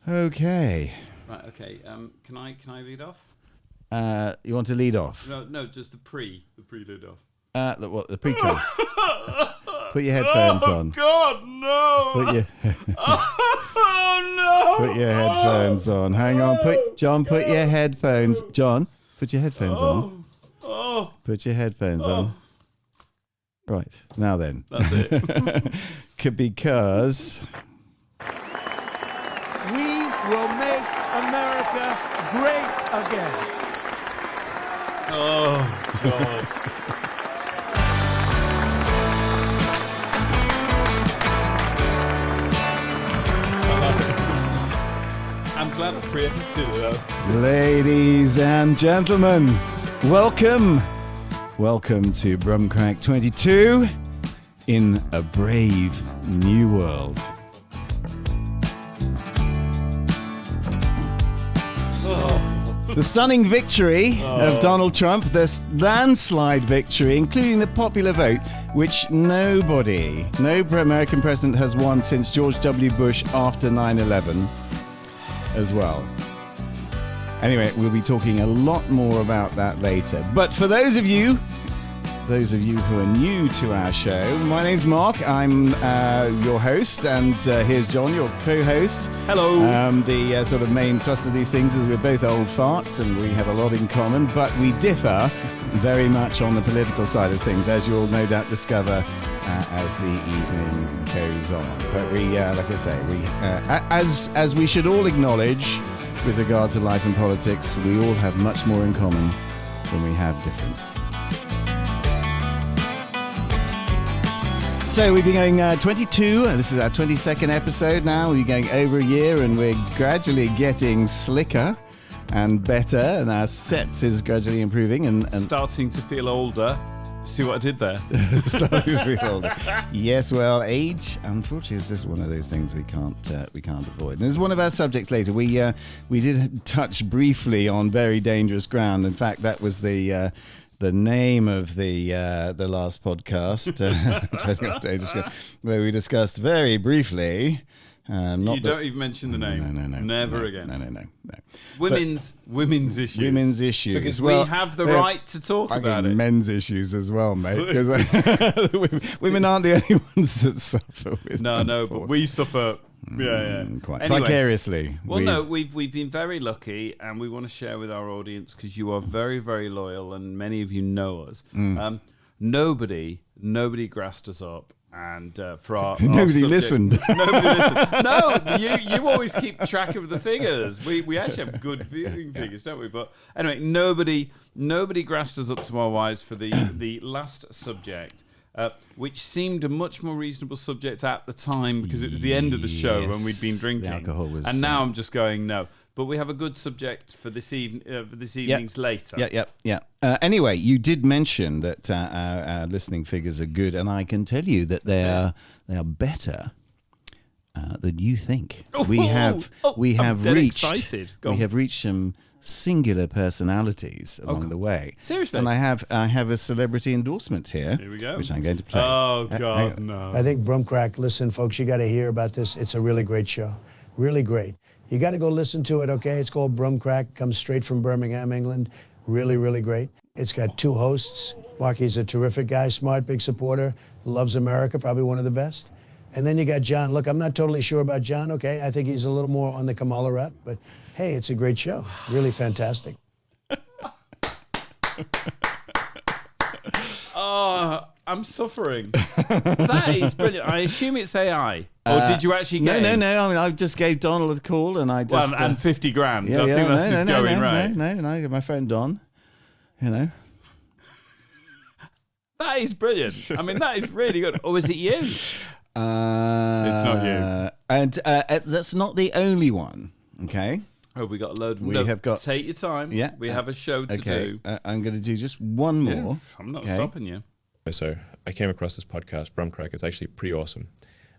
Okay. Right. Okay. Can I lead off? You want to lead off? No, just the pre lead off. The pre-con. Put your headphones on. God, no! Put your oh no! Put your headphones on. Hang on. Put your headphones. John, put your headphones on. Put your headphones on. Right. Now then. That's it. Because we will make America great again. Oh, God. I'm glad I preempted it. Ladies and gentlemen, welcome to Brumcrack 22 in a brave new world. The stunning victory of Donald Trump, the landslide victory, including the popular vote, which no American president has won since George W. Bush after 9/11 as well. Anyway, we'll be talking a lot more about that later. But for those of you who are new to our show, my name's Mark. I'm your host, and here's John, your co-host. Hello. The sort of main thrust of these things is we're both old farts, and we have a lot in common, but we differ very much on the political side of things, as you'll no doubt discover as the evening goes on. But we, like I say, as we should all acknowledge, with regard to life and politics, we all have much more in common than we have difference. So we've been going 22, this is our 22nd episode now. We're going over a year and we're gradually getting slicker and better, and our set is gradually improving and starting to feel older. See what I did there? Starting to feel older. Yes, well, age, unfortunately, is just one of those things we can't avoid. And it's one of our subjects later. We did touch briefly on very dangerous ground. In fact, that was the name of the last podcast, where we discussed very briefly. You don't even mention the name. No. Never again. No. Women's issues. Women's issues. Because we have the right to talk about it. Men's issues as well, mate. Because women aren't the only ones that suffer with. No, but we suffer. Yeah. Quite anyway, vicariously. We've been very lucky, and we want to share with our audience because you are very, very loyal, and many of you know us. Nobody grassed us up. And for our nobody listened. Nobody listened. No, you always keep track of the figures. We actually have good viewing figures, don't we? But anyway, nobody grassed us up to our wires for the last subject, which seemed a much more reasonable subject at the time because it was the end of the show when we'd been drinking. The alcohol was, and now I'm just going no. But we have a good subject for this evening's later. Yeah. Anyway, you did mention that our listening figures are good, and I can tell you that they are better than you think. We have reached some singular personalities along the way. Seriously? And I have a celebrity endorsement here. Here we go. Which I'm going to play. Oh God, no! I think Brumcrack. Listen, folks, you got to hear about this. It's a really great show, really great. You got to go listen to it, okay? It's called Brumcrack. Comes straight from Birmingham, England. Really, really great. It's got two hosts. Marky's a terrific guy, smart, big supporter, loves America, probably one of the best. And then you got John. Look, I'm not totally sure about John, okay? I think he's a little more on the Kamala route, but hey, it's a great show. Really fantastic. Oh, I'm suffering. That is brilliant. I assume it's AI. Or did you actually get No. I mean, I just gave Donald a call, and I just and 50 grand. Yeah, I think that's just going right. No. My friend Don, you know. That is brilliant. I mean, that is really good. Or is it you? It's not you. And that's not the only one. Okay. Oh, we got a load of them. We have got. Take your time. Yeah. We have a show to do. I'm going to do just one more. Yeah, I'm not stopping you. So I came across this podcast, Brumcrack. It's actually pretty awesome.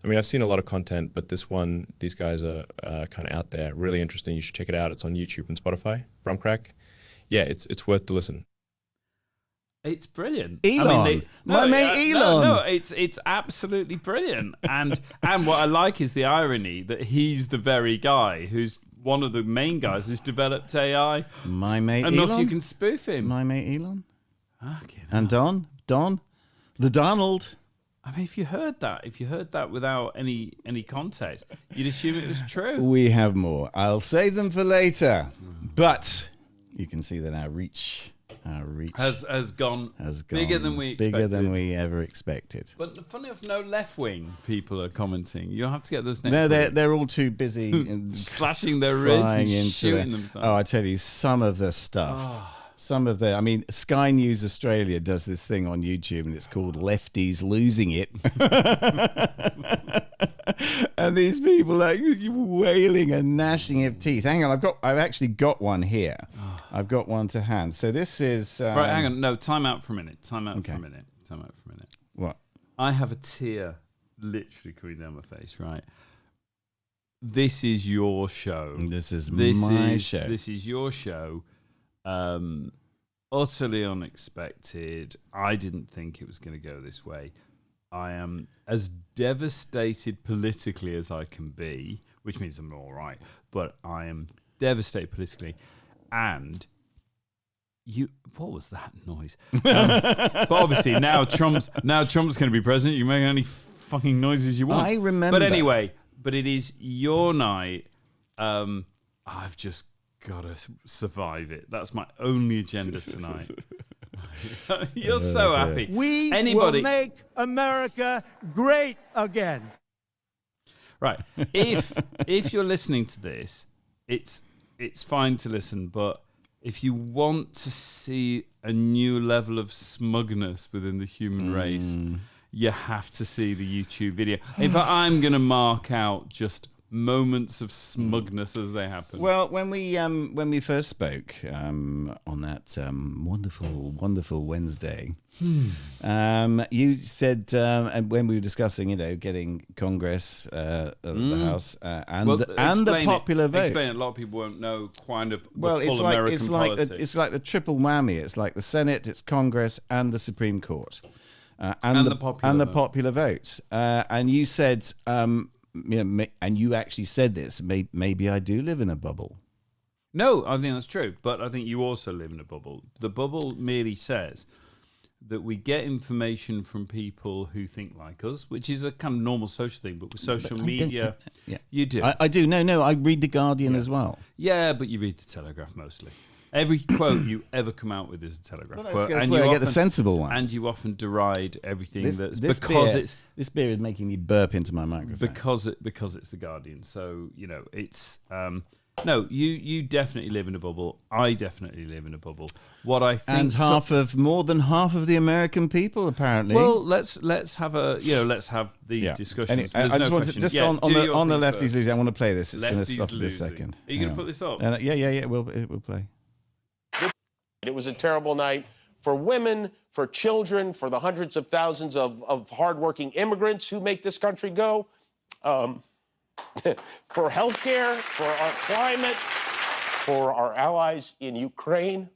I mean, I've seen a lot of content, but this one, these guys are kind of out there, really interesting. You should check it out. It's on YouTube and Spotify, Brumcrack. Yeah, it's worth the listen. It's brilliant. Elon. My mate Elon. No, it's absolutely brilliant. And what I like is the irony that he's the very guy who's one of the main guys who's developed AI. My mate enough Elon. You can spoof him. My mate Elon. Okay, And Don, the Donald. I mean, if you heard that without any context, you'd assume it was true. We have more. I'll save them for later. But you can see that our reach has gone bigger than we expected. Bigger than we ever expected. But funny enough, no left-wing people are commenting. You'll have to get those next No, week. they're all too busy slashing their wrists and shooting them. themselves. Oh, I tell you, some of the stuff. I mean, Sky News Australia does this thing on YouTube, and it's called Lefties Losing It. And these people like wailing and gnashing of teeth. Hang on, I've actually got one here. I've got one to hand. So this is right. Hang on, no, time out for a minute. Okay. What? I have a tear literally coming down my face. Right. This is your show. This is my show. This is your show. Utterly unexpected. I didn't think it was going to go this way. I am as devastated politically as I can be, which means I'm all right, but I am devastated politically. And what was that noise? But obviously now Trump's going to be president. You make any fucking noises you want. I remember. But anyway, it is your night. I've just got to survive it. That's my only agenda tonight. You're so happy. We will make America great again. Right. If you're listening to this, it's fine to listen, but if you want to see a new level of smugness within the human race, you have to see the YouTube video. In fact, I'm going to mark out just moments of smugness as they happen. Well, when we first spoke on that wonderful Wednesday, you said when we were discussing, getting Congress, the House, and the popular vote. Explain. A lot of people won't know kind of the well, full American politics. It's like the triple whammy. It's like the Senate, it's Congress, and the Supreme Court, and the popular vote. And you said. And you actually said this. Maybe I do live in a bubble. No, I think that's true. But I think you also live in a bubble. The bubble merely says that we get information from people who think like us, which is a kind of normal social thing. But with social media, you do. I do. No. I read The Guardian as well. Yeah, but you read The Telegraph mostly. Every quote you ever come out with is a Telegraph quote, that's and where you I get the sensible one. And you often deride everything This beer is making me burp into my microphone because it's The Guardian. So it's no. You definitely live in a bubble. I definitely live in a bubble. What I think, and more than half of the American people apparently. Well, let's have these discussions. Anyway, I just want to on the lefties first. losing. I want to play this. It's going to stop Losing. this second. Are you going to put this up? Yeah. We'll play. It was a terrible night for women, for children, for the hundreds of thousands of hardworking immigrants who make this country go, for healthcare, for our climate, for our allies in Ukraine,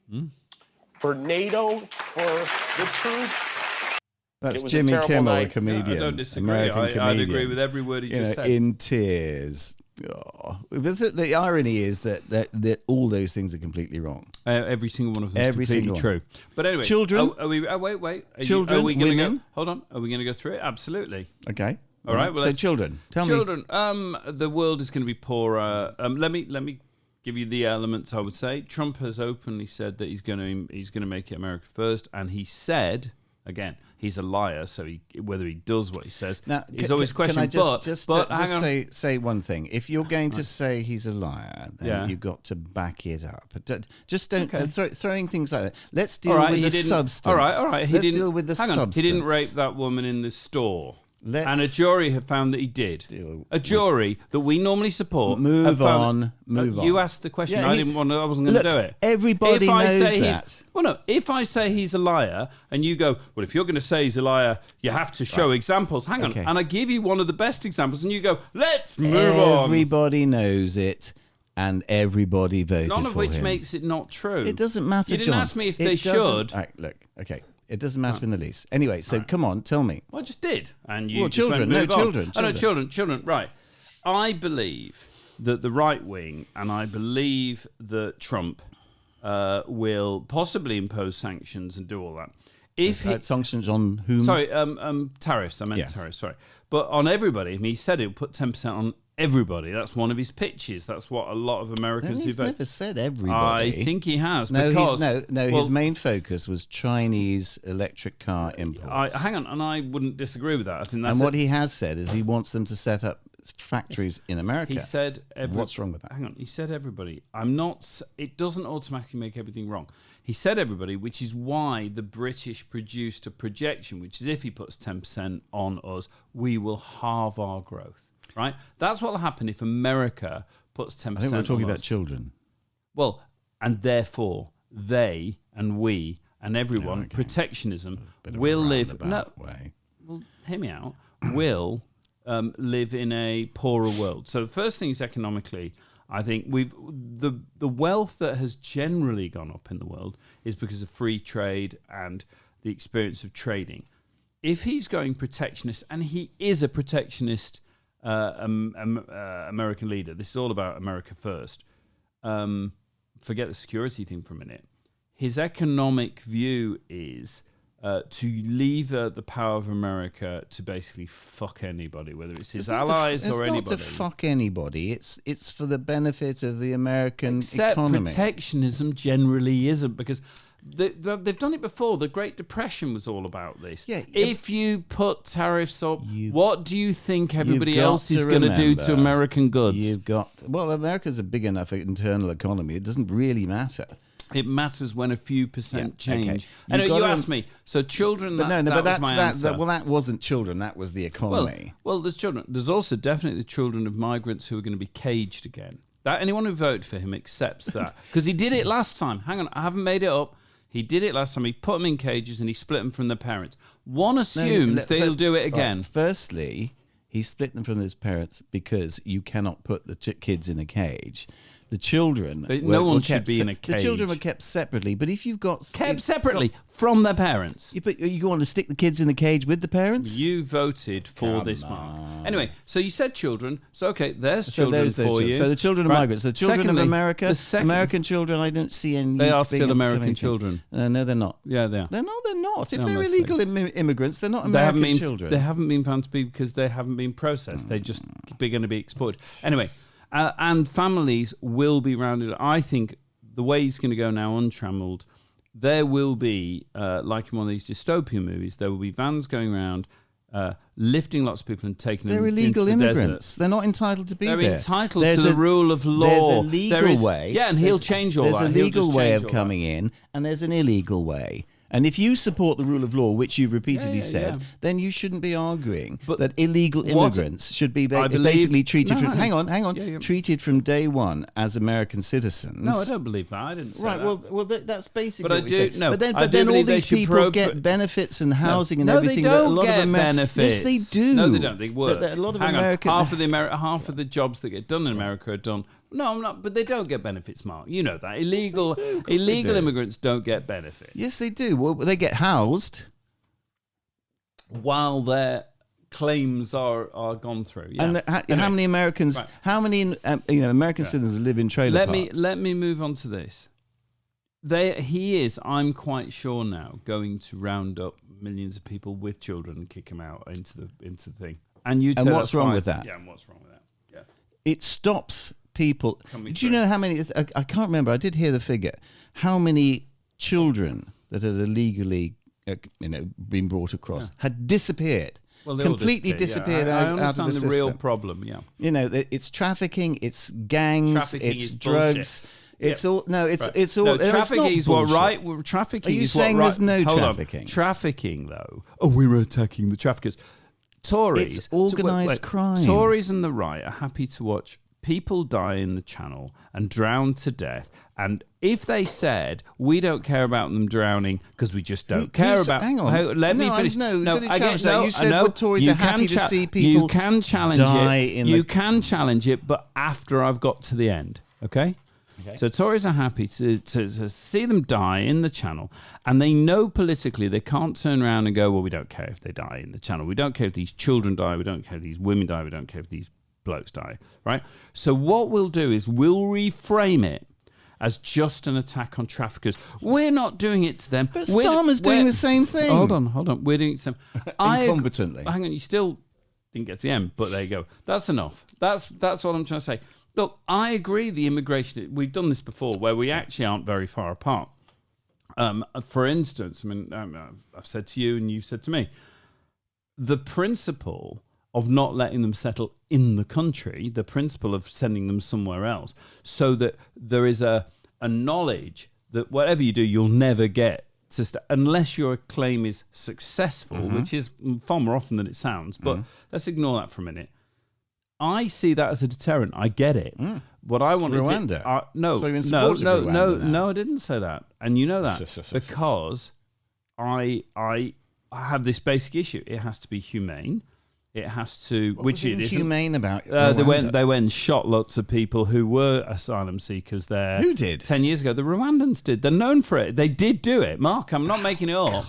for NATO, for the truth. That's Jimmy Kimmel, a comedian. No, I don't disagree. I'd agree with every word he just said. In tears. Oh. But the irony is that all those things are completely wrong. Every single one of them is completely true. But anyway, children. Wait. Children. Are we going to women. go? Hold on. Are we going to go through it? Absolutely. Okay. All right. Well, so children. Tell me. Children. The world is going to be poorer. Let me give you the elements. I would say Trump has openly said that he's going to make it America first, and he said. Again, he's a liar, so whether he does what he says, he's always questioned. Can I just say one thing? If you're going to say he's a liar, then you've got to back it up. Just don't throwing things like that. Let's deal with the substance. All right. Let's deal with the substance. He didn't rape that woman in the store. And a jury have found that he did. A jury that we normally support. Move on. You asked the question. I wasn't going to do it. Everybody knows that. Well, no. If I say he's a liar, and you go, well, if you're going to say he's a liar, you have to show examples. Hang on. And I give you one of the best examples, and you go, let's move on. Everybody knows it. And everybody voted for him. None of which makes it not true. It doesn't matter, You didn't John. ask me if they should. Right, look, okay. It doesn't matter in the least. Anyway, so come on, tell me. Well, I just did. And you Well, just children, went, no, move on. children, Oh, no, children. children, right. I believe that the right wing, and I believe that Trump will possibly impose sanctions and do all that. If Sanctions on whom? Sorry, tariffs. I meant Yes. tariffs, sorry. But on everybody, I mean, he said he'll put 10% on everybody. That's one of his pitches. That's what a lot of Americans who He's vote. never said everybody. I think he has. No, because, no. His main focus was Chinese electric car imports. hang on, and I wouldn't disagree with that. I think that's And what he has said is he wants them to set up factories in America. He said What's wrong with that? Hang on. He said everybody. I'm not. It doesn't automatically make everything wrong. He said everybody, which is why the British produced a projection, which is if he puts 10% on us, we will halve our growth. Right? That's what will happen if America puts 10% on us. I think we're talking about children. Well, and therefore they and we and everyone, protectionism will live. No, way. well, hear me out. Will live in a poorer world. So the first thing is economically. I think the wealth that has generally gone up in the world is because of free trade and the experience of trading. If he's going protectionist, and he is a protectionist American leader, this is all about America first. Forget the security thing for a minute. His economic view is to lever the power of America to basically fuck anybody, whether it's his allies or anybody. It's not to fuck anybody. It's for the benefit of the American Except economy. protectionism generally isn't, because they've done it before. The Great Depression was all about this. Yeah, if you put tariffs up, what do you think everybody else is going to do to American goods? America's a big enough internal economy. It doesn't really matter. It matters when a few percent change. Okay. Anyway, you asked me. So children. But that was my answer. that wasn't children. That was the economy. Well, there's children. There's also definitely the children of migrants who are going to be caged again. That anyone who voted for him accepts that, because he did it last time. Hang on, I haven't made it up. He did it last time. He put them in cages and he split them from their parents. One assumes that he'll do it again. Firstly, he split them from his parents because you cannot put the kids in a cage. The children, no one should be in a cage. The children were kept separately. But if you've got kept separately from their parents, but you want to stick the kids in the cage with the parents? You voted for this, Mark. Anyway, so you said children. So okay, there's children for you. So the children of migrants, the children Secondly, of America, American children. I don't see any. They are still American children. No, they're not. Yeah, they are. They're not. If No, they're mostly. illegal immigrants, they're not American children. They haven't been found to be because they haven't been processed. They're just going to be exploited. Anyway. And families will be rounded. I think the way he's going to go now, untrammeled, there will be, like in one of these dystopian movies, there will be vans going around, lifting lots of people and taking them into the desert. They're illegal immigrants. They're not entitled to be there. They're entitled to the rule of law. There's a legal way. Yeah, and he'll change all that. There's a legal way of coming in, and there's an illegal way. And if you support the rule of law, which you've repeatedly said, then you shouldn't be arguing that illegal immigrants should be basically treated. Hang on, treated from day one as American citizens. No, I don't believe that. I didn't say that. Well, that's basically. But I do. No, but then all these people get benefits and housing and everything. No, they don't that a lot get of benefits. Yes, they do. No, they don't. They work. A lot of Hang American on. Half of the jobs that get done in America are done. No, I'm not. But they don't get benefits, Mark. You know that. Illegal immigrants don't get benefits. Yes, they do. Well, they get housed while their claims are gone through. Yeah. And how many Americans? Right. How many American citizens live in trailer parks? Let me move on to this. He is, I'm quite sure now, going to round up millions of people with children and kick them out into the thing. And what's wrong with that? Yeah, and what's wrong with that? Yeah, it stops people. Do you know how many? I can't remember. I did hear the figure. How many children that had illegally, been brought across had disappeared? Well, completely disappeared I out of the system. I understand the real problem. Yeah, it's trafficking, it's gangs, it's drugs. Bullshit. It's all it's all. Trafficking is what right. Trafficking. Are you is saying what there's no Hold trafficking? On. Trafficking, though. Oh, we were attacking the traffickers. Tories. It's organised crime. Tories and the right are happy to watch people die in the Channel and drown to death. And if they said, we don't care about them drowning because we just don't care about... Hang on. Let me finish. You said Tories are happy to see people die in the... You can challenge it, but after I've got to the end, okay? Okay. So Tories are happy to see them die in the Channel, and they know politically they can't turn around and go, well, we don't care if they die in the Channel. We don't care if these children die. We don't care if these women die. We don't care if these blokes die, right? So what we'll do is we'll reframe it as just an attack on traffickers. We're not doing it to them. But Starmer's doing the same thing. Hold on. We're doing it to them. Incompetently. Hang on, you still didn't get to the end, but there you go. That's enough. That's what I'm trying to say. Look, I agree the immigration, we've done this before where we actually aren't very far apart. For instance, I mean, I've said to you and you've said to me, the principle of not letting them settle in the country, the principle of sending them somewhere else, so that there is a knowledge that whatever you do, you'll never get to unless your claim is successful, which is far more often than it sounds. But let's ignore that for a minute. I see that as a deterrent. I get it. What I want Rwanda. is no, So you're in support of Rwanda now. no. I didn't say that, and you know that because I have this basic issue. It has to be humane. It has to, What was inhumane about they Rwanda? went and shot lots of people who were asylum seekers there. Who did? 10 years ago, the Rwandans did. They're known for it. They did do it. Mark, I'm not making it up.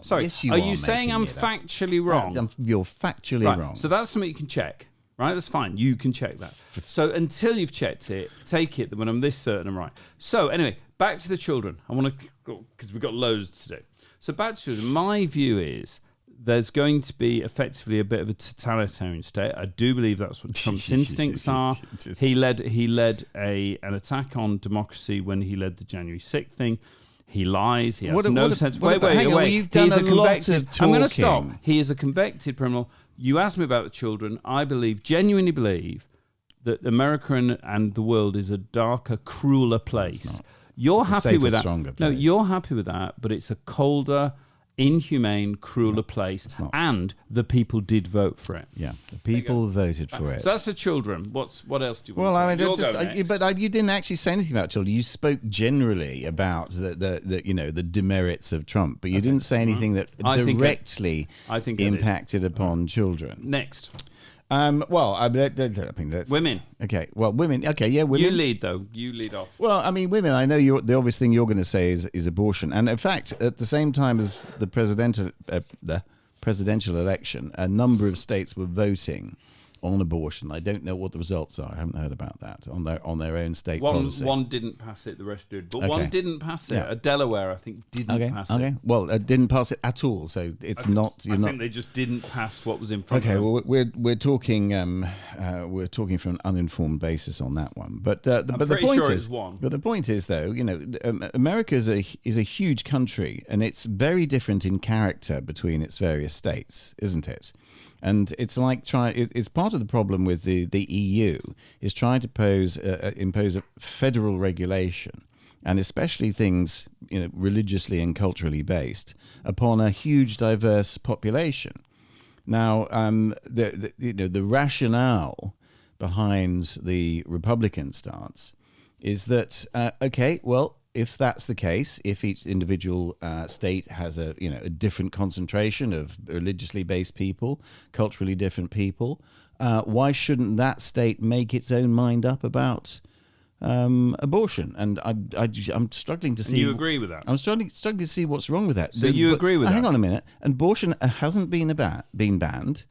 Sorry, Yes, you are are you saying making I'm it up. factually wrong? You're factually Right, wrong. so that's something you can check. Right, that's fine. You can check that. So until you've checked it, take it that when I'm this certain I'm right. So anyway, back to the children. I want to go because we've got loads to do. So back to children. My view is there's going to be effectively a bit of a totalitarian state. I do believe that's what Trump's instincts are. He led an attack on democracy when he led the January 6th thing. He lies. He has no sense. Wait. You've done He's a lot of I'm going to stop. talking. He is a convicted criminal. You asked me about the children. I genuinely believe that America and the world is a darker, crueler place. You're It's a happy safer, with that. stronger No, place. you're happy with that, but it's a colder, inhumane, crueler place. not. And the people did vote for it. Yeah, the people voted for it. So that's the children. What else do you Well, want to I mean, say? you didn't actually say anything about children. You spoke generally about the demerits of Trump, but you didn't say anything that directly impacted upon children. Next. Well, I mean, that's Women. Okay. Well, women. Okay. Yeah, women. You lead, though. You lead off. Well, I mean, women. I know the obvious thing you're going to say is abortion, and in fact, at the same time as the presidential election, a number of states were voting on abortion. I don't know what the results are. I haven't heard about that on their own state policy. One didn't pass it, the rest did. But Okay. one didn't pass it. Yeah. Delaware, I think, didn't pass it. Well, didn't pass it at all. So it's not. I think they just didn't pass what was in front Okay, of them. well, we're talking from an uninformed basis on that one, but the pretty point sure is, it's one. But the point is, though, America is a huge country, and it's very different in character between its various states, isn't it? And it's like it's part of the problem with the EU is trying to impose a federal regulation, and especially things religiously and culturally based upon a huge diverse population. Now, the rationale behind the Republican stance is that if that's the case, if each individual state has a different concentration of religiously based people, culturally different people, why shouldn't that state make its own mind up about abortion? And I'm struggling to see. You agree with that? I'm struggling to see what's wrong with that. So you agree with that? Hang on a minute. Abortion hasn't been banned.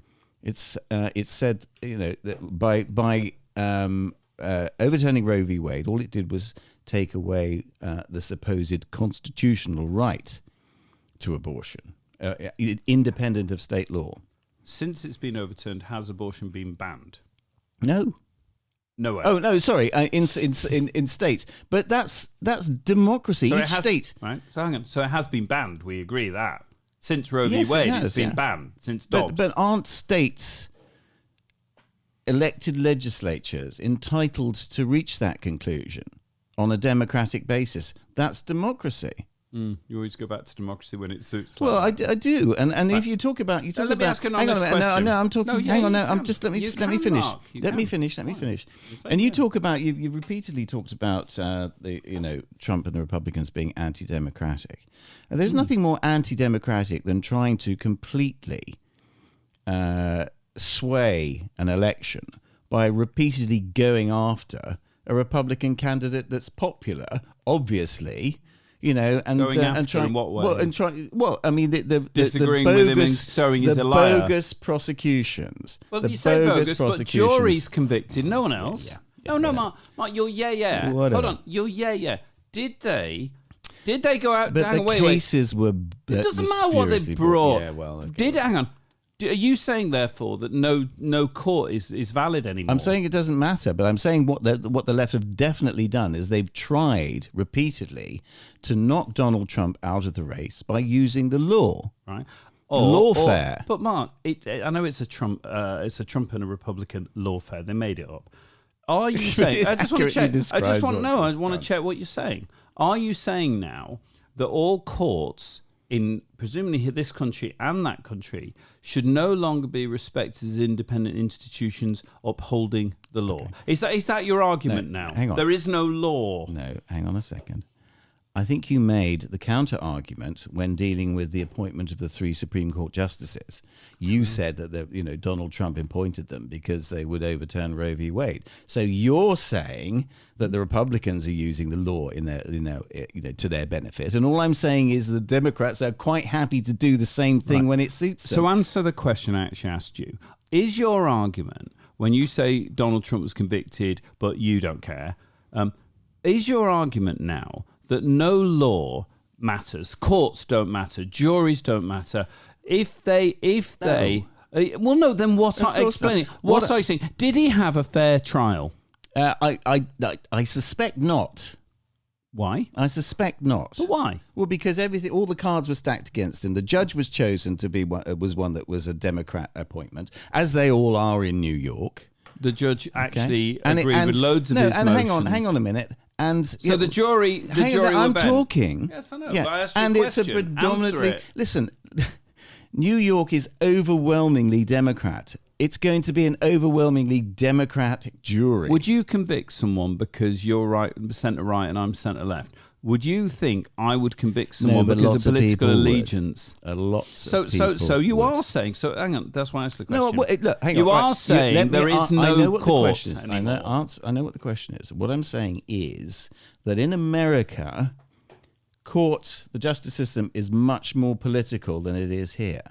It's said that by overturning Roe v. Wade, all it did was take away the supposed constitutional right to abortion, independent of state law. Since it's been overturned, has abortion been banned? No. No way. Oh no, sorry. In states, but that's democracy. So Each state. Right. So hang on. So it has been banned. We agree that since Roe Yes, v. Wade, it has, it's been yeah. banned since Dobbs. But aren't states elected legislatures entitled to reach that conclusion on a democratic basis? That's democracy. You always go back to democracy when it suits. Well, like I do, and if you talk about let me ask an honest hang on a minute. question. No, I'm talking. No, yeah, hang on, you no, I'm can. just let me You finish. can, Mark. You Let me can. finish. Let me finish. And you talk about you've repeatedly talked about Trump and the Republicans being anti-democratic, and there's nothing more anti-democratic than trying to completely sway an election by repeatedly going after a Republican candidate that's popular, obviously. You know, and Going after and trying in what way? I mean, the Disagreeing bogus, with him and showing he's a liar. bogus prosecutions. Well, the you say bogus, but prosecutions. jury's convicted, no one else. Yeah, no, Mark, you're Whatever. Hold on, you're Did they go out? But hang on, the wait. cases were. It doesn't matter what they spuriously brought. Yeah, well, Hang on. Are you saying therefore that no court is valid anymore? I'm saying it doesn't matter, but I'm saying what the left have definitely done is they've tried repeatedly to knock Donald Trump out of the race by using the law. Right. Lawfare. But Mark, I know it's a Trump and a Republican lawfare. They made it up. Are you saying? I just want to check. I want to check what you're saying. Are you saying now that all courts in presumably this country and that country should no longer be respected as independent institutions upholding the law? Okay. Is that your argument now? Hang on. There is no law. No, hang on a second. I think you made the counter argument when dealing with the appointment of the 3 Supreme Court justices. You said that Donald Trump appointed them because they would overturn Roe v. Wade. So you're saying that the Republicans are using the law in their to their benefit, and all I'm saying is the Democrats are quite happy to do the same thing when it suits them. So answer the question I actually asked you. Is your argument when you say Donald Trump was convicted but you don't care? Is your argument now that no law matters, courts don't matter, juries don't matter? If they, well, no. Then what? Explain it. What are you saying? Did he have a fair trial? I suspect not. Why? I suspect not. But why? Well, because all the cards were stacked against him. The judge was chosen to be one that was a Democrat appointment, as they all are in New York. The judge actually agreed with loads of his motions. Hang on a minute. And so the jury. I'm talking. Yes, I know. Yeah. But I asked you and a it's a question. predominantly. Listen, New York is overwhelmingly Democrat. It's going to be an overwhelmingly Democratic jury. Would you convict someone because you're centre right and I'm centre left? Would you think I would convict someone because of political allegiance? A lot. So you are saying. So hang on. That's why I asked the question. No, look, hang on. You are saying there is no court anymore. I know what the question is. What I'm saying is that in America, the justice system is much more political than it is here.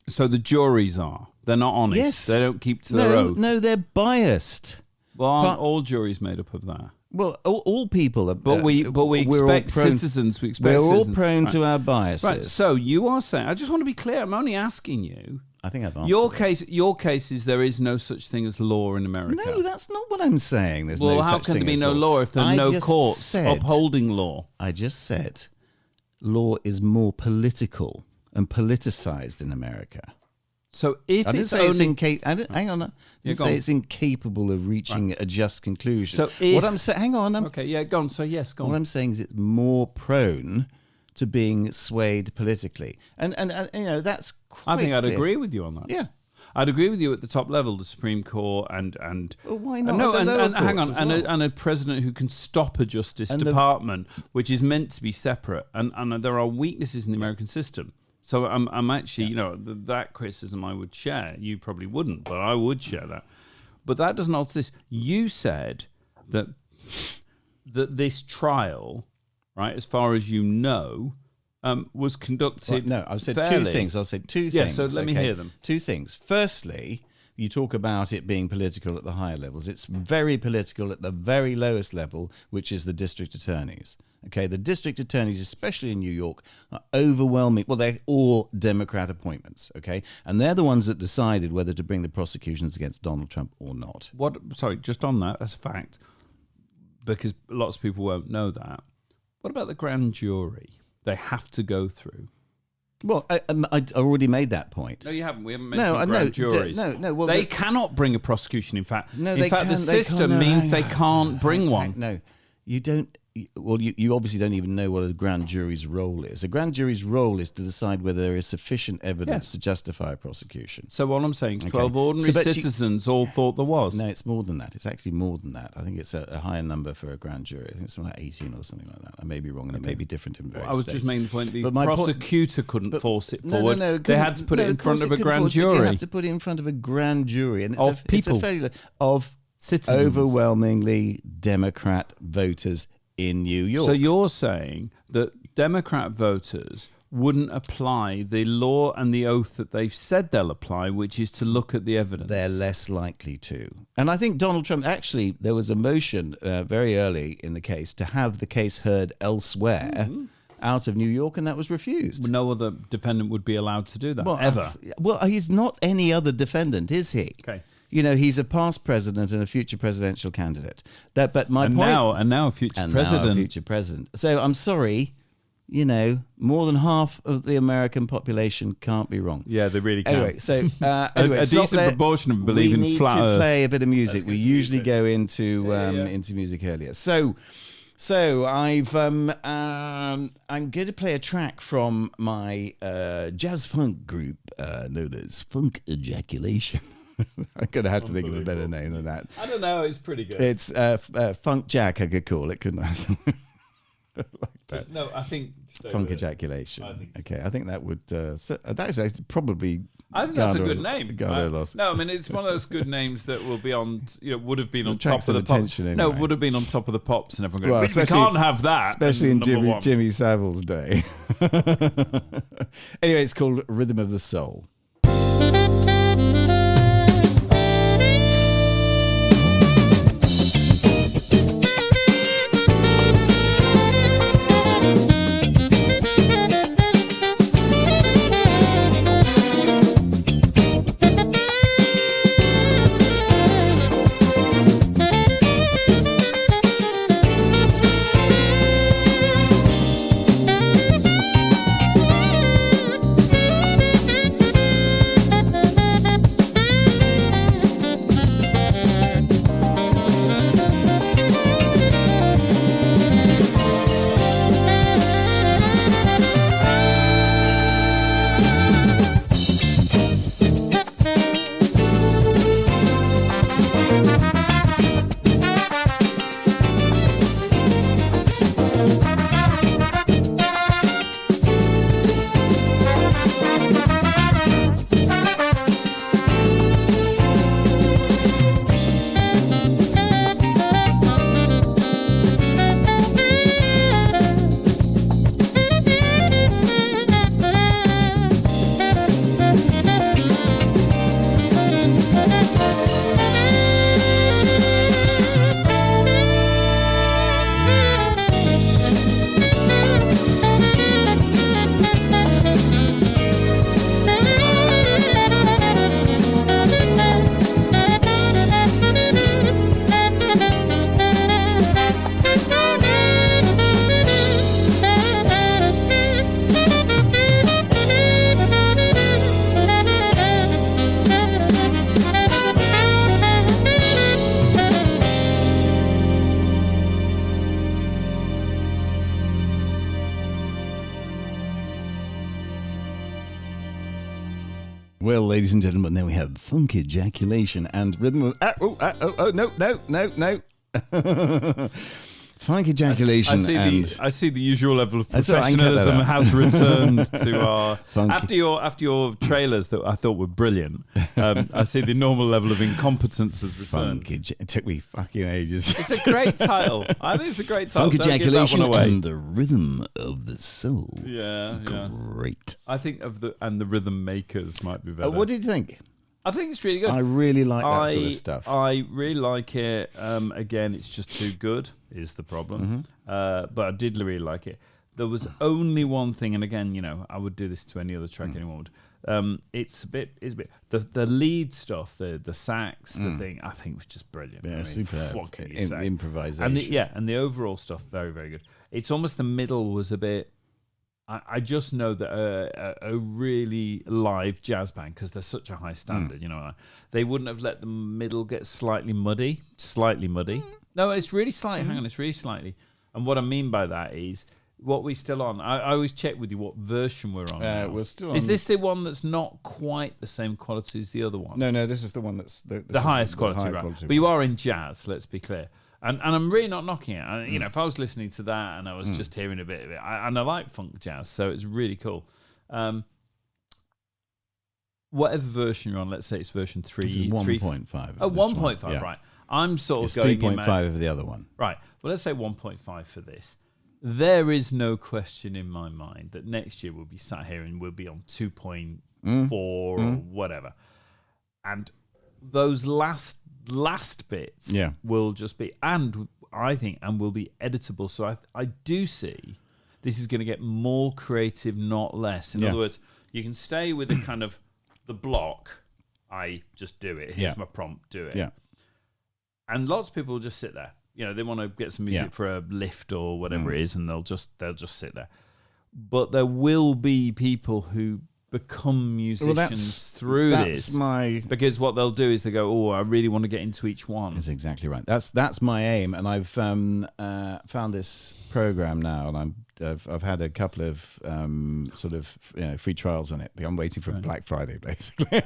So the juries are. They're not honest. Yes. They don't keep to their oath. No, they're biased. Well, aren't all juries made up of that? Well, all people are. But we expect citizens. We're all prone to our biases. Right. So you are saying. I just want to be clear. I'm only asking you. I think I've answered your case is there is no such thing as law in America. No, that's not what I'm saying. There's well, no how such can thing there be as no law if there are no courts upholding law? I just said law is more political and politicized in America. So if I didn't it's say only... hang on. I didn't say it's incapable of reaching a just conclusion. So if... what I'm saying, hang on. Okay, yeah, go on. So yes, go on. What I'm saying is it's more prone to being swayed politically, and that's quite I think I'd clear. agree with you on that. Yeah. I'd agree with you at the top level, the Supreme Court, and well, why not? No, and hang on, and a president who can stop a justice department, which is meant to be separate, and there are weaknesses in the American system. So I'm actually, that criticism I would share. You probably wouldn't, but I would share that. But that doesn't alter this. You said that this trial, right, as far as you know, was conducted. No, I've said fairly. two things. I'll say two things. Yeah, so let me hear them. Two things. Firstly, you talk about it being political at the higher levels. It's very political at the very lowest level, which is the district attorneys. Okay, the district attorneys, especially in New York, are overwhelming. Well, they're all Democrat appointments, okay? And they're the ones that decided whether to bring the prosecutions against Donald Trump or not. Sorry, just on that, as a fact, because lots of people won't know that. What about the grand jury they have to go through? Well, I already made that point. No, you haven't. We haven't mentioned grand juries. Well, they cannot bring a prosecution. In fact, the system they means they can't bring one. No, you don't. Well, you obviously don't even know what a grand jury's role is. A grand jury's role is to decide whether there is sufficient evidence to justify a prosecution. So what I'm saying, 12 ordinary citizens all thought there was. No, it's more than that. It's actually more than that. I think it's a higher number for a grand jury. I think it's something like 18 or something like that. I may be wrong, and it may be different in various I was states. just making the point the prosecutor couldn't force it forward. No, they had to put it in front of a grand jury. You have to put it in front of a grand jury. And it's of people. It's a failure of Citizens. overwhelmingly Democrat voters in New York. So you're saying that Democrat voters wouldn't apply the law and the oath that they've said they'll apply, which is to look at the evidence. They're less likely to. And I think Donald Trump, actually, there was a motion very early in the case to have the case heard elsewhere out of New York, and that was refused. No other defendant would be allowed to do that, Well, ever. Well, he's not any other defendant, is he? Okay. You know, he's a past president and a future presidential candidate. But my And point... now a future and president. now a future president. So I'm sorry, you know, more than half of the American population can't be wrong. Yeah, they really can. Anyway, so a stop decent there. proportion of believe in flat We need to Earth. play a bit of music. We good for usually you, go into music earlier. So I've I'm going to play a track from my jazz funk group known as Funk Ejaculation. I'm going to have to think of a better name than that. I don't know. It's pretty good. It's Funk Jack, I could call it, couldn't I? Like that. No, I think Funk Ejaculation. I think so. Okay, I think that would that is probably. I think that's a garner good name. garner a loss. No, I mean it's one of those good names that will be on. Would have been on Attracts top of the some pops. attention No, anyway. would have been on top of the pops, and everyone Well, going, we can't have that. especially in number one. Jimmy Savile's day. Anyway, it's called Rhythm of the Soul. Well, ladies and gentlemen, then we have Funk Ejaculation and Rhythm of... no. Funk Ejaculation I see the usual level of That's all right, I can cut that professionalism out. has returned to our... Funky. After your trailers that I thought were brilliant, I see the normal level of incompetence has returned. It took me fucking ages. It's a great title. I think it's a great title. Funk Don't give that Ejaculation one away. and the Rhythm of the Soul. Yeah. Great. I think the rhythm makers might be better. What did you think? I think it's really good. I really like that sort of stuff. I really like it. Again, it's just too good is the problem. Mm-hmm. But I did really like it. There was only one thing, and again, I would do this to any other track anyone would. It's a bit the lead stuff, the sax, the thing. I think was just brilliant. Yeah, superb. What can you say? Improvisation. And the overall stuff very, very good. It's almost the middle was a bit. I just know that a really live jazz band, because they're such a high standard, they wouldn't have let the middle get slightly muddy. No, it's really slightly. Hang on, it's really slightly. And what I mean by that is, what we still on? I always check with you what version we're on. Now. We're still on. Is this the one that's not quite the same quality as the other one? No, this is the one that's The highest quality, high right? quality But you are in jazz, let's be clear. And I'm really not knocking it. If I was listening to that and I was just hearing a bit of it, and I like funk jazz, so it's really cool. Whatever version you're on, let's say it's version 3. This is 1.5. Oh, 1.5, yeah. right. I'm sort It's of going 3.5 of the other one. Right. Well, let's say 1.5 for this. There is no question in my mind that next year we'll be sat here and we'll be on 2.4 or whatever. And those last bits will just be, and I think, and will be editable. So I do see this is going to get more creative, not less. In other words, you can stay with the kind of the block. I just do it. Here's my prompt. Do it. Yeah. And lots of people will just sit there. They want to get some music for a lift or whatever it is, and they'll just sit there. But there will be people who become musicians through this. Because what they'll do is they go, "Oh, I really want to get into each one." That's exactly right. That's my aim, and I've found this program now, and I've had a couple of free trials on it. I'm waiting for Black Friday, basically,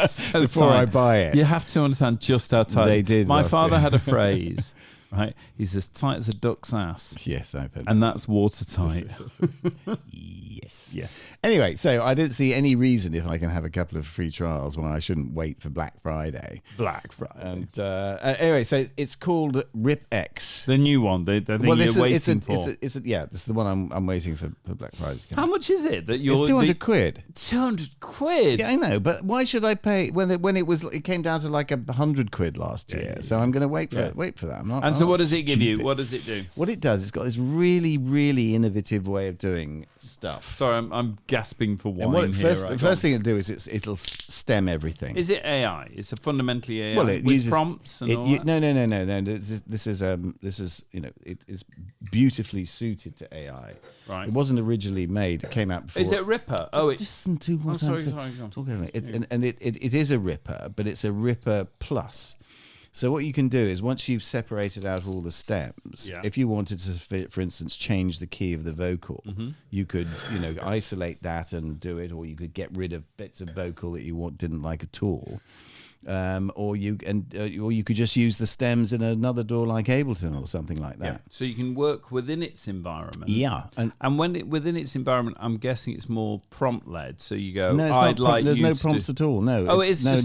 so before I buy it. You have to understand just how tight. They did. My father had a phrase. Right, he's as tight as a duck's ass. Yes, I've heard. And that's watertight. Yes. Anyway, so I don't see any reason if I can have a couple of free trials when I shouldn't wait for Black Friday. And anyway, so it's called RipX. The new one. The thing you're waiting for. This is the one I'm waiting for Black Friday. How much is it that you're? It's 200 quid. 200 quid. Yeah, I know, but why should I pay when it came down to like 100 quid last year? So I'm going to wait for that. I'm not. And so what does it give you? What does it do? What it does, it's got this really, really innovative way of doing stuff. Sorry, I'm gasping for wine and here. The first thing it'll do is it'll stem everything. Is it AI? It's a fundamentally AI. Well, it with uses prompts and all that? No. This is it is beautifully suited to AI. Right. It wasn't originally made. It came out before. Is it Ripper? Just listen to what I'm talking about. It is a Ripper, but it's a Ripper Plus. So what you can do is once you've separated out all the stems, if you wanted to, for instance, change the key of the vocal, you could, isolate that and do it, or you could get rid of bits of vocal that you didn't like at all. Or you could just use the stems in another DAW like Ableton or something like that. So you can work within its environment. Yeah, and within its environment, I'm guessing it's more prompt led. So you go, no, there's no prompts at all. No, it's a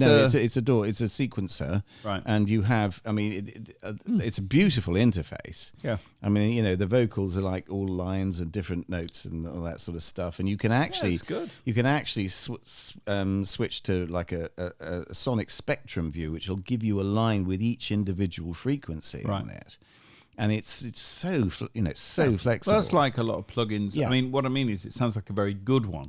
DAW. It's a sequencer, right? And you have, it's a beautiful interface. Yeah, the vocals are like all lines and different notes and all that sort of stuff, and you can actually, switch to like a sonic spectrum view, which will give you a line with each individual frequency on it, and it's so flexible. Well, that's like a lot of plugins. Yeah. What I mean is, it sounds like a very good one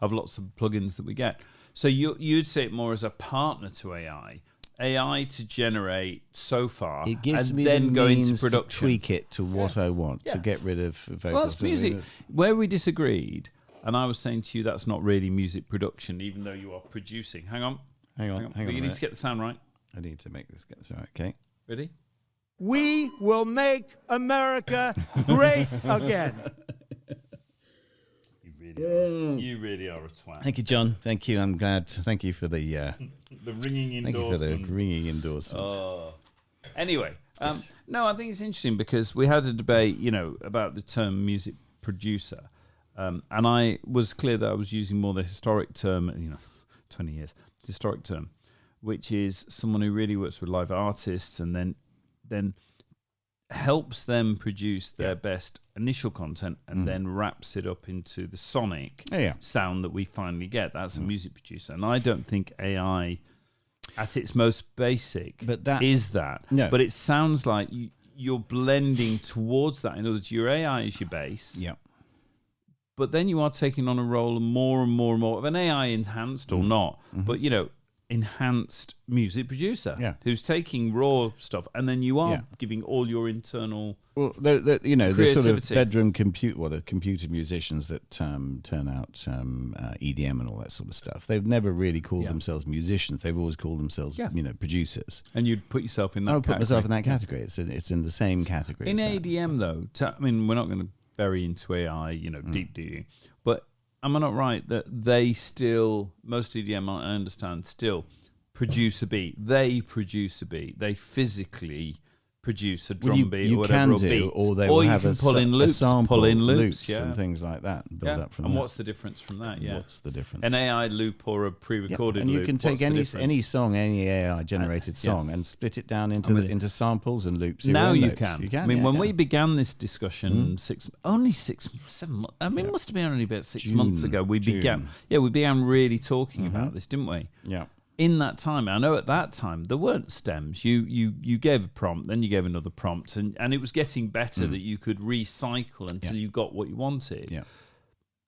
of lots of plugins that we get. So you'd say it more as a partner to AI to generate so far. It gives and me then the go means into production, to tweak it to what I want to get rid of vocals. Well, that's music. Where we disagreed, and I was saying to you, that's not really music production, even though you are producing. Hang on. Hang on. But you need to get the sound right. I need to make this get right. Okay. Ready? We will make America great again. You really are a twat. Thank you, John. Thank you. I'm glad. Thank you for the ringing endorsement. Thank you for the ringing endorsement. Anyway, no, I think it's interesting because we had a debate, about the term music producer, and I was clear that I was using more the historic term, 20 years, historic term, which is someone who really works with live artists and then helps them produce their best initial content and then wraps it up into the sonic sound that we finally get. That's a music producer. And I don't think AI at its most basic is that. No. But it sounds like you're blending towards that. In other words, your AI is your base. Yeah. But then you are taking on a role more and more and more of an AI enhanced or not, but enhanced music producer who's taking raw stuff, and then you are giving all your internal the creativity. sort of bedroom the computer musicians that turn out EDM and all that sort of stuff. They've never really called themselves musicians. They've always called themselves producers. And you'd put yourself in that. I would put myself in that category. It's in the same category. In ADM though, we're not going to bury into AI, deep, do you? But am I not right that they still, most EDM, I understand, still produce a beat? They produce a beat. They physically produce a drum beat you or whatever, can or do, beat. or they will you have can a pull in loops, sample, loops, and things like that, and build yeah. up from And that. what's the difference from that? Yeah. What's the difference? An AI loop or a pre-recorded and loop. you can take what's any song, any AI generated song, and split it down into samples and loops. Now you loops. can. You can. I mean, yeah, when yeah. we began this discussion, 7 months. I mean, it must have been only about 6 months ago. We began really talking about this, didn't we? Yeah. In that time, I know at that time there weren't stems. You gave a prompt, then you gave another prompt, and it was getting better that you could recycle until you got what you wanted. Yeah.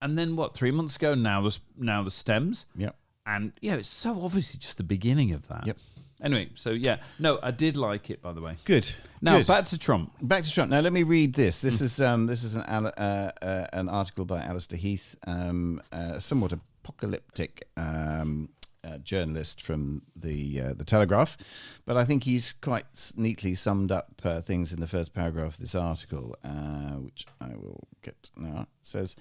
And then 3 months ago, now the stems. Yep. And it's so obviously just the beginning of that. Yep. Anyway, so no, I did like it, by the way. Good. Now Good. back to Trump. Now let me read this. This is an article by Alistair Heath, somewhat apocalyptic journalist from the Telegraph, but I think he's quite neatly summed up things in the first paragraph of this article, which I will get now. It says,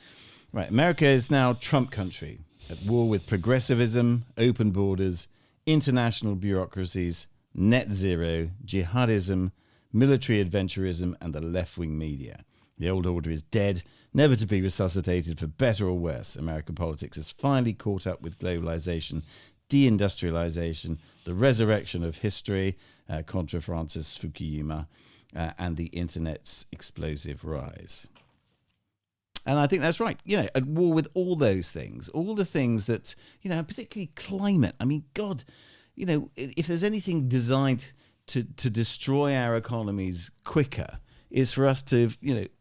right, America is now Trump country, at war with progressivism, open borders, international bureaucracies, net zero, jihadism, military adventurism, and the left-wing media. The old order is dead, never to be resuscitated for better or worse. American politics has finally caught up with globalization, deindustrialization, the resurrection of history, contra Francis Fukuyama, and the internet's explosive rise. And I think that's right. At war with all those things, all the things that, particularly climate. I mean, God, if there's anything designed to destroy our economies quicker, is for us to,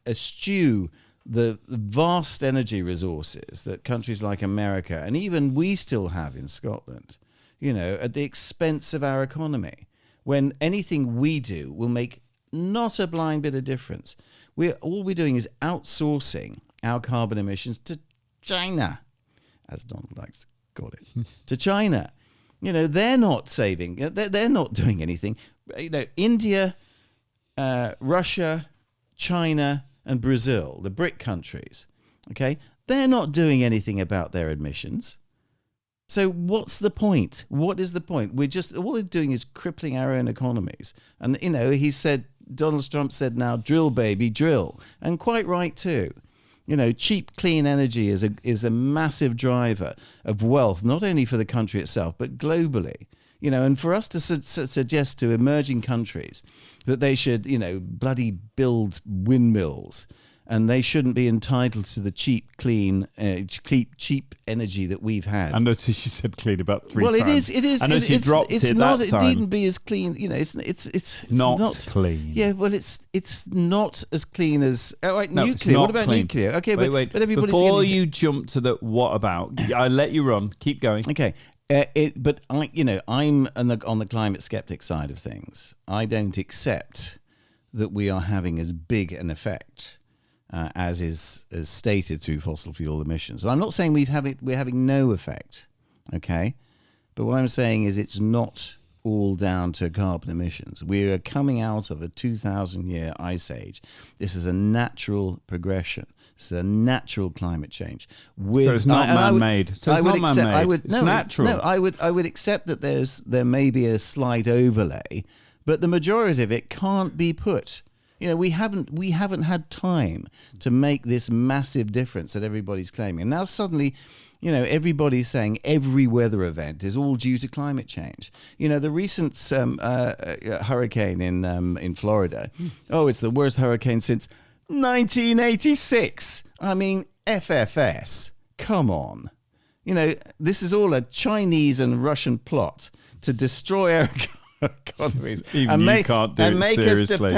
eschew the vast energy resources that countries like America and even we still have in Scotland, at the expense of our economy, when anything we do will make not a blind bit of difference. All we're doing is outsourcing our carbon emissions to China, as Donald likes to call it, to China. They're not saving. They're not doing anything. India, Russia, China, and Brazil, the BRIC countries, okay, they're not doing anything about their emissions. So what's the point? What is the point? All they're doing is crippling our own economies. And, Donald Trump said now, drill, baby, drill. And quite right, too. Cheap, clean energy is a massive driver of wealth, not only for the country itself, but globally. And for us to suggest to emerging countries that they should, bloody build windmills and they shouldn't be entitled to the cheap, clean, cheap energy that we've had. I noticed you said clean about 3 times. Well, it is. I noticed you dropped it's it not, that time. It needn't be as clean. It's not clean. Yeah, well, it's not as clean as No, nuclear. What about clean. nuclear? Okay, wait. but everybody's Before you jump to the what about, I let you run. Keep going. Okay. I'm on the climate skeptic side of things. I don't accept that we are having as big an effect as is stated through fossil fuel emissions. And I'm not saying we're having no effect, okay? But what I'm saying is it's not all down to carbon emissions. We are coming out of a 2,000-year ice age. This is a natural progression. This is a natural climate change. So it's not man-made. It's not man-made. It's natural. I would accept that there may be a slight overlay, but the majority of it can't be put. We haven't had time to make this massive difference that everybody's claiming. And now suddenly, everybody's saying every weather event is all due to climate change. The recent hurricane in Florida. Oh, it's the worst hurricane since 1986. I mean, FFS. Come on. This is all a Chinese and Russian plot to destroy our economies can't do it make seriously.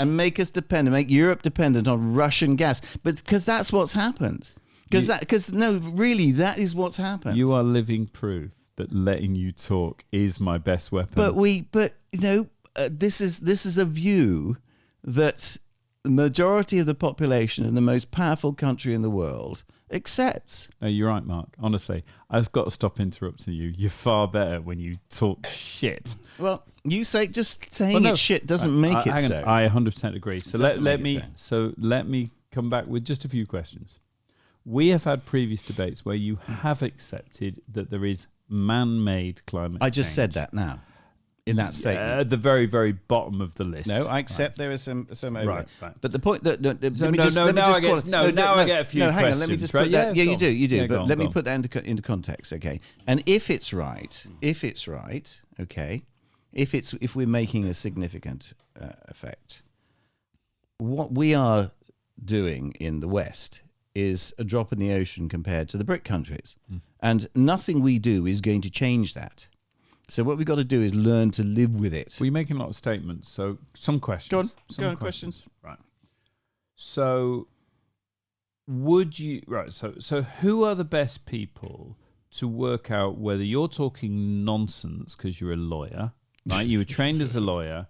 Make Europe dependent on Russian gas. But because that's what's happened. That is what's happened. You are living proof that letting you talk is my best weapon. This is a view that the majority of the population in the most powerful country in the world accepts. No, you're right, Mark. Honestly, I've got to stop interrupting you. You're far better when you talk shit. Well, you say just saying it shit doesn't make it so. I 100% agree. So let me come back with just a few questions. We have had previous debates where you have accepted that there is man-made climate change. I just said that now. in that statement. At the very, very bottom of the list. No, I accept there is some overlap. Right. But the point that now I get a few hang questions. on, let me just right? put that. Yeah, you do. Yeah, But let me go on. put that into context, okay? And if it's right, okay, if we're making a significant effect, what we are doing in the West is a drop in the ocean compared to the BRIC countries, and nothing we do is going to change that. So what we've got to do is learn to live with it. We're making a lot of statements, so some questions. Go on, questions. Right. So, would you... Right, so who are the best people to work out whether you're talking nonsense because you're a lawyer, right? You were trained as a lawyer.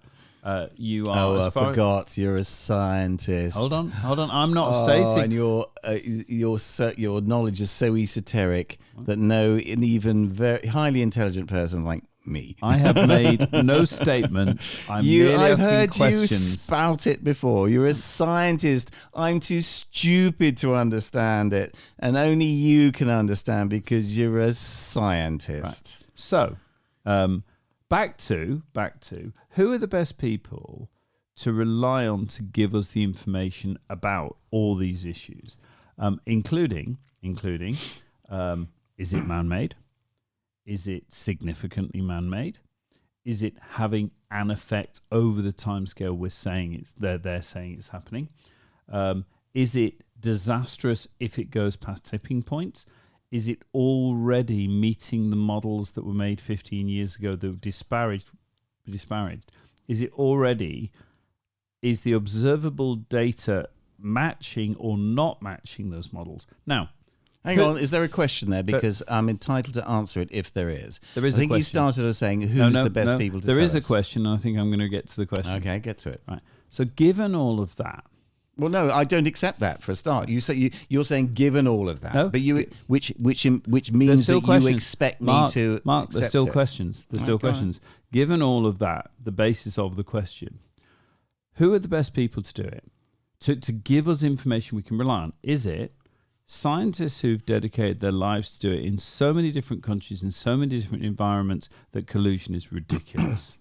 You are... Oh, I forgot. You're a scientist. Hold on. I'm not stating... And your knowledge is so esoteric that an even very highly intelligent person like me. I have made no statements. I've heard questions. you spout it before. You're a scientist. I'm too stupid to understand it, and only you can understand because you're a scientist. Right. So, back to who are the best people to rely on to give us the information about all these issues, including is it man-made? Is it significantly man-made? Is it having an effect over the timescale they're saying it's happening? Is it disastrous if it goes past tipping points? Is it already meeting the models that were made 15 years ago that were disparaged? Is the observable data matching or not matching those models? Now, hang on, is there a question there? Because I'm entitled to answer it if there is. There is I think a question. you started as saying who's the best people to tell us. There is a question, and I think I'm going to get to the question. Okay, get to it. Right. So given all of that... Well, no, I don't accept that for a start. You're saying given all of that, No. but which means that you expect me to Mark, there's accept still it. questions. There's still Okay. questions. Given all of that, the basis of the question, who are the best people to do it? To give us information we can rely on? Is it scientists who've dedicated their lives to do it in so many different countries, in so many different environments, that collusion is ridiculous?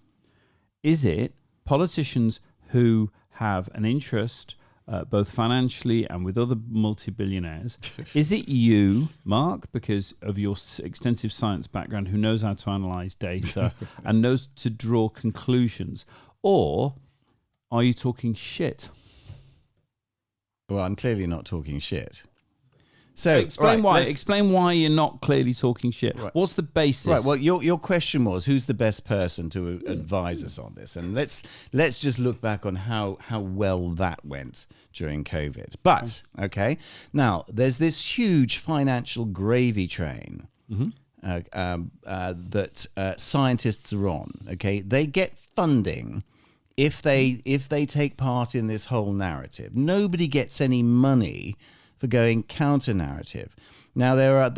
Is it politicians who have an interest, both financially and with other multi-billionaires? Is it you, Mark, because of your extensive science background, who knows how to analyze data and knows to draw conclusions? Or are you talking shit? Well, I'm clearly not talking shit. So Explain right, why. let's- Explain why you're not clearly talking shit. Right. What's the basis? Right. Well, your question was who's the best person to advise us on this, and let's just look back on how well that went during COVID. But okay, now there's this huge financial gravy train that scientists are on. Okay, they get funding if they take part in this whole narrative. Nobody gets any money for going counter narrative. Now there are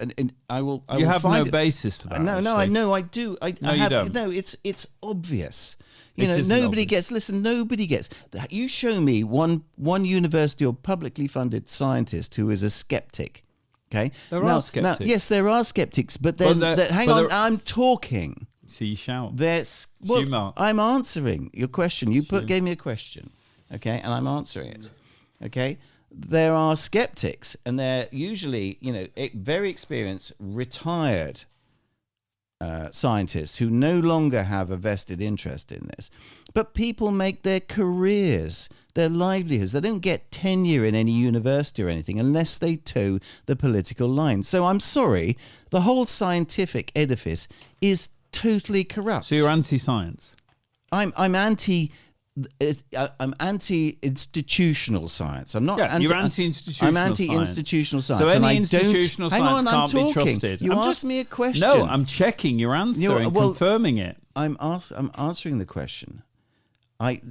and I will you have find no basis for that. No, actually. I know I do. I No, you have, don't. No, it's obvious. You It know, isn't nobody obvious. gets. Listen, nobody gets. You show me one university or publicly funded scientist who is a skeptic. Okay, There are skeptics. yes, there are skeptics, but then hang on, I'm talking. See, you shout. There's Sue Mark. I'm answering your question. You gave me a question, okay, and I'm answering it. Okay, there are skeptics, and they're usually very experienced, retired scientists who no longer have a vested interest in this. But people make their careers, their livelihoods. They don't get tenure in any university or anything unless they toe the political line. So I'm sorry, the whole scientific edifice is totally corrupt. So you're anti-science. I'm anti-institutional science. I'm not. Yeah, you're anti-institutional I'm anti-institutional science. So and any I institutional don't, science hang on, can't be I'm talking. trusted. You I'm asked just- me a question. No, I'm checking your answer and confirming it. I'm answering the question. I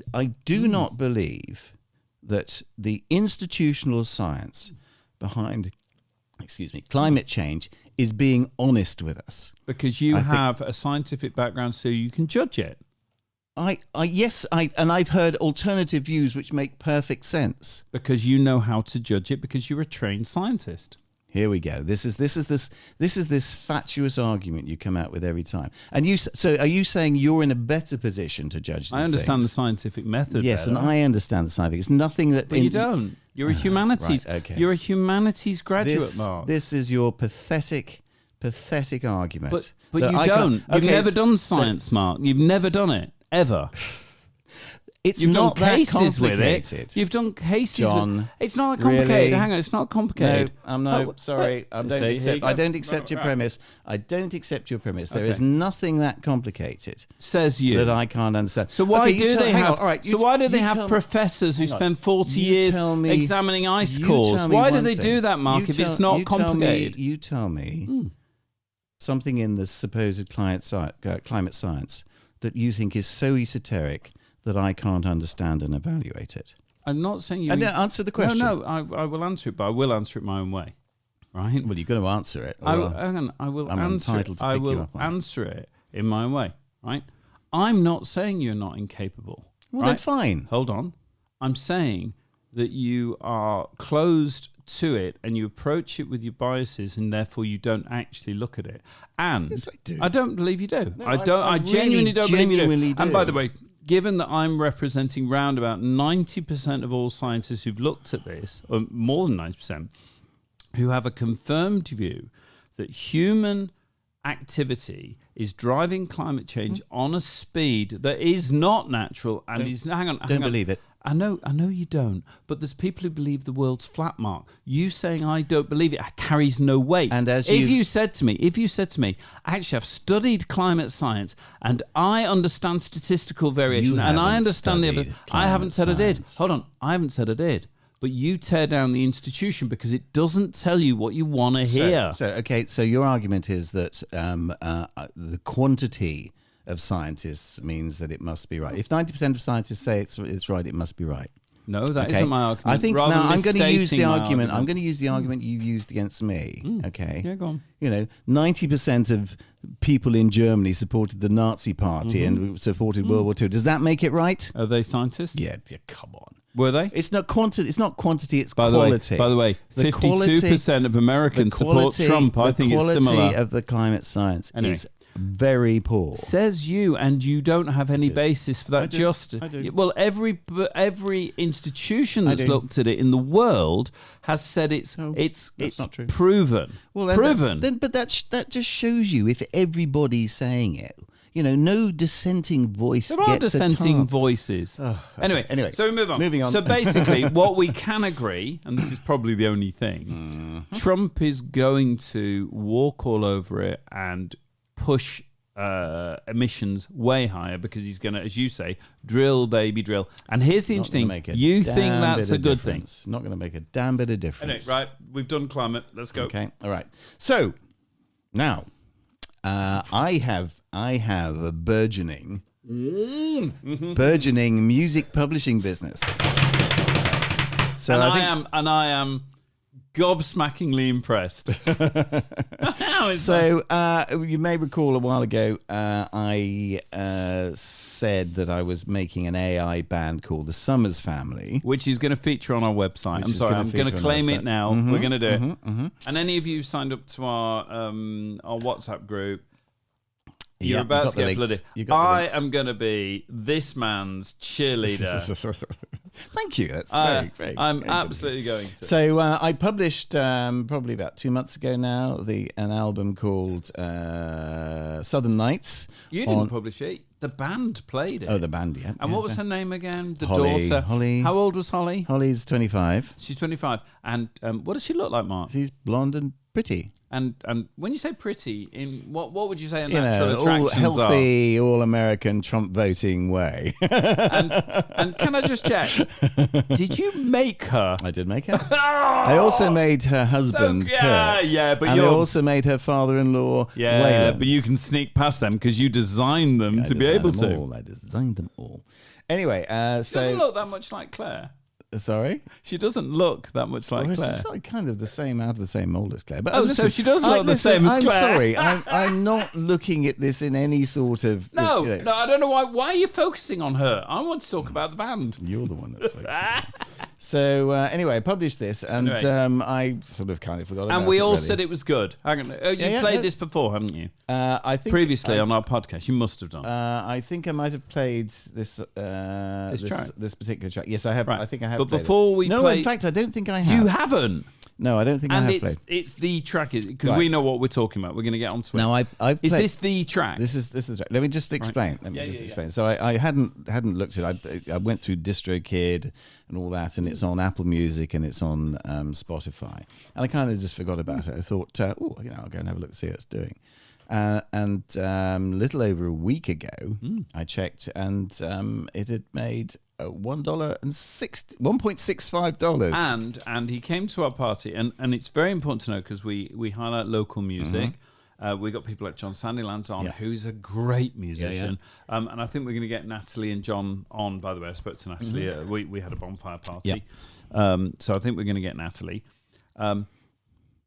do not believe that the institutional science behind, climate change is being honest with us. Because you have a scientific background, so you can judge it. Yes, I've heard alternative views which make perfect sense. Because you know how to judge it, because you're a trained scientist. Here we go. This is this fatuous argument you come out with every time. And so are you saying you're in a better position to judge these I understand things? the scientific method. Yes, better. and I understand the scientific. It's nothing that. But you don't. You're a humanities. Right, okay. You're a humanities graduate, Mark. This is your pathetic argument. But that you I can't- don't. You've Okay, never so- done science, Mark. You've never done it ever. It's You've not done that cases with complicated. it. You've done cases John, with it's not complicated. really? Hang on, it's not No, complicated. sorry. I don't accept your premise. I don't accept your premise. There is nothing that complicated Says you. that I can't understand. So why Okay, you do tell- they hang on, have? all right, So why do they have tell me- professors who hang on. spend 40 You years tell me- examining ice you cores? tell me Why do one they thing. do that, Mark? You If it's tell- not you tell me- complicated, you tell me something in the supposed climate science that you think is so esoteric that I can't understand and evaluate it. I'm not saying you. And answer the question. No, I will answer it, but I will answer it my own way. Right? Well, you've got to answer it. or I I'll- will I'm answer it. entitled to I pick you will up on it. answer it in my own way. Right? I'm not saying you're not incapable. Well, right? then fine. Hold on. I'm saying that you are closed to it and you approach it with your biases and therefore you don't actually look at it. And Yes, I do. I don't believe you do. No, I don't. I I genuinely really don't believe you genuinely do. And by do. the way, given that I'm representing round about 90% of all scientists who've looked at this, or more than 90%, who have a confirmed view that human activity is driving climate change on a speed that is not natural and is hang on. Don't believe it. I know you don't, but there's people who believe the world's flat, Mark. You saying I don't believe it carries no weight. And as if you've- you said to me, actually I've studied climate science and I understand statistical variation You and I haven't understand the other. studied I haven't said I did. science. Hold on, I haven't said I did. But you tear down the institution because it doesn't tell you what you want to hear. So your argument is that the quantity of scientists means that it must be right. If 90% of scientists say it's right, it must be right. No, that Okay. not my argument. I think Rather now I'm going to use misstating the my argument. I'm going to use the argument you've used against me. Okay. Yeah, go on. 90% of people in Germany supported the Nazi Party and supported World War II. Does that make it right? Are they scientists? Yeah. Come on. Were they? It's not quantity. It's not quantity. It's By quality. the way, The quality- 52% of Americans support Trump. I think it's The similar. quality of the climate science Anyway. is very poor. Says you, and you don't have any basis for that. I do. Just I do. well, every institution that's do. looked at it in the world has said it's not true. proven. Well, then, proven. But that just shows you if everybody's saying it. No dissenting voice. There are gets a dissenting tarp. voices. Anyway, so we move on. Moving on. So basically, what we can agree, and this is probably the only thing, Trump is going to walk all over it and push emissions way higher because he's going to, as you say, drill, baby, drill. And here's the Not interesting gonna make thing. a You damn think that's bit a of good thing. difference. Not going to make a damn bit of Anyway, difference. right, we've done climate. Let's go. Okay. All right. So now I have a burgeoning music publishing business. So And I think, I am gobsmackingly impressed. How is that? So you may recall a while ago, I said that I was making an AI band called the Summers Family. Which is going to feature on our website. Which I'm is sorry, gonna I'm going to feature on our claim website. it now. We're going to do it. And any of you signed up to our WhatsApp group, you're Yeah, about you've to got get the links. flooded. You've got the I links. am going to be this man's cheerleader. Thank you. That's very, very. I'm very good. absolutely going to. So I published probably about 2 months ago now an album called Southern Nights. You didn't publish it. The band played it. Oh, the band, yeah. And yeah, what was so- her name again? The Holly, daughter. Holly. How old was Holly? Holly's 25. She's 25. And what does she look like, Mark? She's blonde and pretty. And when you say pretty, in what would you say a In natural a all attractions healthy, all-American Trump voting way. And can I just check? Did you make her? I did make her. I also made her husband, yeah, Kurt. yeah, but and I you're- also made her father-in-law, Yeah, Waylon. but you can sneak past them because you designed them to be able to. I designed them all. Anyway, She doesn't look that much like Claire. Sorry? She doesn't look that much like Well, Claire. she's like kind of the same, out of the same mold as Claire. But Oh, listen, so she does look the same as I'm Claire. sorry. I'm not looking at this in any sort of... No, you know, I don't know why. Why are you focusing on her? I want to talk about the band. You're the one that's focusing. So anyway, I published this, and Anyway. I sort of kind of forgot about it. And we all really. said it was good. Hang on. You yeah, played no. this before, haven't you? I think Previously on our podcast, you must have done. I think I might have played this track? this particular track. Yes, I have. Right. I think I have. But played before it. we no, play- in fact, I don't think I have. You haven't. No, I don't think And I have played. it's the track, because Right. we know what we're talking about. We're going to get onto it. No, I've Is played. this the track? This is the track. Let me just explain. Let me Yeah, just yeah, explain. So I hadn't looked at it. I went through DistroKid and all that, and it's on Apple Music and it's on Spotify. And I kind of just forgot about it. I thought, I'll go and have a look and see what it's doing. And a little over a week ago, I checked, and it had made $1.65. And he came to our party, and it's very important to know, because we highlight local music. We got people like John Sandilands on, who's a great musician. And I think we're going to get Natalie and John on. By the way, I spoke to Natalie. We had a bonfire party. So I think we're going to get Natalie.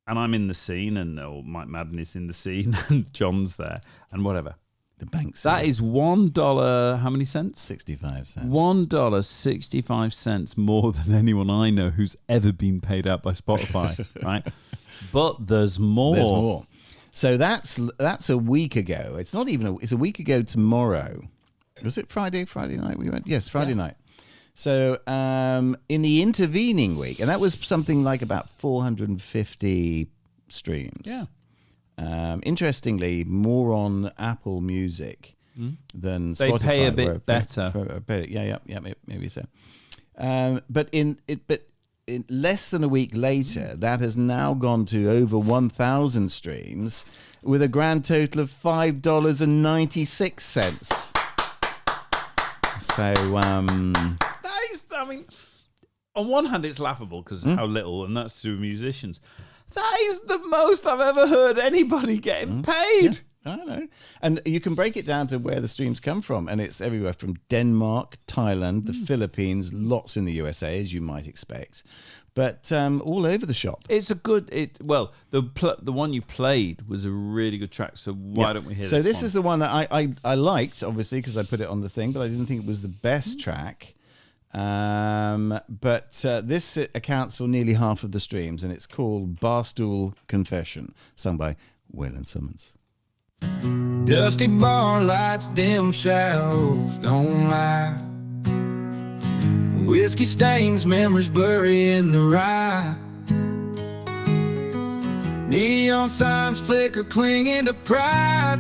And I'm in the scene, and Mike Madden is in the scene, and John's there, and whatever. The banks. That is $1. How many cents? 65 cents. $1.65 more than anyone I know who's ever been paid out by Spotify, right? But there's more. There's more. So that's a week ago. It's not even. It's a week ago tomorrow. Was it Friday night? We went. Yes, Friday night. So in the intervening week, and that was something like about 450 streams. Yeah. Interestingly, more on Apple Music than They Spotify. pay a bit where better. Maybe so. But in less than a week later, that has now gone to over 1,000 streams, with a grand total of $5.96. So That is, I mean, on one hand, it's laughable because how little, and that's through musicians. That is the most I've ever heard anybody getting paid. I don't know. And you can break it down to where the streams come from, and it's everywhere from Denmark, Thailand, the Philippines, lots in the USA, as you might expect, but all over the shop. It's a good. The one you played was a really good track. So why don't we hear? So this one? is the one that I liked, obviously, because I put it on the thing, but I didn't think it was the best track. But this accounts for nearly half of the streams, and it's called Barstool Confession, sung by Waylon Simmons. Dusty bar lights, dim shadows, don't lie. Whiskey stains, memories blurry in the rye. Neon signs flicker, clinging to pride.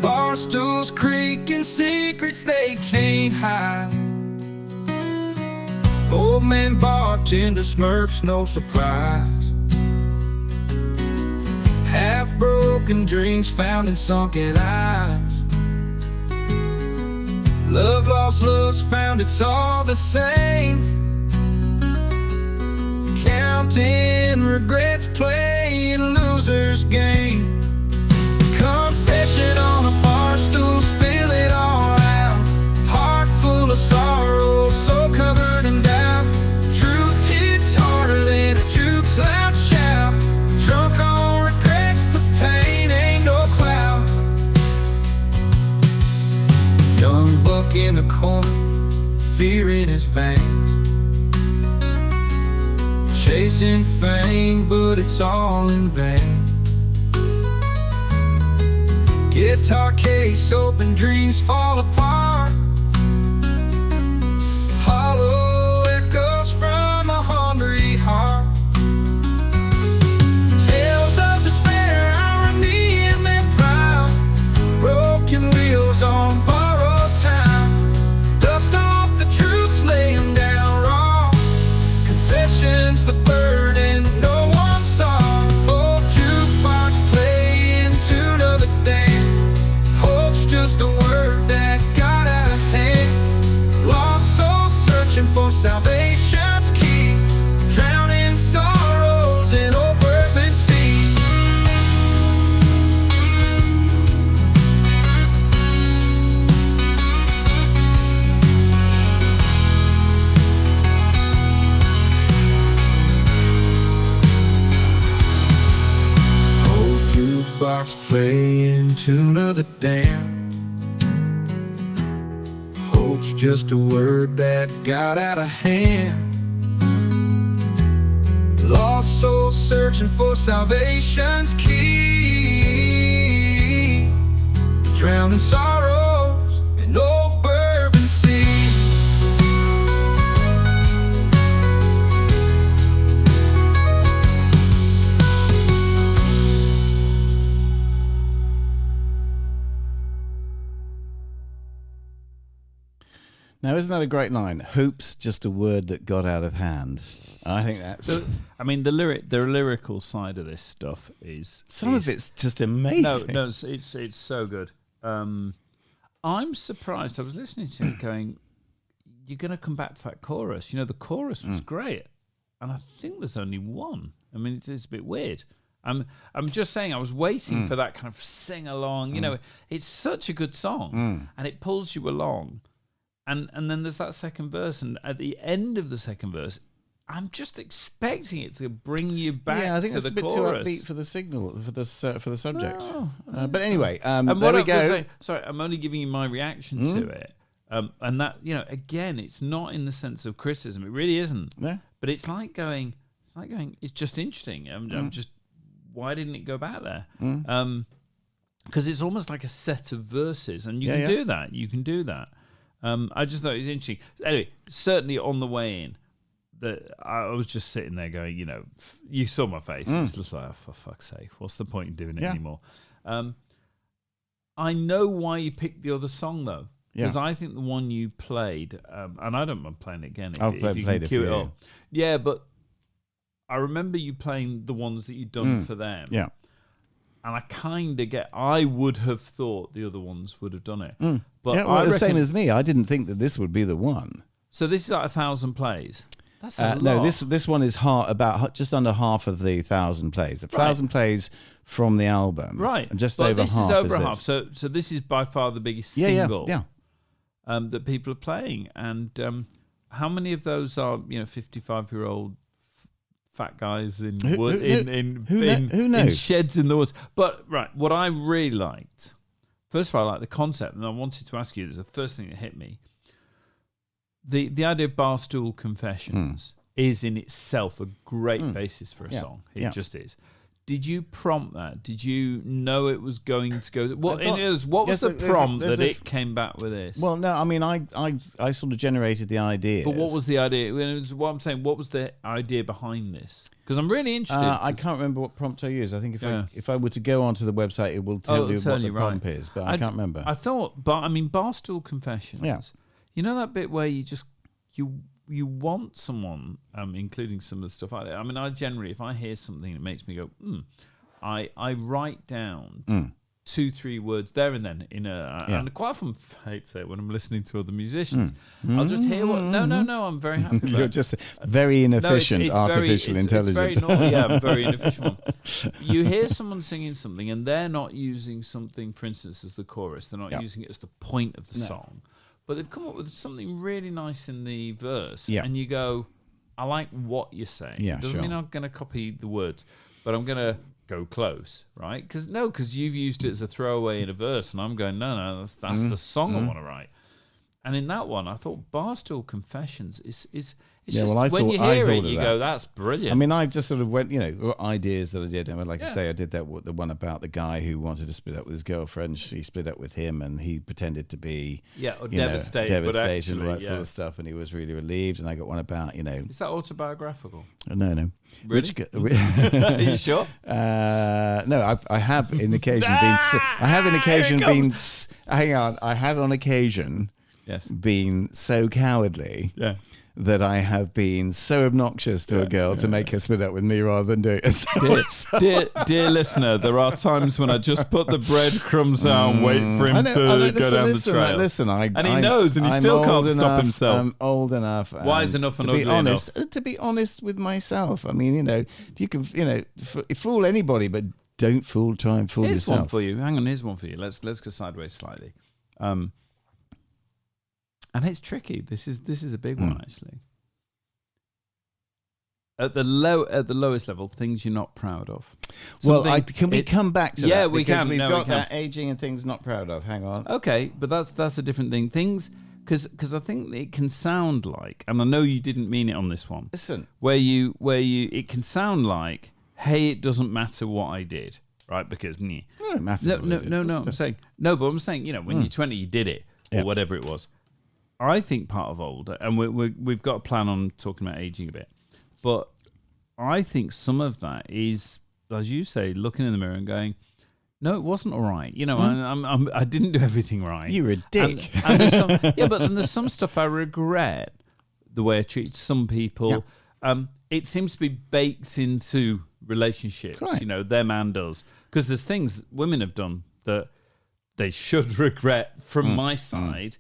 Bar stools creaking, secrets they can't hide. Old man bartender smirks, no surprise. Half-broken dreams found in sunken eyes. Love lost looks found, it's all the same. Counting regrets, playing loser's game. Confession on a bar stool, spill it all out. Heart full of sorrow, so covered in doubt. Truth hits harder than a juke's loud shout. Drunk on regrets, the pain ain't no cloud. Young buck in the corner, fear in his veins. Chasing fame, but it's all in vain. Guitar case open, dreams fall apart. Hollow echoes from a hungry heart. Tales of despair, irony and then proud. Broken wheels on borrowed time. Dust off the truths, lay 'em down raw. Confessions, the burden no one saw. Old jukebox playing tune of the day. Hope's just a word that got out of hand. Lost souls searching for salvation's key. Drowning sorrows in old bourbon sea. Old jukebox playing tune of the damned. Hope's just a word that got out of hand. Lost souls searching for salvation's key, drowning sorrows in old Bourbon Sea. Now, isn't that a great line? Hope's just a word that got out of hand. I think that's... So, I mean, the lyrical side of this stuff is... Some of it's just amazing. No, it's so good. I'm surprised. I was listening to it going, you're going to come back to that chorus. You know, the chorus was great. And I think there's only one. I mean, it's a bit weird. I'm just saying, I was waiting for that kind of sing-along. You know, it's such a good song. And it pulls you along. And then there's that second verse, and at the end of the second verse, I'm just expecting it to bring you back. Yeah, I think to that's the a bit chorus. too upbeat for the signal for the subject. Oh, But anyway, and there we I'm go. saying, sorry, I'm only giving you my reaction to it, and that, you know, again, it's not in the sense of criticism. It really isn't. No. But it's like going. It's just interesting. I'm just. Why didn't it go back there? Because it's almost like a set of verses, and you can do that. You can do that. I just thought it was interesting. Anyway, certainly on the way in, that I was just sitting there going, you know, you saw my face. It was just like, oh, for fuck's sake, what's the point in doing it anymore? I know why you picked the other song, though, because I think the one you played, and I don't mind playing it again if you played can it cue for it you. up. Yeah, but I remember you playing the ones that you'd done for them. Yeah. And I kind of I would have thought the other ones would have done it. But Yeah, well, I the reckon, same as me. I didn't think that this would be the one. so this is like 1,000 plays. That's a lot. No, this one is about just under half of the 1,000 plays. 1,000 plays from the album, Right. And just but over this half is over is half. this. So this is by far the biggest Yeah, single yeah. that people are playing. And how many of those are 55-year-old fat guys in Who in knows? sheds in the woods? But right, what I really liked. First of all, I like the concept, and I wanted to ask you. This is the first thing that hit me. The idea of Barstool Confessions is in itself a great basis for a song. It just is. Did you prompt that? Did you know it was going to go? What was the prompt that it came back with this? Well, no, I mean, I sort of generated the idea. But what was the idea? What I'm saying, what was the idea behind this? Because I'm really interested. I can't remember what prompt I used. I think if I were to go onto the website, it will tell you what the prompt is, but I can't remember. I thought, but I mean, Barstool Confessions. Yeah. You know that bit where you just you want someone, including some of the stuff like that. I mean, I generally, if I hear something that makes me go, I write down 2-3 words there and then in and quite often I hate to say it when I'm listening to other musicians. I'll just hear what. No, I'm very happy with You're that. just very inefficient, it's artificial intelligence. It's very naughty, yeah, very inefficient one. You hear someone singing something and they're not using something, for instance, as the chorus. They're not using it as the point of the song. But they've come up with something really nice in the verse. Yeah. And you go, I like what you're saying. Yeah, Doesn't mean I'm going to copy the words, but I'm going to go close, right? Because you've used it as a throwaway in a verse, and I'm going, no, that's the song I want to write. And in that one, I thought Barstool Confessions is Yeah, just, well, when you I hear thought it, of you that. go, that's brilliant. I mean, I just sort of went, ideas that I did. And like I say, I did the one about the guy who wanted to split up with his girlfriend. She split up with him, and he pretended to be devastated, but devastated and all that actually, sort of stuff. And he was really relieved. And I got one about, Is that autobiographical? No. Really? Are you sure? No, I have in occasion been. I have in occasion been. Hang on, I have on occasion. Yes. Been so cowardly. Yeah. That I have been so obnoxious to a girl to make her split up with me rather than do it. Dear listener, there are times when I just put the breadcrumbs out and wait for him to go down the trail. And he knows, and he still can't stop himself. I'm old enough. Wise enough and to be ugly honest, enough. To be honest with myself. I mean, if you can, fool anybody, but don't try and fool Here's yourself. one for you. Hang on, here's one for you. Let's go sideways slightly. And it's tricky. This is a big one, actually. At the lowest level, things you're not proud of. Can we come back to that? Yeah, we because can. We've No, got we can. that aging and things not proud of. Hang on. Okay, but that's a different thing. Things, because I think it can sound like, and I know you didn't mean it on this one. Listen, where you it can sound like, hey, it doesn't matter what I did, right? Because no, it matters. No. I'm saying but I'm saying, when you're 20, you did it or whatever it was. I think part of old, and we've got a plan on talking about aging a bit, but I think some of that is, as you say, looking in the mirror and going, no, it wasn't all right. I didn't do everything right. You were a dick. And there's some, but there's some stuff I regret the way I treated some people. Yeah. It seems to be baked into relationships. Right. Their man does, because there's things women have done that they should regret from my side.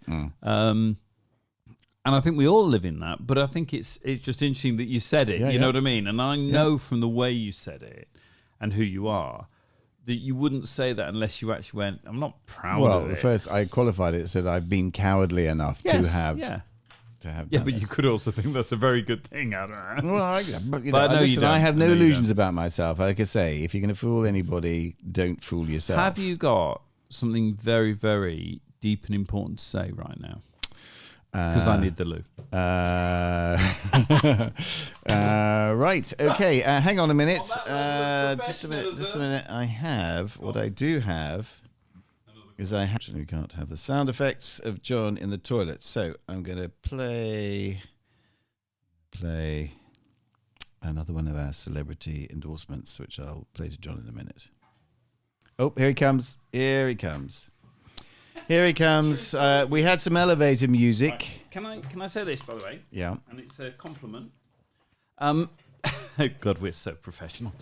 And I think we all live in that. But I think it's just interesting that you said it. You know what I mean? And I know from the way you said it and who you are, that you wouldn't say that unless you actually went, I'm not proud of it. Well, first I qualified it, said I've been cowardly enough to have. Yeah. To have but this. You could also think that's a very good thing. I don't know. Well, I know you don't. I have no illusions about myself. Like I say, if you're going to fool anybody, don't fool yourself. Have you got something very, very deep and important to say right now? Because I need the loo. Right. Okay. Hang on a minute. Just a minute. What I do have is I actually can't have the sound effects of John in the toilet. So I'm going to play another one of our celebrity endorsements, which I'll play to John in a minute. Oh, here he comes. Here he comes. We had some elevator music. Right. Can I say this, by the way? Yeah. And it's a compliment. God, we're so professional.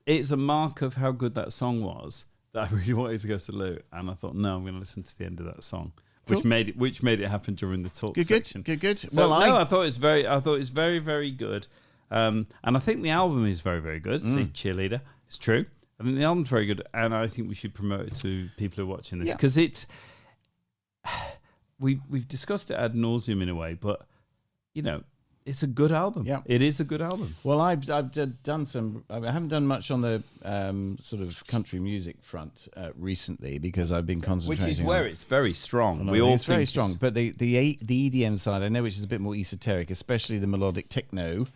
It's a mark of how good that song was that I really wanted to go to the loo, and I thought, no, I'm going to listen to the end of that song, cool. which made it happen during the talk section. Good. So, I thought it's very, very good. And I think the album is very, very good. See, Cheerleader. It's true. I think the album's very good, and I think we should promote it to people who are watching this, because it's we've discussed it ad nauseum in a way, but it's a good album. Yeah, it is a good album. Well, I've done some. I haven't done much on the sort of country music front recently, because I've been concentrating. Which is where it's very strong. It's very strong, but the EDM side, I know, which is a bit more esoteric, especially the melodic techno.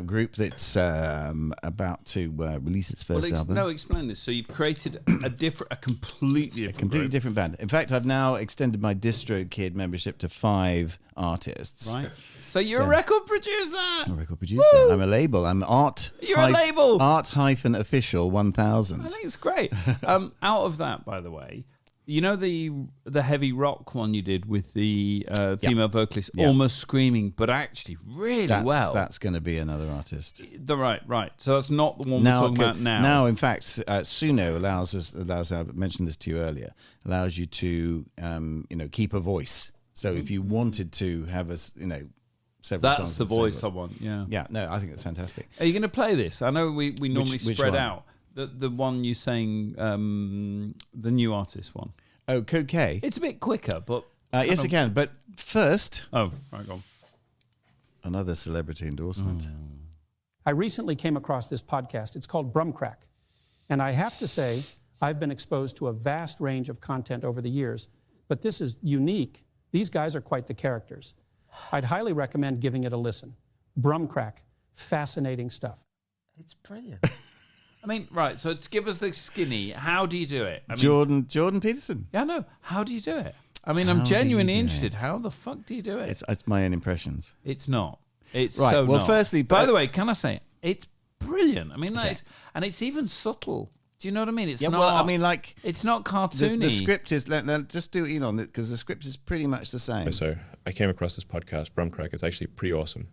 Group that's about to release its first album. No, explain this. So you've created a completely different band. In fact, I've now extended my DistroKid membership to 5 artists. Right. So you're a record producer. I'm a record producer. Woo! I'm a label. I'm Art. You're a label. Art-Official 1000. I think it's great. Out of that, by the way, the heavy rock one you did with the female vocalist almost screaming, but actually really well. That's going to be another artist. Right. So that's not the one we're talking about now. Now, in fact, Suno allows. I mentioned this to you earlier. Allows you to keep a voice. So if you wanted to have several songs. That's the voice I want. Yeah. Yeah. No, I think that's fantastic. Are you going to play this? I know we normally spread out. The one you sang, the new artist one. Oh, Code K. It's a bit quicker, but... yes, it can. But first... Oh, right, go on. Another celebrity endorsement. I recently came across this podcast. It's called Brumcrack. And I have to say, I've been exposed to a vast range of content over the years, but this is unique. These guys are quite the characters. I'd highly recommend giving it a listen. Brumcrack. Fascinating stuff. It's brilliant. I mean, right, so to give us the skinny, how do you do it? Jordan Peterson. Yeah, no. How do you do it? I mean, I'm genuinely interested. How the fuck do you do it? It's my own impressions. It's not. It's right. So well, not. Firstly... By the way, can I say, it's brilliant. I mean, and it's even subtle. Do you know what I mean? It's not... Well, I mean, like... It's not cartoony. The script is... just do it on it, because the script is pretty much the same. So I came across this podcast, Brumcrack. It's actually pretty awesome.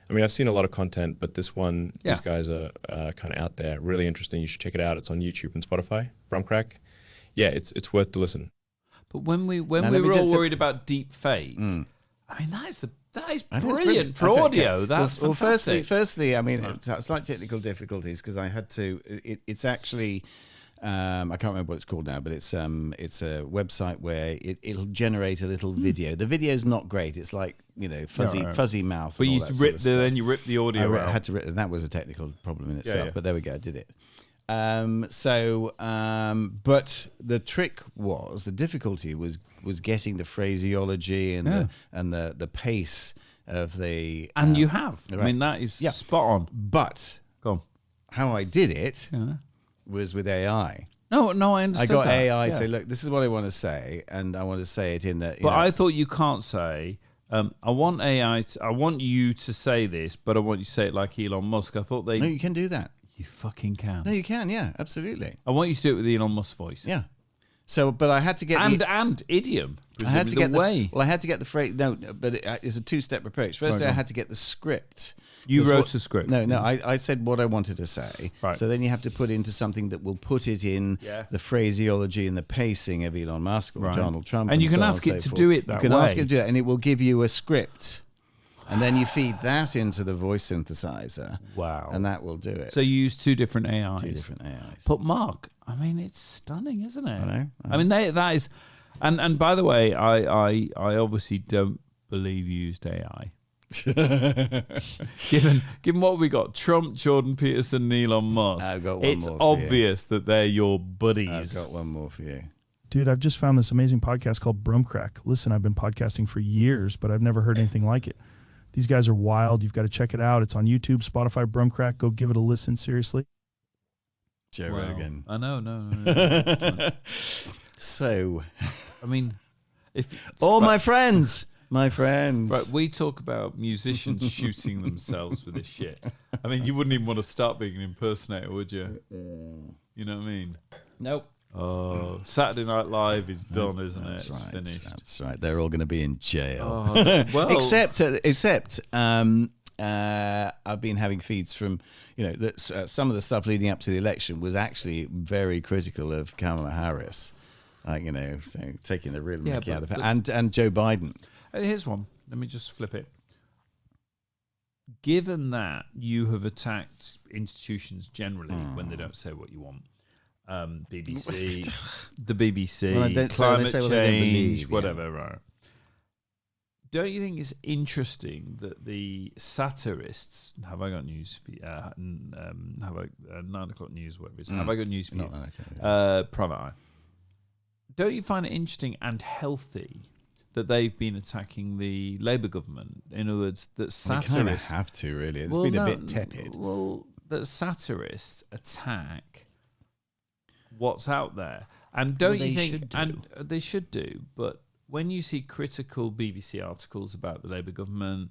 I mean, I've seen a lot of content, but this one, these guys are kind of out there, really interesting. You should check it out. It's on YouTube and Spotify. Brumcrack. Yeah, it's worth the listen. But when we were all worried about deep fake, I mean, that is brilliant for audio. That's fantastic. Well, firstly, I mean, it's slight technical difficulties, because I had to. It's actually. I can't remember what it's called now, but it's a website where it'll generate a little video. The video's not great. It's like fuzzy mouth. But then you rip the audio out. I had to rip. That was a technical problem in itself. But there we go. I did it. But the trick was, the difficulty was getting the phraseology and the pace of the. And you have. Right. I mean, that is spot on. But Go on. how I did it was with AI. No, I understood I got that. AI to Yeah. say, look, this is what I want to say, and I want to say it in the. But I thought you can't say. I want AI. I want you to say this, but I want you to say it like Elon Musk. I thought they. No, you can do that. You fucking can. No, you can. Yeah, absolutely. I want you to do it with the Elon Musk voice. Yeah. So, but I had to get and idiom. I had to get way. I had to get the phrase. No, but it's a two-step approach. First, I had to get the script. You That's wrote a script. No, I said what I wanted to say. Right. So then you have to put into something that will put it in the phraseology and the pacing of Elon Musk or Donald Trump. And you can so on ask it so to do it that You can ask way. it to do it, and it will give you a script. And then you feed that into the voice synthesizer. Wow. And that will do it. So you use two different AIs. Two different AIs. But Mark, I mean, it's stunning, isn't it? I know. I mean, that is, and by the way, I obviously don't believe you used AI. given what we got, Trump, Jordan Peterson, and Elon Musk, I've got one it's more for you. obvious that they're your buddies. I've got one more for you. Dude, I've just found this amazing podcast called Brumcrack. Listen, I've been podcasting for years, but I've never heard anything like it. These guys are wild. You've got to check it out. It's on YouTube, Spotify, Brumcrack. Go give it a listen, seriously. Joe Rogan. I know, no. So, I mean, if my friends. Right, we talk about musicians shooting themselves with this shit. I mean, you wouldn't even want to start being an impersonator, would you? You know what I mean? Nope. Oh, Saturday Night Live is done, isn't That's it? It's right. finished. That's right. They're all going to be in jail. Oh, well, except I've been having feeds from, that some of the stuff leading up to the election was actually very critical of Kamala Harris, so taking the real mickey out of her, and Joe Biden. Here's one. Let me just flip it. Given that you have attacked institutions generally when they don't say what you want, BBC, the BBC, Well, they climate say what they don't change, believe, whatever, right? Don't you think it's interesting that the satirists, have I got news for you? 9 o'clock news, whatever it is, have I got news for you? Not that, okay. Private Eye. Don't you find it interesting and healthy that they've been attacking the Labour government? In other words, that satirists... They kind of have to, really. It's been a bit tepid. Well, that satirists attack what's out there. And don't you think... And they should do, but when you see critical BBC articles about the Labour government,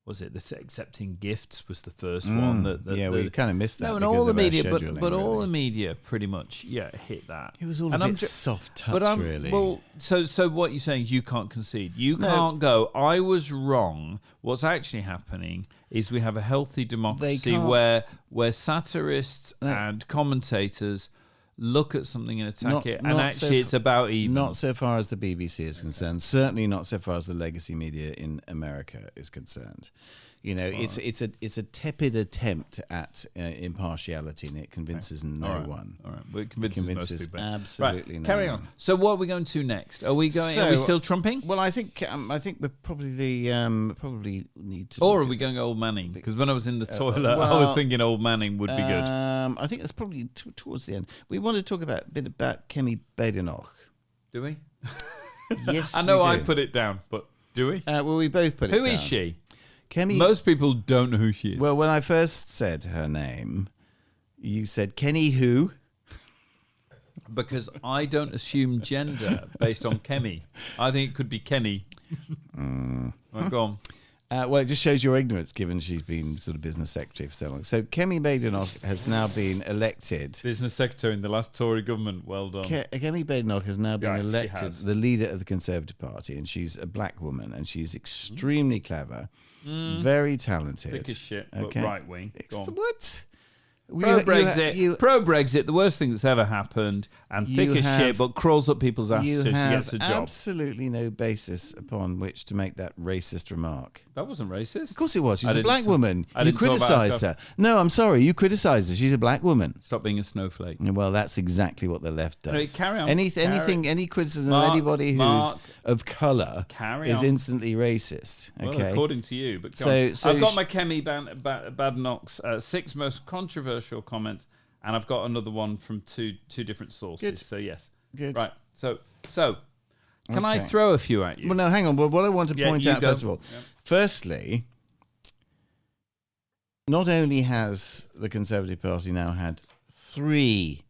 was it the accepting gifts was the first one? We kind of missed that. No, and all the media, but really. all the media pretty much hit that. It was all a bit soft touch, really. Well, so what you're saying is you can't concede. You can't go, I was wrong. What's actually happening is we have a healthy democracy where satirists and commentators look at something and attack it, and actually it's about even. Not so far as the BBC is concerned. Certainly not so far as the legacy media in America is concerned. It's a tepid attempt at impartiality, and it convinces no one. All right, well, it convinces most people. Absolutely right, no carry one. on. So what are we going to next? Are we still trumping? Well, I think we probably need to. Or are we going old Manning? Because when I was in the toilet, I was thinking old Manning would be good. I think that's probably towards the end. We want to talk a bit about Kemi Badenoch. Do we? Yes, I know we do. I put it down, but do we? Well, we both put it down. Who is she? Kemi. Most people don't know who she is. Well, when I first said her name, you said Kenny who? Because I don't assume gender based on Kemi. I think it could be Kenny. Right, go on. Well, it just shows your ignorance, given she's been sort of business secretary for so long. So Kemi Badenoch has now been elected. Business secretary in the last Tory government. Well done. Kemi Badenoch has now been Right, she elected has. the leader of the Conservative Party, and she's a black woman, and she's extremely clever, very talented. Thick as shit, but right wing. Go on. What? Pro-Brexit, the worst thing that's ever happened, and thick as shit, but crawls up people's asses so she gets a job. You have absolutely no basis upon which to make that racist remark. That wasn't racist. Of course it was. She's a black woman. You criticised her. No, I'm sorry. You criticised her. She's a black woman. Stop being a snowflake. Well, that's exactly what the left does. No, carry on. Any criticism of anybody who's of colour is instantly racist. Okay, well, according to you. But I've got my Kemi Badenoch's 6 most controversial comments, and I've got another one from two different sources. Good. So yes, good. Right. So can I throw a few at you? Well, no, hang on. Well, what I want to point out first of all, firstly, not only has the Conservative Party now had 3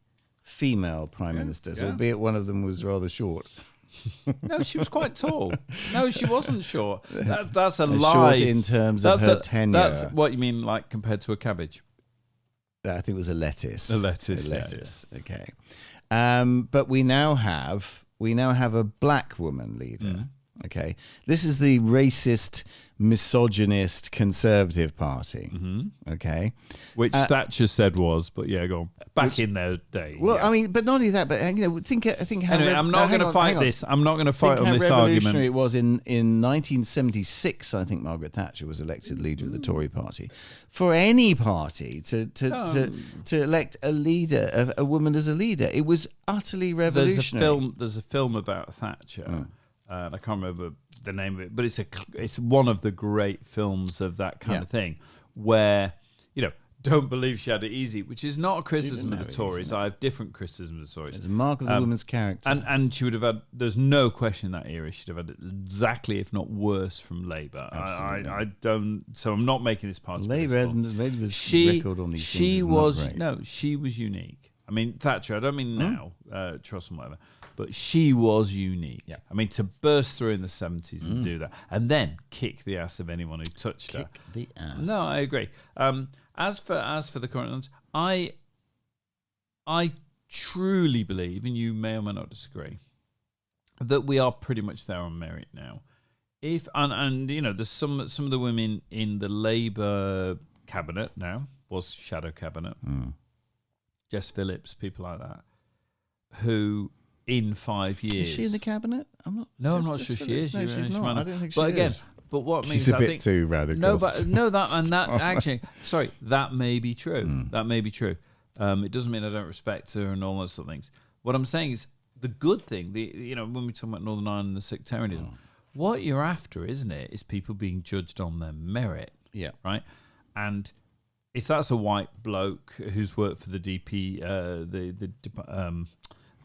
female prime ministers, albeit one of them was rather short. No, she was quite tall. No, she wasn't short. That's a lie. Short in terms of her tenure. That's what you mean, like compared to a cabbage. I think it was a lettuce. A lettuce. Yeah. Okay. But we now have a black woman leader. Okay. This is the racist, misogynist Conservative Party. Okay. Which Thatcher said was, but yeah, go on. Back in their day. Well, I mean, but not only that, but think how. Anyway, I'm not going to fight this. I'm not going to fight on this argument. It was in 1976. I think Margaret Thatcher was elected leader of the Tory Party. For any party to elect a leader, a woman as a leader, it was utterly revolutionary. There's a film about Thatcher. I can't remember the name of it, but it's one of the great films of that kind of thing, where don't believe she had it easy, which is not a criticism of the Tories. I have different criticisms of the Tories. It's a mark of the woman's character. And she would have had, there's no question in that era, she'd have had it exactly, if not worse, from Labour. I don't, so I'm not making this part of Labour hasn't made a record on these things. She was unique. I mean, Thatcher, I don't mean now, Truss and whatever, but she was unique. Yeah. I mean, to burst through in the 70s and do that, and then kick the ass of anyone who touched her. Kick the ass. No, I agree. As for the current ones, I truly believe, and you may or may not disagree, that we are pretty much there on merit now. There's some of the women in the Labour cabinet now, was shadow cabinet, Jess Phillips, people like that, who in 5 years is she in the cabinet? I'm not sure she is. No, she's not. I don't think she but again, is. But what means she's a bit too radical. That may be true. That may be true. It doesn't mean I don't respect her and all those sort of things. What I'm saying is the good thing. When we talk about Northern Ireland and the sectarianism, what you're after, isn't it, is people being judged on their merit. Yeah. Right. And if that's a white bloke who's worked for the DP, the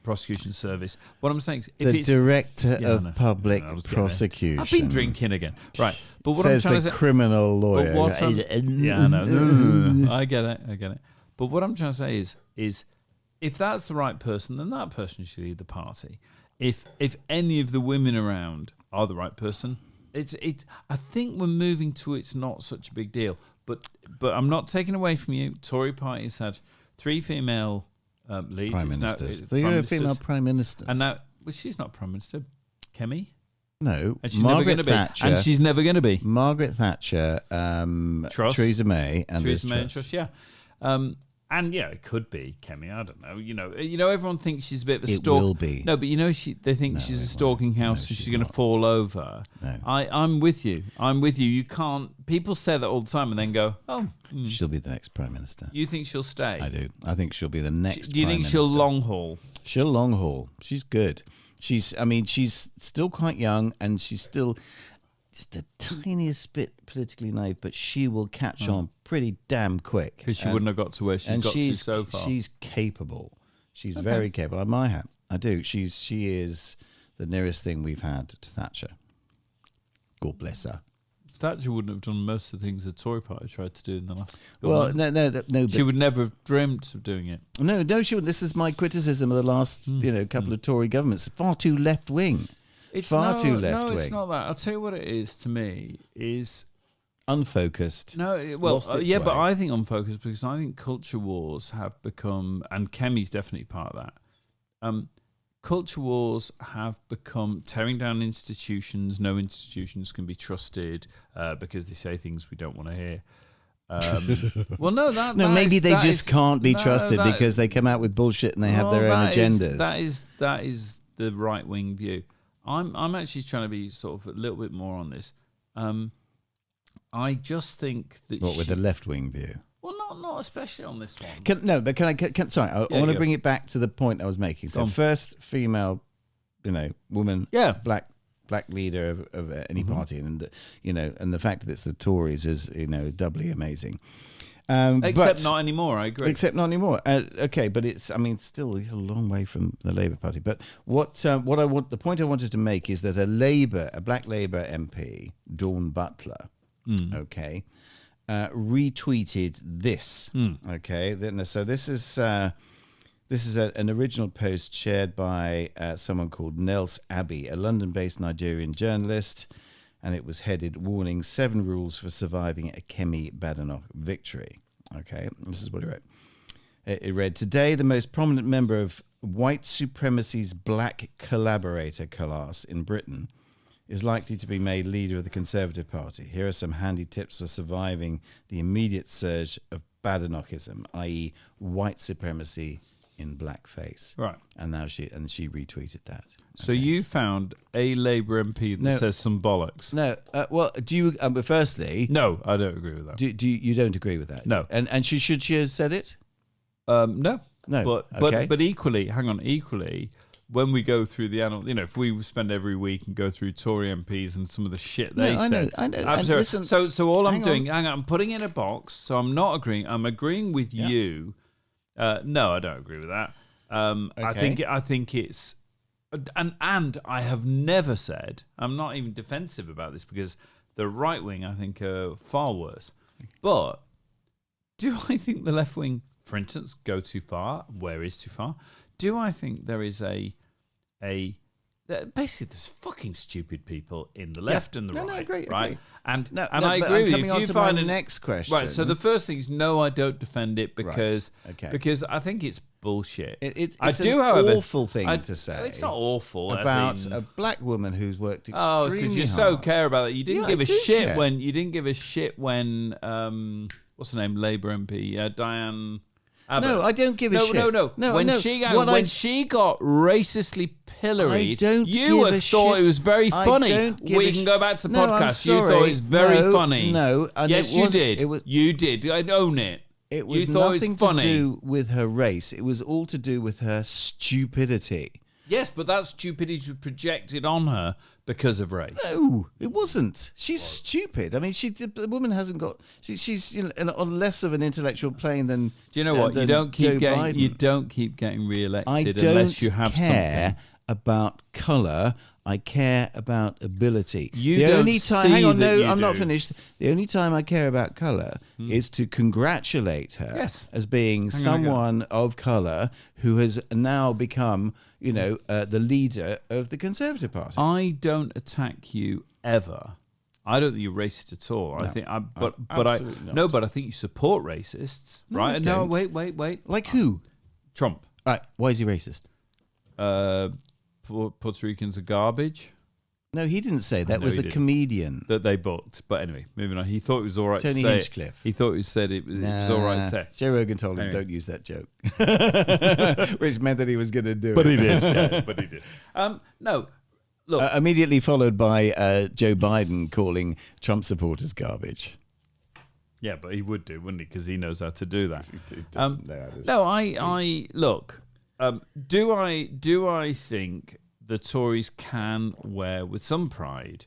prosecution service. What I'm saying is, if the director of public prosecution. I've been drinking again, right? But what says I'm trying the to say, criminal lawyer. I know. I get it. But what I'm trying to say is, if that's the right person, then that person should lead the party. If any of the women around are the right person, I think we're moving to it's not such a big deal. But I'm not taking away from you. Tory party's had 3 female leads. Prime ministers. So you're a female prime minister. And now, she's not prime minister. Kemi? No. And she's never going to be. And she's never going to be. Margaret Thatcher, Truss. Theresa May, and Theresa May and Truss, yeah. And yeah, it could be Kemi. I don't know. Everyone thinks she's a bit of a stalk. It will be. No, but they think she's a stalking house, so she's going to fall over. No. I'm with you. You can't. People say that all the time and then go, oh. She'll be the next prime minister. You think she'll stay? I do. I think she'll be the next. Do you think she'll long haul? She'll long haul. She's good. She's still quite young, and she's still just the tiniest bit politically naive, but she will catch on pretty damn quick. Because she wouldn't have got to where she got to so far. She's capable. She's very capable. I admire her. I do. She is the nearest thing we've had to Thatcher. God bless her. Thatcher wouldn't have done most of the things the Tory party tried to do in the last. Well, no. She would never have dreamt of doing it. No, she wouldn't. This is my criticism of the last, couple of Tory governments. Far too left wing. It's far too left wing. No, it's not that. I'll tell you what it is to me is unfocused. No, but I think unfocused because I think culture wars have become, and Kemi's definitely part of that. Culture wars have become tearing down institutions. No institutions can be trusted because they say things we don't want to hear. Well, no, that maybe is- they that just is- can't be no, trusted that- because they come out with bullshit and they have well, their own that is- agendas. that is the right wing view. I'm actually trying to be sort of a little bit more on this. I just think that What with the left wing view? well, not especially on this one. Can I want to go. bring it back to the point I was making. So Go on. first female, woman, Yeah. black leader of any party, and and the fact that it's the Tories is doubly amazing. Except but- not anymore. I agree. Except not anymore. Okay, but still a long way from the Labour Party. But the point I wanted to make is that a black Labour MP, Dawn Butler, okay, retweeted this. Okay, so this is an original post shared by someone called Nels Abbey, a London-based Nigerian journalist, and it was headed "Warning: 7 Rules for Surviving a Kemi Badenoch Victory." Okay, this is what it wrote. It read, "Today, the most prominent member of white supremacy's black collaborator class in Britain is likely to be made leader of the Conservative Party. Here are some handy tips for surviving the immediate surge of Badenochism, i.e. white supremacy in blackface." Right. And now she retweeted that. So you found a Labour MP that says some bollocks. No, well, do you? But firstly, No, I don't agree with that. do you don't agree with that? No. And should she have said it? No. No. But equally, when we go through the annual, if we spend every week and go through Tory MPs and some of the shit they said. I know. I'm And sorry. listen, so all I'm hang doing, on. I'm putting in a box. So I'm not agreeing. I'm agreeing with you. No, I don't agree with that. I think it's, and I have never said, I'm not even defensive about this because the right wing I think are far worse. But do I think the left wing, for instance, go too far? Where is too far? Do I think there is basically there's fucking stupid people in the left and the right? No, I agree. Right? And No, I but agree I'm with you. coming If on you to find my an- next question. Right. So the first thing is no, I don't defend it because Okay. because I think it's bullshit. It's I do, an however, awful thing to say. It's not awful as about in- a black woman who's worked Oh, extremely because you hard. so care about it. You didn't Yeah, give I a do shit care. when what's her name, Labour MP Diane Abbott. No, I don't give a shit. No. When she got racistly pilloried, I don't you give had a thought shit. it was very I funny. don't give We a can sh- go back to the No, I'm podcast. You sorry. thought it was very No, funny. no, and yes, it you wasn't- did. it was- You did. I own it. It was you thought nothing it was funny. to do with her race. It was all to do with her stupidity. Yes, but that stupidity was projected on her because of race. No, it wasn't. She's stupid. I mean, the woman hasn't got. She's on less of an intellectual plane than. Do you know what? You than don't keep Joe getting. Biden. You don't keep getting re-elected I don't unless you have care something. about color. I care about ability. You the don't only time, see hang on, that no, you I'm not do. finished. The only time I care about color is to congratulate her Yes. as being Hang on, someone of color who has now become, the leader of the Conservative Party. I don't attack you ever. I don't think you're racist at all. I think, but absolutely not. but I think you support racists, No, right? I No, don't. wait. Like who? Trump. Right. Why is he racist? Puerto Ricans are garbage No, he didn't say that. know Was he the didn't. comedian. that they booked. But anyway, moving on. He thought it was all right Tony to say. Hinchcliffe. He thought it was all right to say. Joe Rogan told him, Anyway. don't use that joke. Which meant that he was going to do it. But he did. Yeah, but he did. No, look. Immediately followed by Joe Biden calling Trump supporters garbage. Yeah, but he would do, wouldn't he? Because he knows how to do that. He doesn't know how to No, I look. Do I think the Tories can wear with some pride?